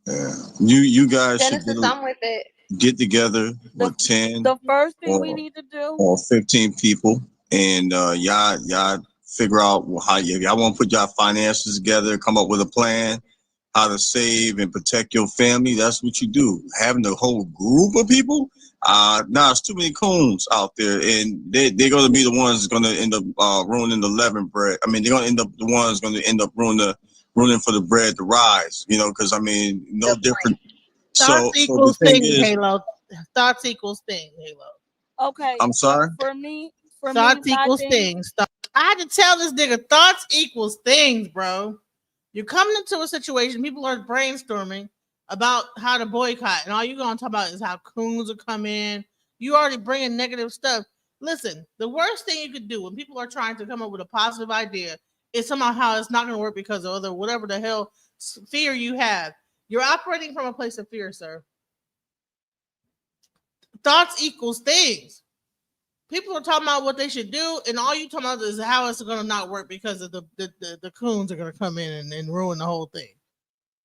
Yeah. You guys should Genesis, I'm with it. get together The with 10 the first thing we or need to do. 15 people, and y'all figure out how y'all want to put y'all finances together, come up with a plan how to save and protect your family. That's what you do. Having a whole group of people, it's too many coons out there, and they're going to be the ones that's going to end up ruining the leavened bread. I mean, they're going to end up the ones going to end up ruining for the bread to rise. Because I mean, no Good different. point. So Thoughts the equals thing thing, is, Halo. Thoughts equals thing, Halo. Okay, I'm sorry. for me, Thoughts my equals thing. things. I had to tell this nigga thoughts equals things, bro. You're coming into a situation, people are brainstorming about how to boycott, and all you're going to talk about is how coons will come in. You already bringing negative stuff. Listen, the worst thing you could do when people are trying to come up with a positive idea is somehow how it's not going to work because of other whatever the hell fear you have. You're operating from a place of fear, sir. Thoughts equals things. People are talking about what they should do, and all you talking about is how it's going to not work because of the coons are going to come in and ruin the whole thing.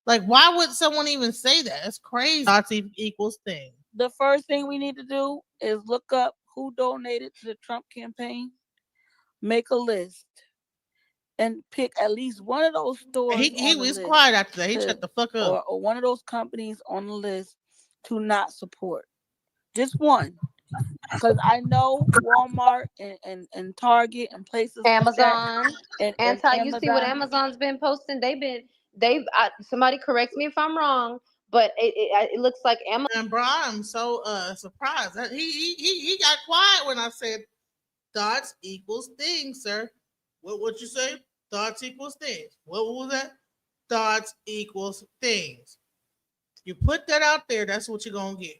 Like, why would someone even say that? That's crazy. Thoughts equals thing. The first thing we need to do is look up who donated to the Trump campaign, make a list, and pick at least one of those stores He on the was list quiet after that. He shut the fuck up. or one of those companies on the list to not support. Just one. Because I know Walmart and Target and places like that Amazon. and You see what Amazon. Amazon's been posting? Somebody correct me if I'm wrong, but it looks like Amazon. And bro, I'm so surprised. He got quiet when I said thoughts equals things, sir. What you say? Thoughts equals things. What was that? Thoughts equals things. You put that out there, that's what you're gonna get.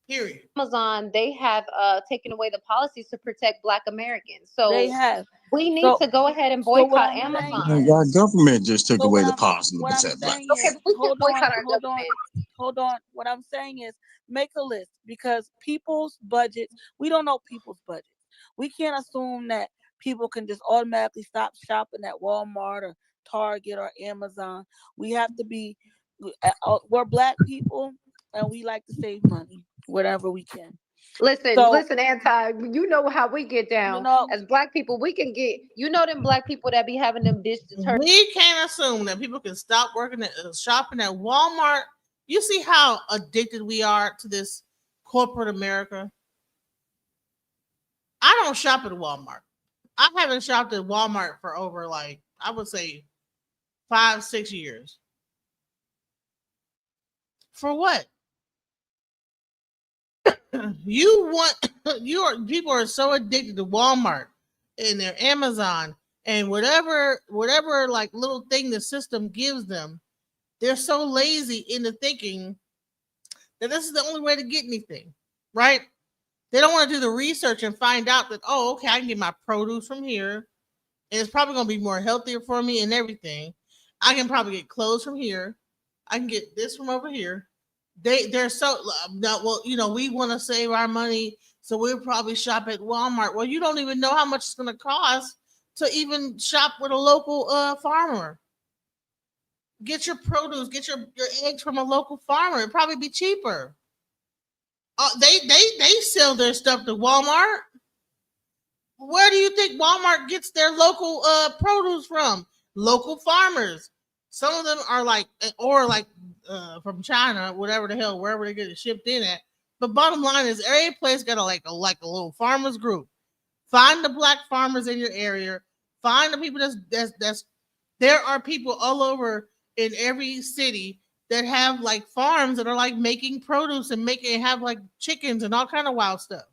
Period. Amazon, they have taken away the policies to protect Black Americans. They So have. we need So to go ahead and so what boycott I'm saying Amazon. Our government just took so away what the I'm policy to what I'm protect black. saying Okay, is but we hold can't on, boycott our hold on, government. hold on. What I'm saying is make a list because people's budgets, we don't know people's budgets. We can't assume that people can just automatically stop shopping at Walmart or Target or Amazon. We have to be we're black people and we like to save money wherever we can. Listen, So, listen, Anti. You know how we get you down know, as Black people. We can get, you know, them Black people that be having them dish detergent. We can't assume that people can stop working at shopping at Walmart. You see how addicted we are to this corporate America. I don't shop at Walmart. I haven't shopped at Walmart for over, like, I would say 5-6 years. For what? You want people are so addicted to Walmart and their Amazon and whatever like little thing the system gives them. They're so lazy into thinking that this is the only way to get anything, right? They don't want to do the research and find out that, oh, okay, I can get my produce from here, and it's probably going to be more healthier for me and everything. I can probably get clothes from here. I can get this from over here. They're so no, well, we want to save our money, so we'll probably shop at Walmart. Well, you don't even know how much it's going to cost to even shop with a local farmer. Get your produce, get your eggs from a local farmer. It'd probably be cheaper. They sell their stuff to Walmart. Where do you think Walmart gets their local produce from? Local farmers. Some of them are like from China, whatever the hell, wherever they get it shipped in at. But bottom line is, every place got a little farmers group. Find the black farmers in your area. Find the people that's. There are people all over in every city that have like farms that are like making produce and have like chickens and all kind of wild stuff.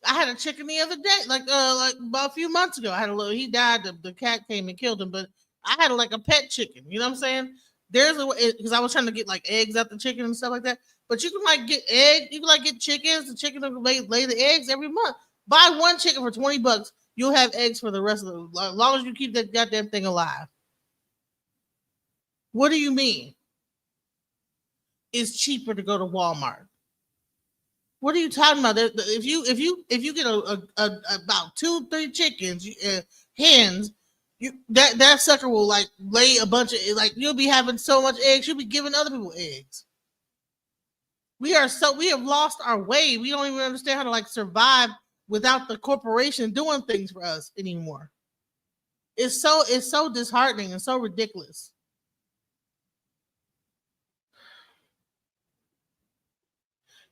I had a chicken the other day, like about a few months ago. I had a little. He died. The cat came and killed him, but I had like a pet chicken. You know what I'm saying? There's a way because I was trying to get like eggs out the chicken and stuff like that. But you can like get egg. You can like get chickens. The chicken will lay the eggs every month. Buy one chicken for $20. You'll have eggs for the rest of the. As long as you keep that goddamn thing alive. What do you mean? It's cheaper to go to Walmart. What are you talking about? If you get about 2-3 chickens, hens, that sucker will like lay a bunch of like you'll be having so much eggs, you'll be giving other people eggs. We have lost our way. We don't even understand how to like survive without the corporation doing things for us anymore. It's so disheartening and so ridiculous.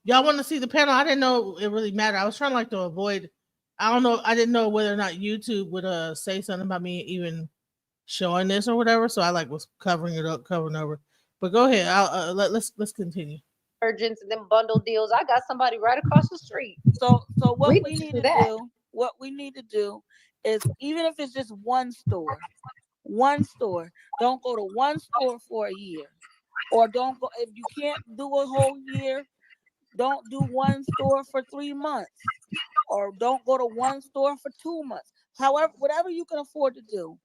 Y'all want to see the panel? I didn't know it really mattered. I was trying to avoid. I don't know. I didn't know whether or not YouTube would say something about me even showing this or whatever. So I was covering over. But go ahead. Let's continue. Urgents and them bundle deals. I got somebody right across the street. So what we need to do is, even if it's just one store, don't go to one store for a year, or don't go if you can't do a whole year. Don't do one store for 3 months, or don't go to one store for 2 months. However, whatever you can afford to do,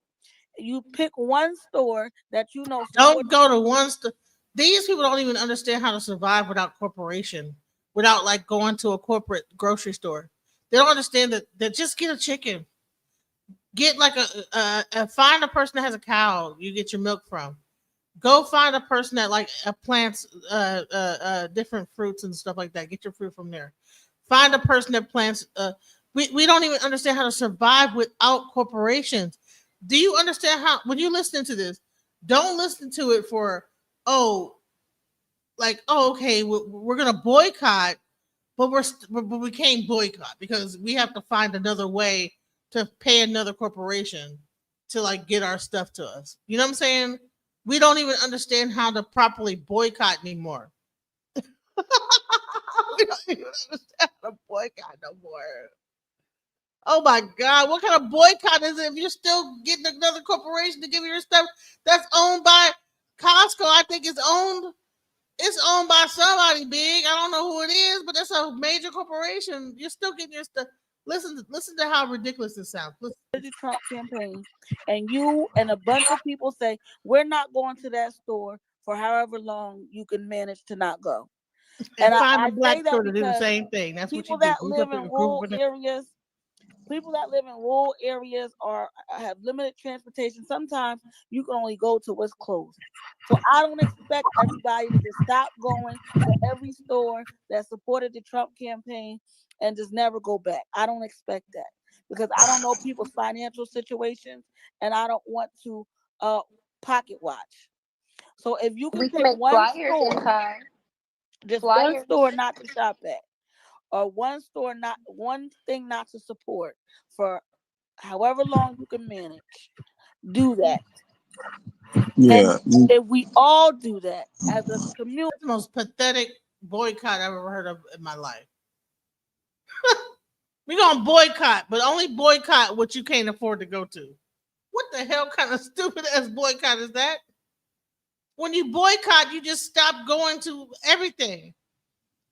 you pick one store that you know. Don't go to one store. These people don't even understand how to survive without corporation, without like going to a corporate grocery store. They don't understand that just get a chicken. Get like find a person that has a cow you get your milk from. Go find a person that like plants different fruits and stuff like that. Get your fruit from there. Find a person that plants. We don't even understand how to survive without corporations. Do you understand how when you listen to this? Don't listen to it for okay, we're gonna boycott, but we can't boycott because we have to find another way to pay another corporation to like get our stuff to us. You know what I'm saying? We don't even understand how to properly boycott anymore. We don't even understand how to boycott no more. Oh my God, what kind of boycott is it if you're still getting another corporation to give you your stuff that's owned by Costco? I think it's owned It's owned by somebody big. I don't know who it is, but it's a major corporation. You're still getting your stuff. Listen to how ridiculous this sounds. Listen. The Trump campaign, and you and a bunch of people say we're not going to that store for however long you can manage to not go. And find I a black say that store to do the because same thing. That's what you people do. that live in rural areas, are have limited transportation. Sometimes you can only go to what's close. So I don't expect everybody to just stop going to every store that supported the Trump campaign and just never go back. I don't expect that because I don't know people's financial situations and I don't want to pocket watch. So if you can We can pick make one flyers in store, time. just one Flyers. store not to shop at, or one thing not to support for however long you can manage, do that. Yeah. And if we all do that as a community, the most pathetic boycott I've ever heard of in my life. We're gonna boycott, but only boycott what you can't afford to go to. What the hell kind of stupid ass boycott is that? When you boycott, you just stop going to everything,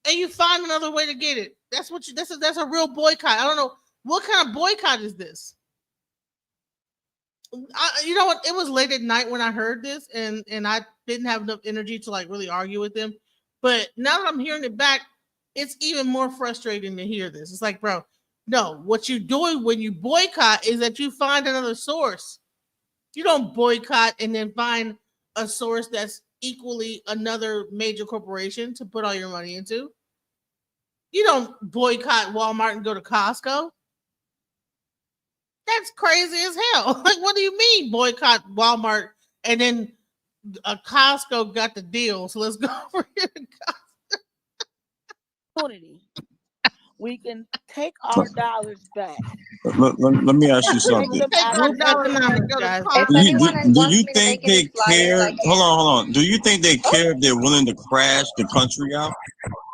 and you find another way to get it. That's what you. That's a real boycott. I don't know what kind of boycott is this. You know what? It was late at night when I heard this, and I didn't have enough energy to like really argue with them. But now that I'm hearing it back, it's even more frustrating to hear this. It's like, bro, no, what you're doing when you boycott is that you find another source. You don't boycott and then find a source that's equally another major corporation to put all your money into. You don't boycott Walmart and go to Costco. That's crazy as hell. Like, what do you mean boycott Walmart and then Costco got the deal? So let's go over here to opportunity, we can take our dollars back Let me ask you and take something. them take out our of the dollars government. and go to If Costco. anyone Do wants you me to think make any they flyers, care? I can. Hold on. Do you think they care if they're willing to crash the country out?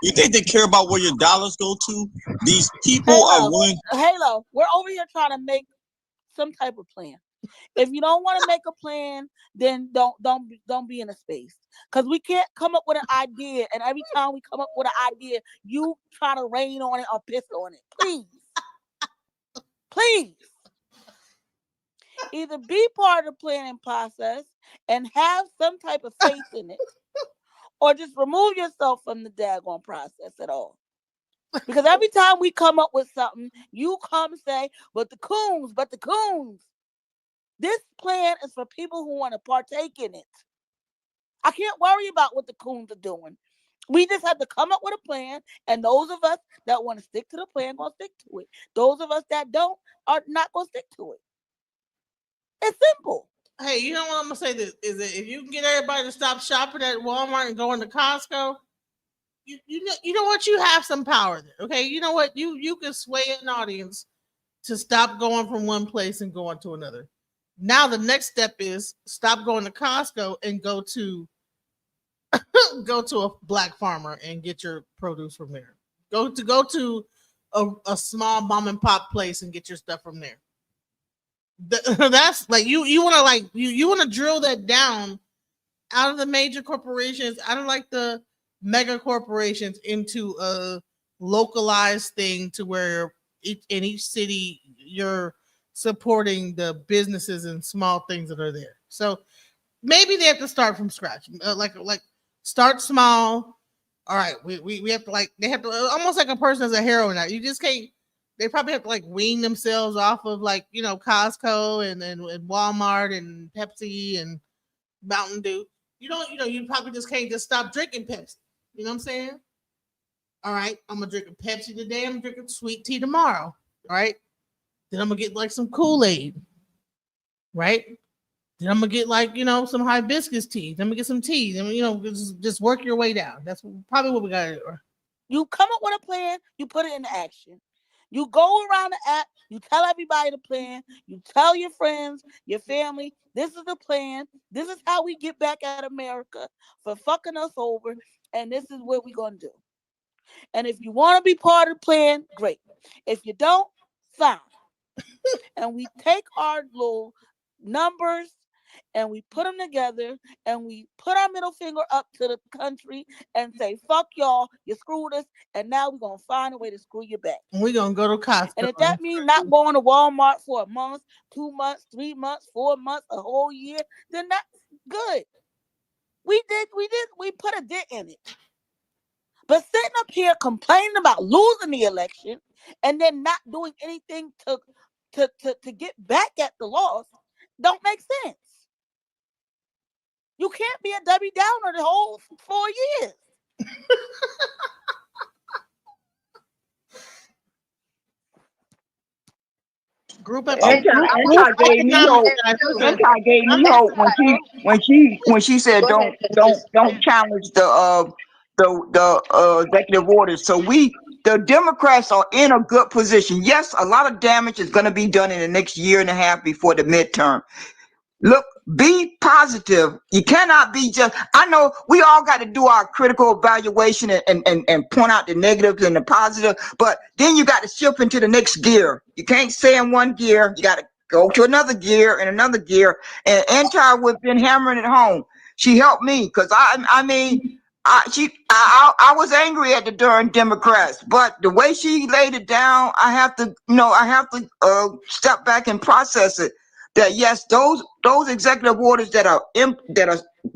You think they care about where your dollars go to? These people are willing. Halo, we're over here trying to make some type of plan. If you don't want to make a plan, then don't be in a space. Because we can't come up with an idea, and every time we come up with an idea, you try to rain on it or piss on it. Please. Either be part of the planning process and have some type of faith in it, or just remove yourself from the daggone process at all. Because every time we come up with something, you come and say, but the coons. This plan is for people who want to partake in it. I can't worry about what the coons are doing. We just have to come up with a plan, and those of us that want to stick to the plan gonna stick to it. Those of us that don't are not gonna stick to it. It's simple. Hey, you know what I'm gonna say? This is that if you can get everybody to stop shopping at Walmart and going to Costco, you know what? You have some power there. Okay, you know what? You can sway an audience to stop going from one place and going to another. Now the next step is stop going to Costco and go to a black farmer and get your produce from there. Go to a small mom and pop place and get your stuff from there. That's like you want to you want to drill that down out of the major corporations, out of like the mega corporations into a localized thing to where in each city you're supporting the businesses and small things that are there. So maybe they have to start from scratch, like start small. All right, we have to they have to almost like a person as a hero now. You just can't. They probably have to like wean themselves off of Costco and Walmart and Pepsi and Mountain Dew. You probably just can't just stop drinking Pepsi. You know what I'm saying? All right, I'm gonna drink a Pepsi today. I'm drinking sweet tea tomorrow. All right, then I'm gonna get like some Kool-Aid. Right? Then I'm gonna get some hibiscus tea. Then I'm gonna get some tea. Then just work your way down. That's probably what we gotta do. You come up with a plan, you put it into action. You go around the app, you tell everybody the plan, you tell your friends, your family, this is the plan. This is how we get back at America for fucking us over, and this is what we're gonna do. And if you want to be part of the plan, great. If you don't, fine. And we take our little numbers and we put them together and we put our middle finger up to the country and say, fuck y'all, you screwed us, and now we're going to find a way to screw you back. We're going to go to Costco. And if that means not going to Walmart for a month, 2 months, 3 months, 4 months, a whole year, then that's good. We put a dent in it. But sitting up here complaining about losing the election and then not doing anything to get back at the loss don't make sense. You can't be a Debbie Downer the whole 4 years. Group up. Anti gave me hope. Anti gave me hope when she said don't challenge the executive orders. So the Democrats are in a good position. Yes, a lot of damage is going to be done in the next year and a half before the midterm. Look, be positive. You cannot be just, I know we all got to do our critical evaluation and point out the negatives and the positive, but then you got to shift into the next gear. You can't stay in one gear. You got to go to another gear and another gear. And Anti was been hammering it home. She helped me because I was angry at the darn Democrats, but the way she laid it down, I have to step back and process it. That yes, those executive orders that are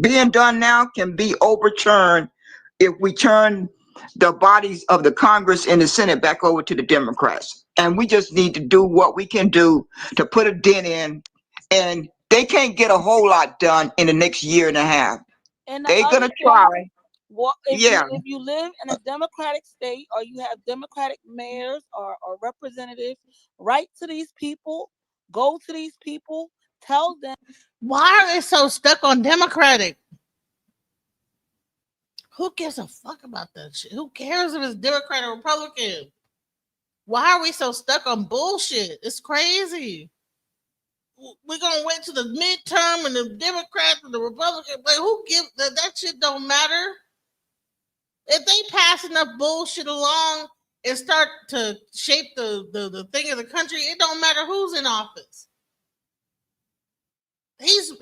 being done now can be overturned if we turn the bodies of the Congress and the Senate back over to the Democrats. And we just need to do what we can do to put a dent in. And they can't get a whole lot done in the next year and a half. And they're gonna try. Well, if you live in a Democratic state or you have Democratic mayors or representatives, write to these people. Go to these people, tell them. Why are they so stuck on Democratic? Who gives a fuck about that shit? Who cares if it's Democrat or Republican? Why are we so stuck on bullshit? It's crazy. We're going to wait to the midterm and the Democrats and the Republicans. Like, who gives that shit don't matter. If they pass enough bullshit along and start to shape the thing of the country, it don't matter who's in office. He's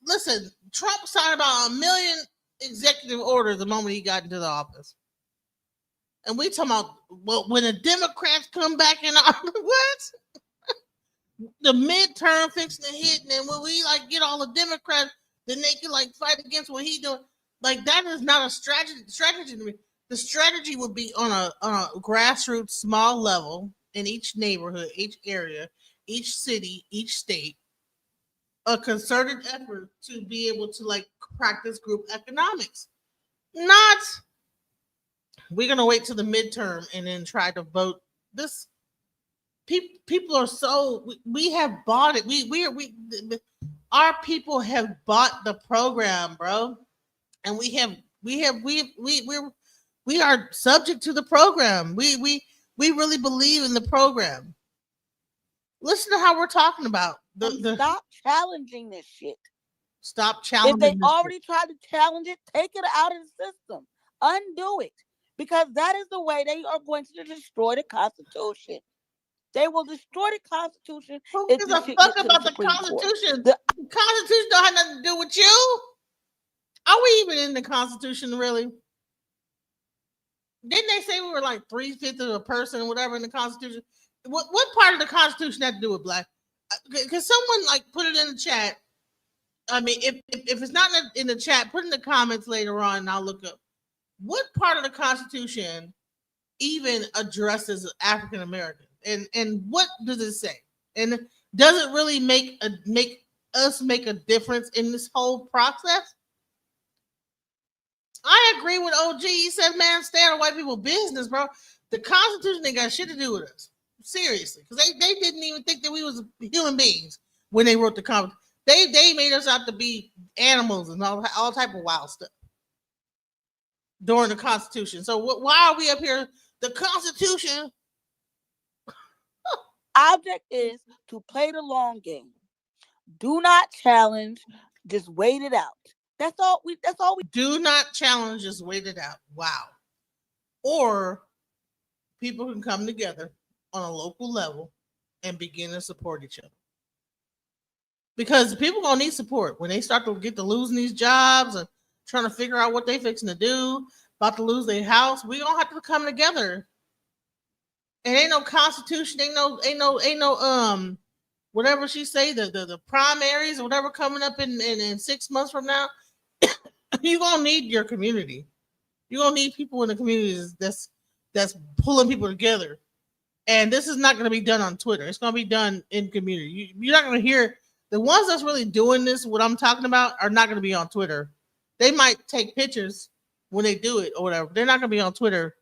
listen, Trump signed about 1 million executive orders the moment he got into the office. And we talking about, well, when the Democrats come back in office, what? The midterm fixing to hit, and then when we like get all the Democrats, then they can like fight against what he doing. Like, that is not a strategy to me. The strategy would be on a grassroots, small level in each neighborhood, each area, each city, each state, a concerted effort to be able to like practice group economics. Not we're gonna wait till the midterm and then try to vote. This people are so we have bought it. We our people have bought the program, bro, and we are subject to the program. We really believe in the program. Listen to how we're talking about. Stop challenging this shit. Stop challenging. If they already tried to challenge it, take it out of the system. Undo it. Because that is the way they are going to destroy the Constitution. They will destroy the Constitution. Who gives a fuck about the Constitution? The Constitution don't have nothing to do with you. Are we even in the Constitution, really? Didn't they say we were like 3/5 of a person or whatever in the Constitution? What part of the Constitution had to do with black? Because someone like put it in the chat. I mean, if it's not in the chat, put it in the comments later on, and I'll look up what part of the Constitution even addresses African Americans, and what does it say? And does it really make us make a difference in this whole process? I agree with OG. He said, man, stay out of white people's business, bro. The Constitution ain't got shit to do with us. Seriously. Because they didn't even think that we was human beings when they wrote the Constitution. They made us out to be animals and all type of wild stuff during the Constitution. So why are we up here? The Constitution object is to play the long game. Do not challenge. Just wait it out. That's all we do not challenge, just wait it out. Wow. Or people can come together on a local level and begin to support each other. because people gonna need support when they start to get to losing these jobs and trying to figure out what they fixing to do, about to lose their house. We gonna have to come together. And ain't no constitution, ain't no whatever she say, the primaries or whatever coming up in 6 months from now. You gonna need your community. You're gonna need people in the communities that's pulling people together. And this is not gonna be done on Twitter. It's gonna be done in community. You're not gonna hear the ones that's really doing this, what I'm talking about, are not gonna be on Twitter. They might take pictures when they do it or whatever. They're not gonna be on Twitter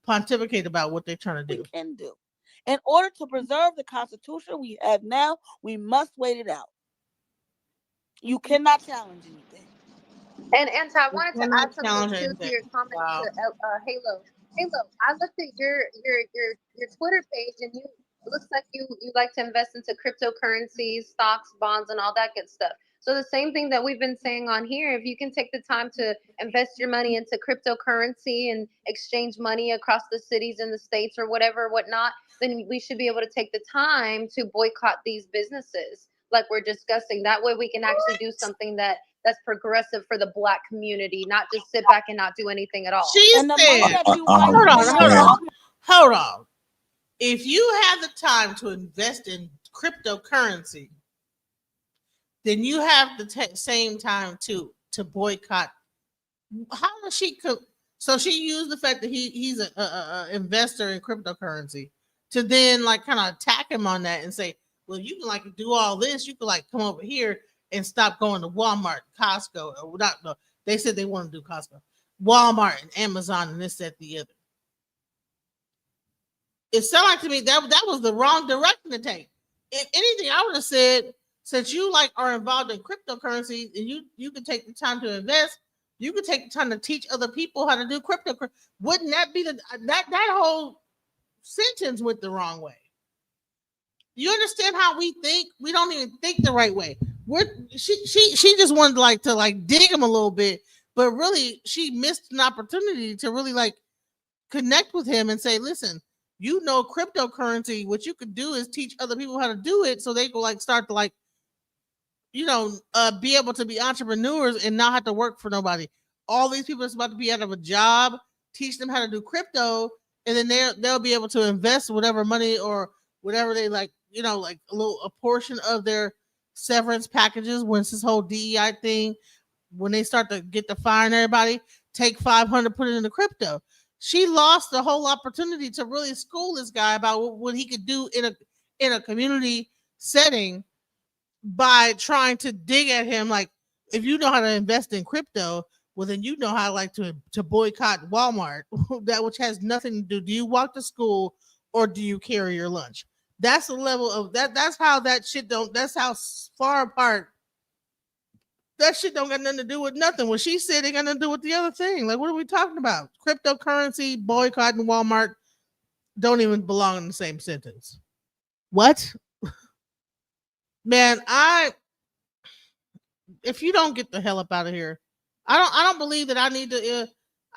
pontificate about what they're trying to do. We can do. In order to preserve the Constitution we have now, we must wait it out. You cannot challenge anything. And I wanted to add something too to your comment Wow. to Halo. Halo, I looked at your Twitter page, and it looks like you like to invest into cryptocurrencies, stocks, bonds, and all that good stuff. So the same thing that we've been saying on here, if you can take the time to invest your money into cryptocurrency and exchange money across the cities and the states or whatnot, then we should be able to take the time to boycott these businesses like we're discussing. That way we can actually do something that's progressive for the Black community, not just sit back and not do anything at all. She And the said, money that you hold on. If you have the time to invest in cryptocurrency, then you have the same time to boycott. How does she? So she used the fact that he's a investor in cryptocurrency to then like kind of attack him on that and say, well, you can like do all this. You can like come over here and stop going to Walmart, Costco, or not. No, they said they want to do Costco, Walmart, and Amazon, and this, that, the other. It sounded like to me that was the wrong direction to take. If anything, I would have said, since you like are involved in cryptocurrency and you can take the time to invest, you could take the time to teach other people how to do cryptocurrency. Wouldn't that be that whole sentence went the wrong way? You understand how we think? We don't even think the right way. She just wanted to dig him a little bit, but really she missed an opportunity to really like connect with him and say, listen, you know, cryptocurrency, what you could do is teach other people how to do it so they can like start to like, you know, be able to be entrepreneurs and not have to work for nobody. All these people that's about to be out of a job, teach them how to do crypto, and then they'll be able to invest whatever money or whatever they like, you know, like a portion of their severance packages when it's this whole DEI thing, when they start to get to firing everybody, take 500, put it into crypto. She lost the whole opportunity to really school this guy about what he could do in a community setting by trying to dig at him. Like, if you know how to invest in crypto, well, then you know how to boycott Walmart, that which has nothing to do. Do you walk to school or do you carry your lunch? That's the level of that. That's how that shit don't. That's how far apart. That shit don't got nothing to do with nothing. What she said, it got nothing to do with the other thing. Like, what are we talking about? Cryptocurrency, boycotting Walmart don't even belong in the same sentence. What? Man, if you don't get the hell up out of here, I don't believe that I need to.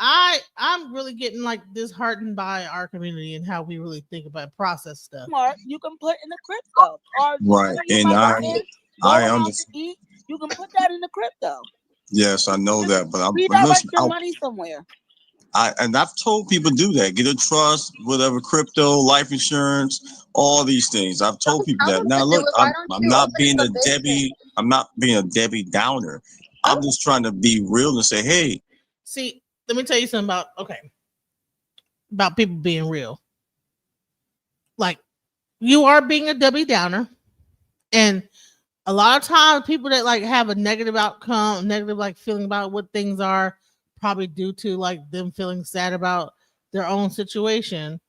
I'm really getting like disheartened by our community and how we really think about process stuff. Smart, you can put in the crypto, or Right, and I understand. You can put that in the crypto. Yes, I know that, but Redirect your money somewhere. I've told people do that. Get a trust, whatever, crypto, life insurance, all these things. I've told people that. Now look, I'm not being a Debbie. I'm not being a Debbie Downer. I'm just trying to be real and say, hey. See, let me tell you something about people being real. Like, you are being a Debbie Downer, and a lot of times people that like have a negative outcome, negative like feeling about what things are, probably due to like them feeling sad about their own situation,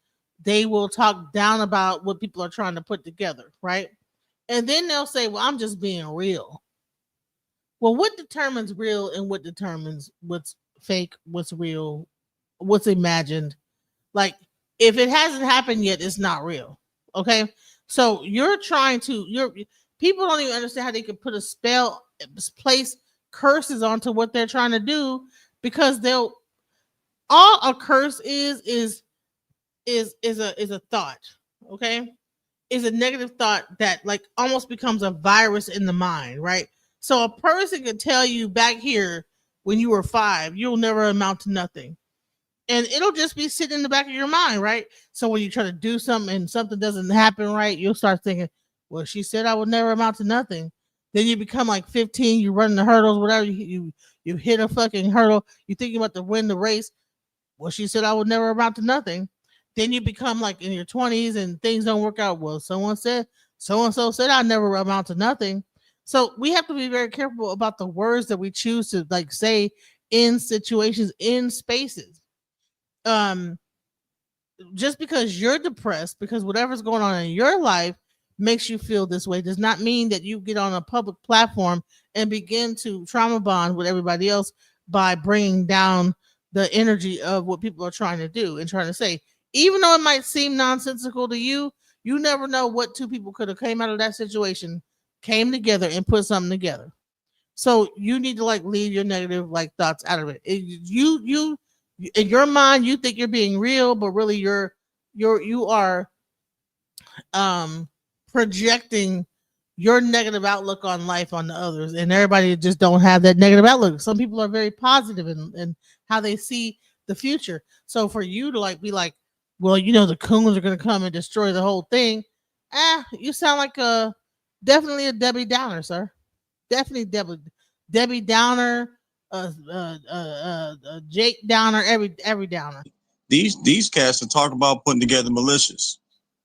they will talk down about what people are trying to put together, right? And then they'll say, well, I'm just being real. Well, what determines real and what determines what's fake, what's real, what's imagined? Like, if it hasn't happened yet, it's not real. Okay. So people don't even understand how they can put a spell, place curses onto what they're trying to do, because all a curse is a thought. Okay. is a negative thought that like almost becomes a virus in the mind, right? So a person could tell you back here when you were 5, you'll never amount to nothing. And it'll just be sitting in the back of your mind, right? So when you try to do something and something doesn't happen right, you'll start thinking, well, she said I would never amount to nothing. Then you become like 15, you run the hurdles, whatever, you hit a fucking hurdle, you think you're about to win the race. Well, she said I would never amount to nothing. Then you become like in your 20s and things don't work out. Well, someone said, so and so said I never amount to nothing. So we have to be very careful about the words that we choose to like say in situations, in spaces. Um, just because you're depressed, because whatever's going on in your life makes you feel this way, does not mean that you get on a public platform and begin to trauma bond with everybody else by bringing down the energy of what people are trying to do and trying to say. Even though it might seem nonsensical to you, you never know what two people could have came out of that situation, came together and put something together. So you need to like leave your negative like thoughts out of it. You in your mind you think you're being real, but really you are projecting your negative outlook on life on the others, and everybody just don't have that negative outlook. Some people are very positive in how they see the future. So for you to like be like, well, you know, the coons are going to come and destroy the whole thing, you sound like definitely a Debbie Downer, sir. Definitely Debbie Downer, Jake Downer, every Downer. These cats are talking about putting together militias,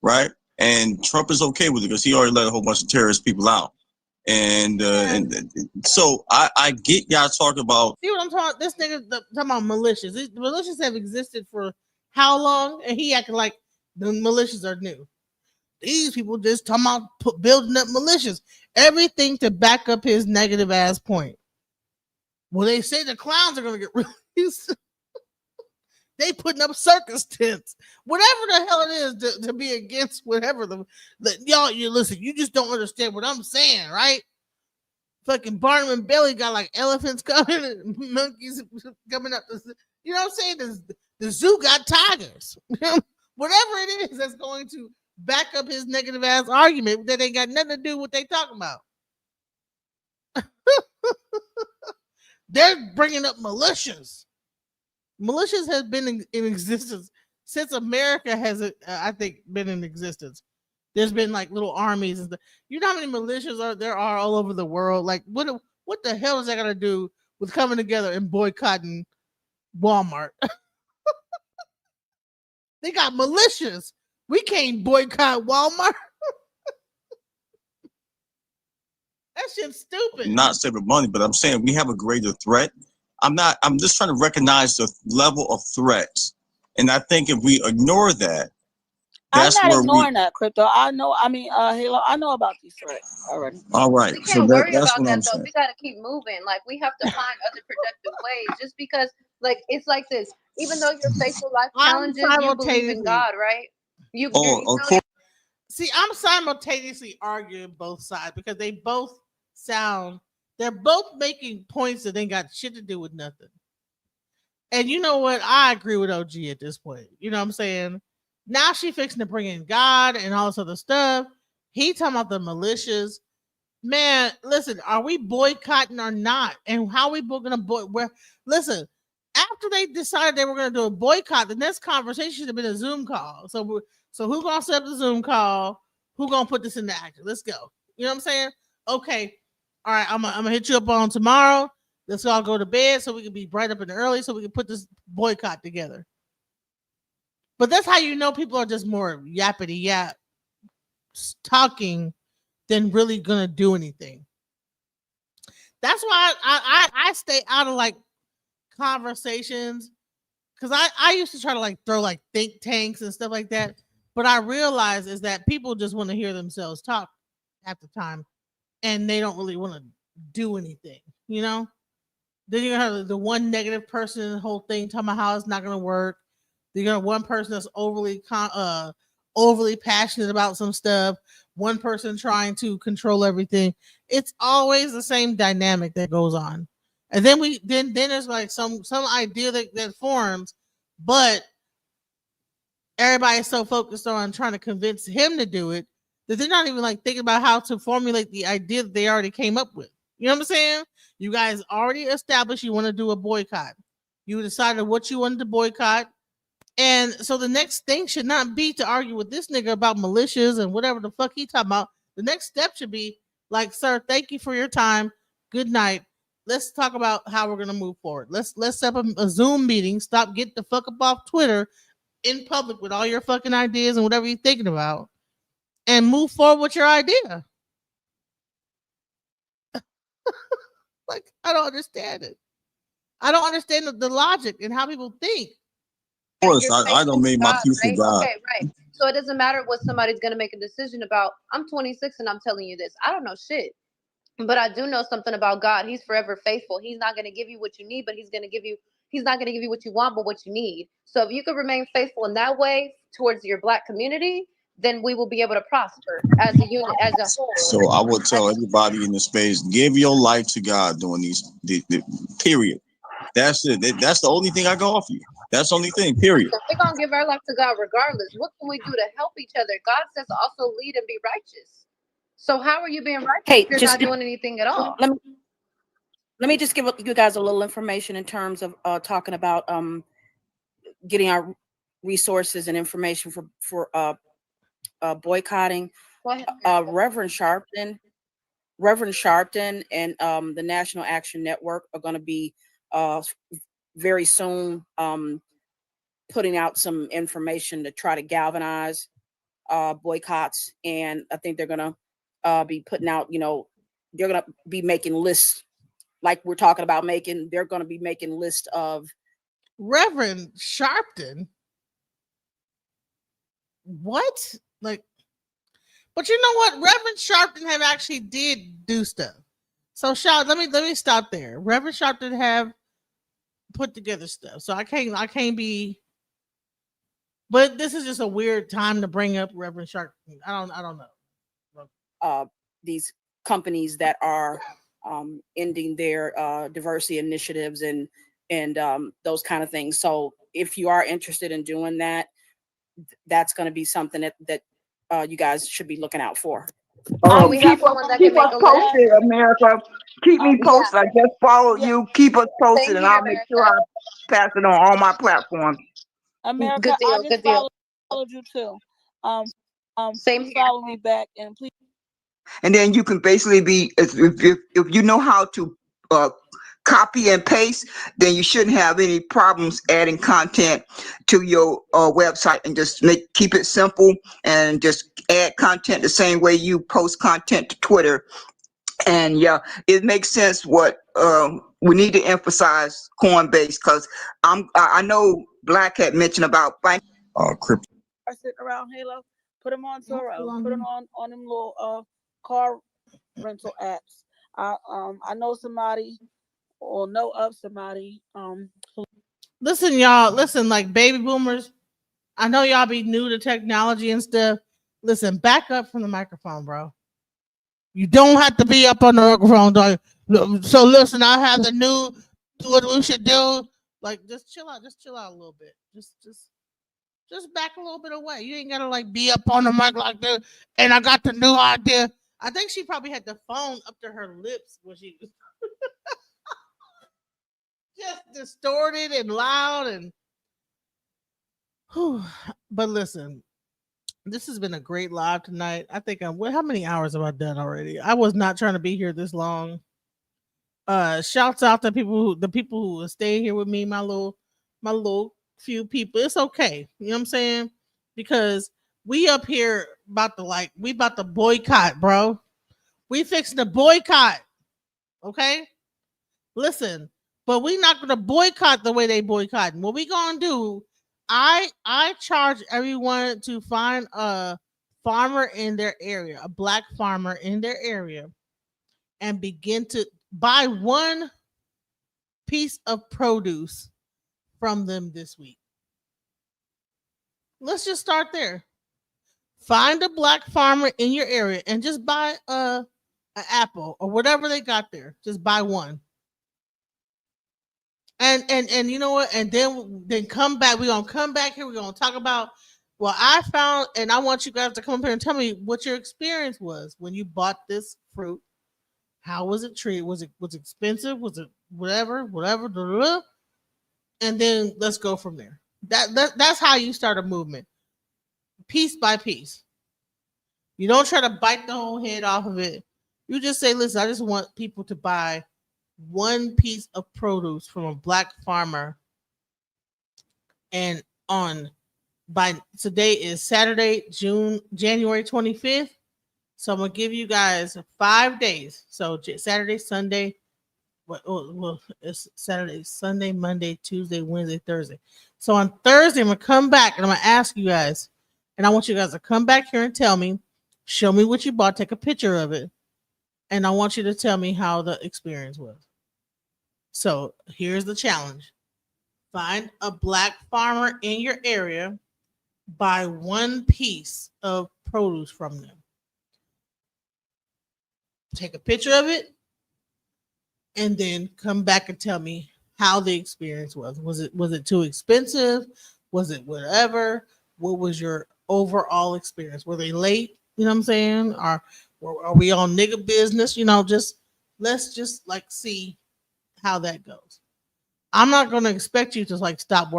right? And Trump is okay with it because he already let a whole bunch of terrorist people out. And so I get y'all talking about. See what I'm talking? This nigga talking about militias. These militias have existed for how long? And he acting like the militias are new. These people just talking about building up militias, everything to back up his negative ass point. Well, they say the clowns are gonna get released. They putting up circus tents, whatever the hell it is to be against whatever y'all. You listen, you just don't understand what I'm saying, right? Fucking Barnum and Bailey got like elephants coming and monkeys coming up. You know what I'm saying? The zoo got tigers. Whatever it is that's going to back up his negative ass argument that ain't got nothing to do with what they talking about. They're bringing up militias. Militias has been in existence since America has, I think, been in existence. There's been like little armies and stuff. You know how many militias there are all over the world? Like, what the hell is that gonna do with coming together and boycotting Walmart? They got militias. We can't boycott Walmart. That shit's stupid. Not saving money, but I'm saying we have a greater threat. I'm just trying to recognize the level of threats. And I think if we ignore that, that's I'm not where ignoring that, Crypto. I know. I mean, Halo. I know about these threats already. All right. We So can't worry that's about what that I'm though. saying. We gotta keep moving. Like we have to find other productive ways. Just because, like, it's like this. Even though you're faced with life challenges, you believe in God, right? You Of course. See, I'm simultaneously arguing both sides because they both sound. They're both making points that ain't got shit to do with nothing. And you know what? I agree with OG at this point. You know what I'm saying? Now she fixing to bring in God and all this other stuff. He talking about the militias. Man, listen, are we boycotting or not? And how we gonna boycott? Listen, after they decided they were gonna do a boycott, the next conversation should have been a Zoom call. So who gonna set up the Zoom call? Who gonna put this into action? Let's go. You know what I'm saying? Okay. All right, I'm gonna hit you up on tomorrow. Let's all go to bed so we can be bright up and early so we can put this boycott together. But that's how you know people are just more yappity yap talking than really gonna do anything. That's why I stay out of like conversations because I used to try to like throw like think tanks and stuff like that. But I realize is that people just want to hear themselves talk at the time and they don't really want to do anything, you know? Then you're gonna have the one negative person in the whole thing talking about how it's not gonna work. Then you're gonna have one person that's overly passionate about some stuff, one person trying to control everything. It's always the same dynamic that goes on. And then then there's like some idea that forms, but everybody's so focused on trying to convince him to do it that they're not even like thinking about how to formulate the idea that they already came up with. You know what I'm saying? You guys already established you want to do a boycott. You decided what you wanted to boycott. And so the next thing should not be to argue with this nigga about militias and whatever the fuck he talking about. The next step should be like, sir, thank you for your time. Good night. Let's talk about how we're gonna move forward. Let's set up a Zoom meeting. Stop getting the fuck up off Twitter in public with all your fucking ideas and whatever you're thinking about, and move forward with your idea. Like, I don't understand it. I don't understand the logic and how people think. Of course, You're I faithful don't to make my God, peace with right? God. Okay, right. So it doesn't matter what somebody's gonna make a decision about. I'm 26 and I'm telling you this. I don't know shit. But I do know something about God. He's forever faithful. He's not gonna give you what you need, but he's not gonna give you what you want, but what you need. So if you could remain faithful in that way towards your Black community, then we will be able to prosper as a unit, as a whole. So I would tell everybody in the space, give your life to God during the period. That's it. That's the only thing I can offer you. That's the only thing, period. So we're gonna give our life to God regardless. What can we do to help each other? God says also lead and be righteous. So how are you being righteous if you're not doing anything at all? Let me just give you guys a little information in terms of talking about getting our resources and information for boycotting. Reverend Sharpton and the National Action Network are going to be very soon putting out some information to try to galvanize boycotts, and I think they're going to be putting out, they're going to be making lists like we're talking about making. They're going to be making lists of Reverend Sharpton. What? Like, but you know what? Reverend Sharpton have actually did do stuff. So let me stop there. Reverend Sharpton have put together stuff. So I can't be, but this is just a weird time to bring up Reverend Sharpton. I don't know. These companies that are ending their diversity initiatives and those kind of things. So if you are interested in doing that, that's going to be something that you guys should be looking out for. We have someone that can Keep make us a list. posted, America. Keep me posted. I just followed you. Keep us posted, Same and here, I'll make sure I pass it on all my platforms. America, Good deal, I just good deal. followed you too. Same Please here. follow me back, and please. And then you can basically be, if you know how to copy and paste, then you shouldn't have any problems adding content to your website, and just keep it simple and just add content the same way you post content to Twitter. And yeah, it makes sense what we need to emphasize Coinbase, because I know Black had mentioned about Crypto. Are sitting around Halo. Put them on Toro. Put them on them little car rental apps. I know somebody or know of somebody. Listen, y'all. Listen, like baby boomers. I know y'all be new to technology and stuff. Listen, back up from the microphone, bro. You don't have to be up on the microphone, dog. So listen, I have the new what we should do. Like, just chill out. Just chill out a little bit. Just back a little bit away. You ain't gotta like be up on the mic like that. And I got the new idea. I think she probably had the phone up to her lips when she just distorted and loud and. Whew. But listen, this has been a great live tonight. I think how many hours have I done already? I was not trying to be here this long. Shouts out to the people who will stay here with me, my little few people. It's okay. You know what I'm saying? Because we up here we about to boycott, bro. We fixing to boycott. Okay? Listen, but we not gonna boycott the way they boycott. What we gonna do, I charge everyone to find a farmer in their area, a Black farmer in their area, and begin to buy one piece of produce from them this week. Let's just start there. Find a Black farmer in your area and just buy an apple or whatever they got there. Just buy one. And you know what? And then come back. We're gonna come back here. We're gonna talk about Well, I found, and I want you guys to come up here and tell me what your experience was when you bought this fruit. How was it treated? Was it expensive? Was it whatever? Blah, blah, blah? And then let's go from there. That's how you start a movement, piece by piece. You don't try to bite the whole head off of it. You just say, listen, I just want people to buy one piece of produce from a black farmer. And by today is Saturday, January 25th. So I'm gonna give you guys 5 days. So Saturday, Sunday, well, it's Saturday, Sunday, Monday, Tuesday, Wednesday, Thursday. So on Thursday, I'm gonna come back and I'm gonna ask you guys, and I want you guys to come back here and tell me, show me what you bought, take a picture of it, and I want you to tell me how the experience was. So here's the challenge. Find a black farmer in your area, buy one piece of produce from them. Take a picture of it, and then come back and tell me how the experience was. Was it too expensive? Was it whatever? What was your overall experience? Were they late? You know what I'm saying? Or are we on nigga business? You know, let's just like see how that goes. I'm not going to expect you to like stop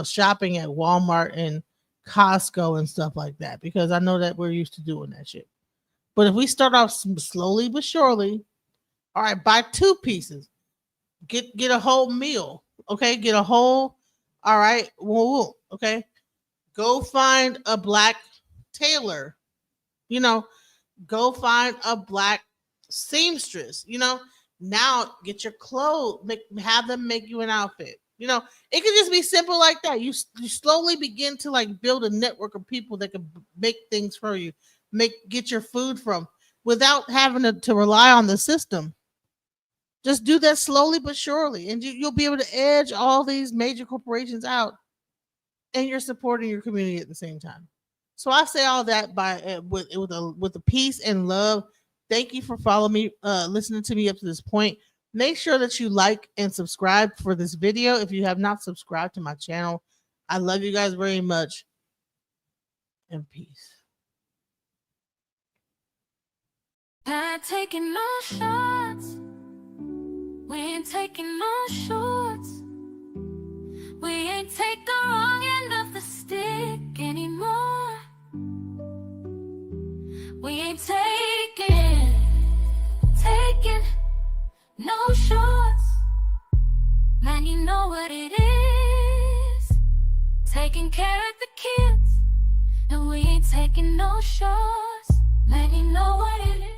shopping at Walmart and Costco and stuff like that, because I know that we're used to doing that shit. But if we start off slowly but surely, all right, buy 2 pieces, get a whole meal, okay? Get a whole, all right, woo, okay? Go find a black tailor, you know, go find a black seamstress, you know. Now get your clothes, have them make you an outfit. You know, it can just be simple like that. You slowly begin to like build a network of people that can make things for you, get your food from, without having to rely on the system. Just do that slowly but surely, and you'll be able to edge all these major corporations out, and you're supporting your community at the same time. So I say all that by with a peace and love. Thank you for following me, listening to me up to this point. Make sure that you like and subscribe for this video if you have not subscribed to my channel. I love you guys very much, and peace. Not taking no shots. We ain't taking no shorts. We ain't take the wrong end of the stick anymore. We ain't taking no shorts. Man, you know what it is. Taking care of the kids. And we ain't taking no shorts. Man, you know what it is.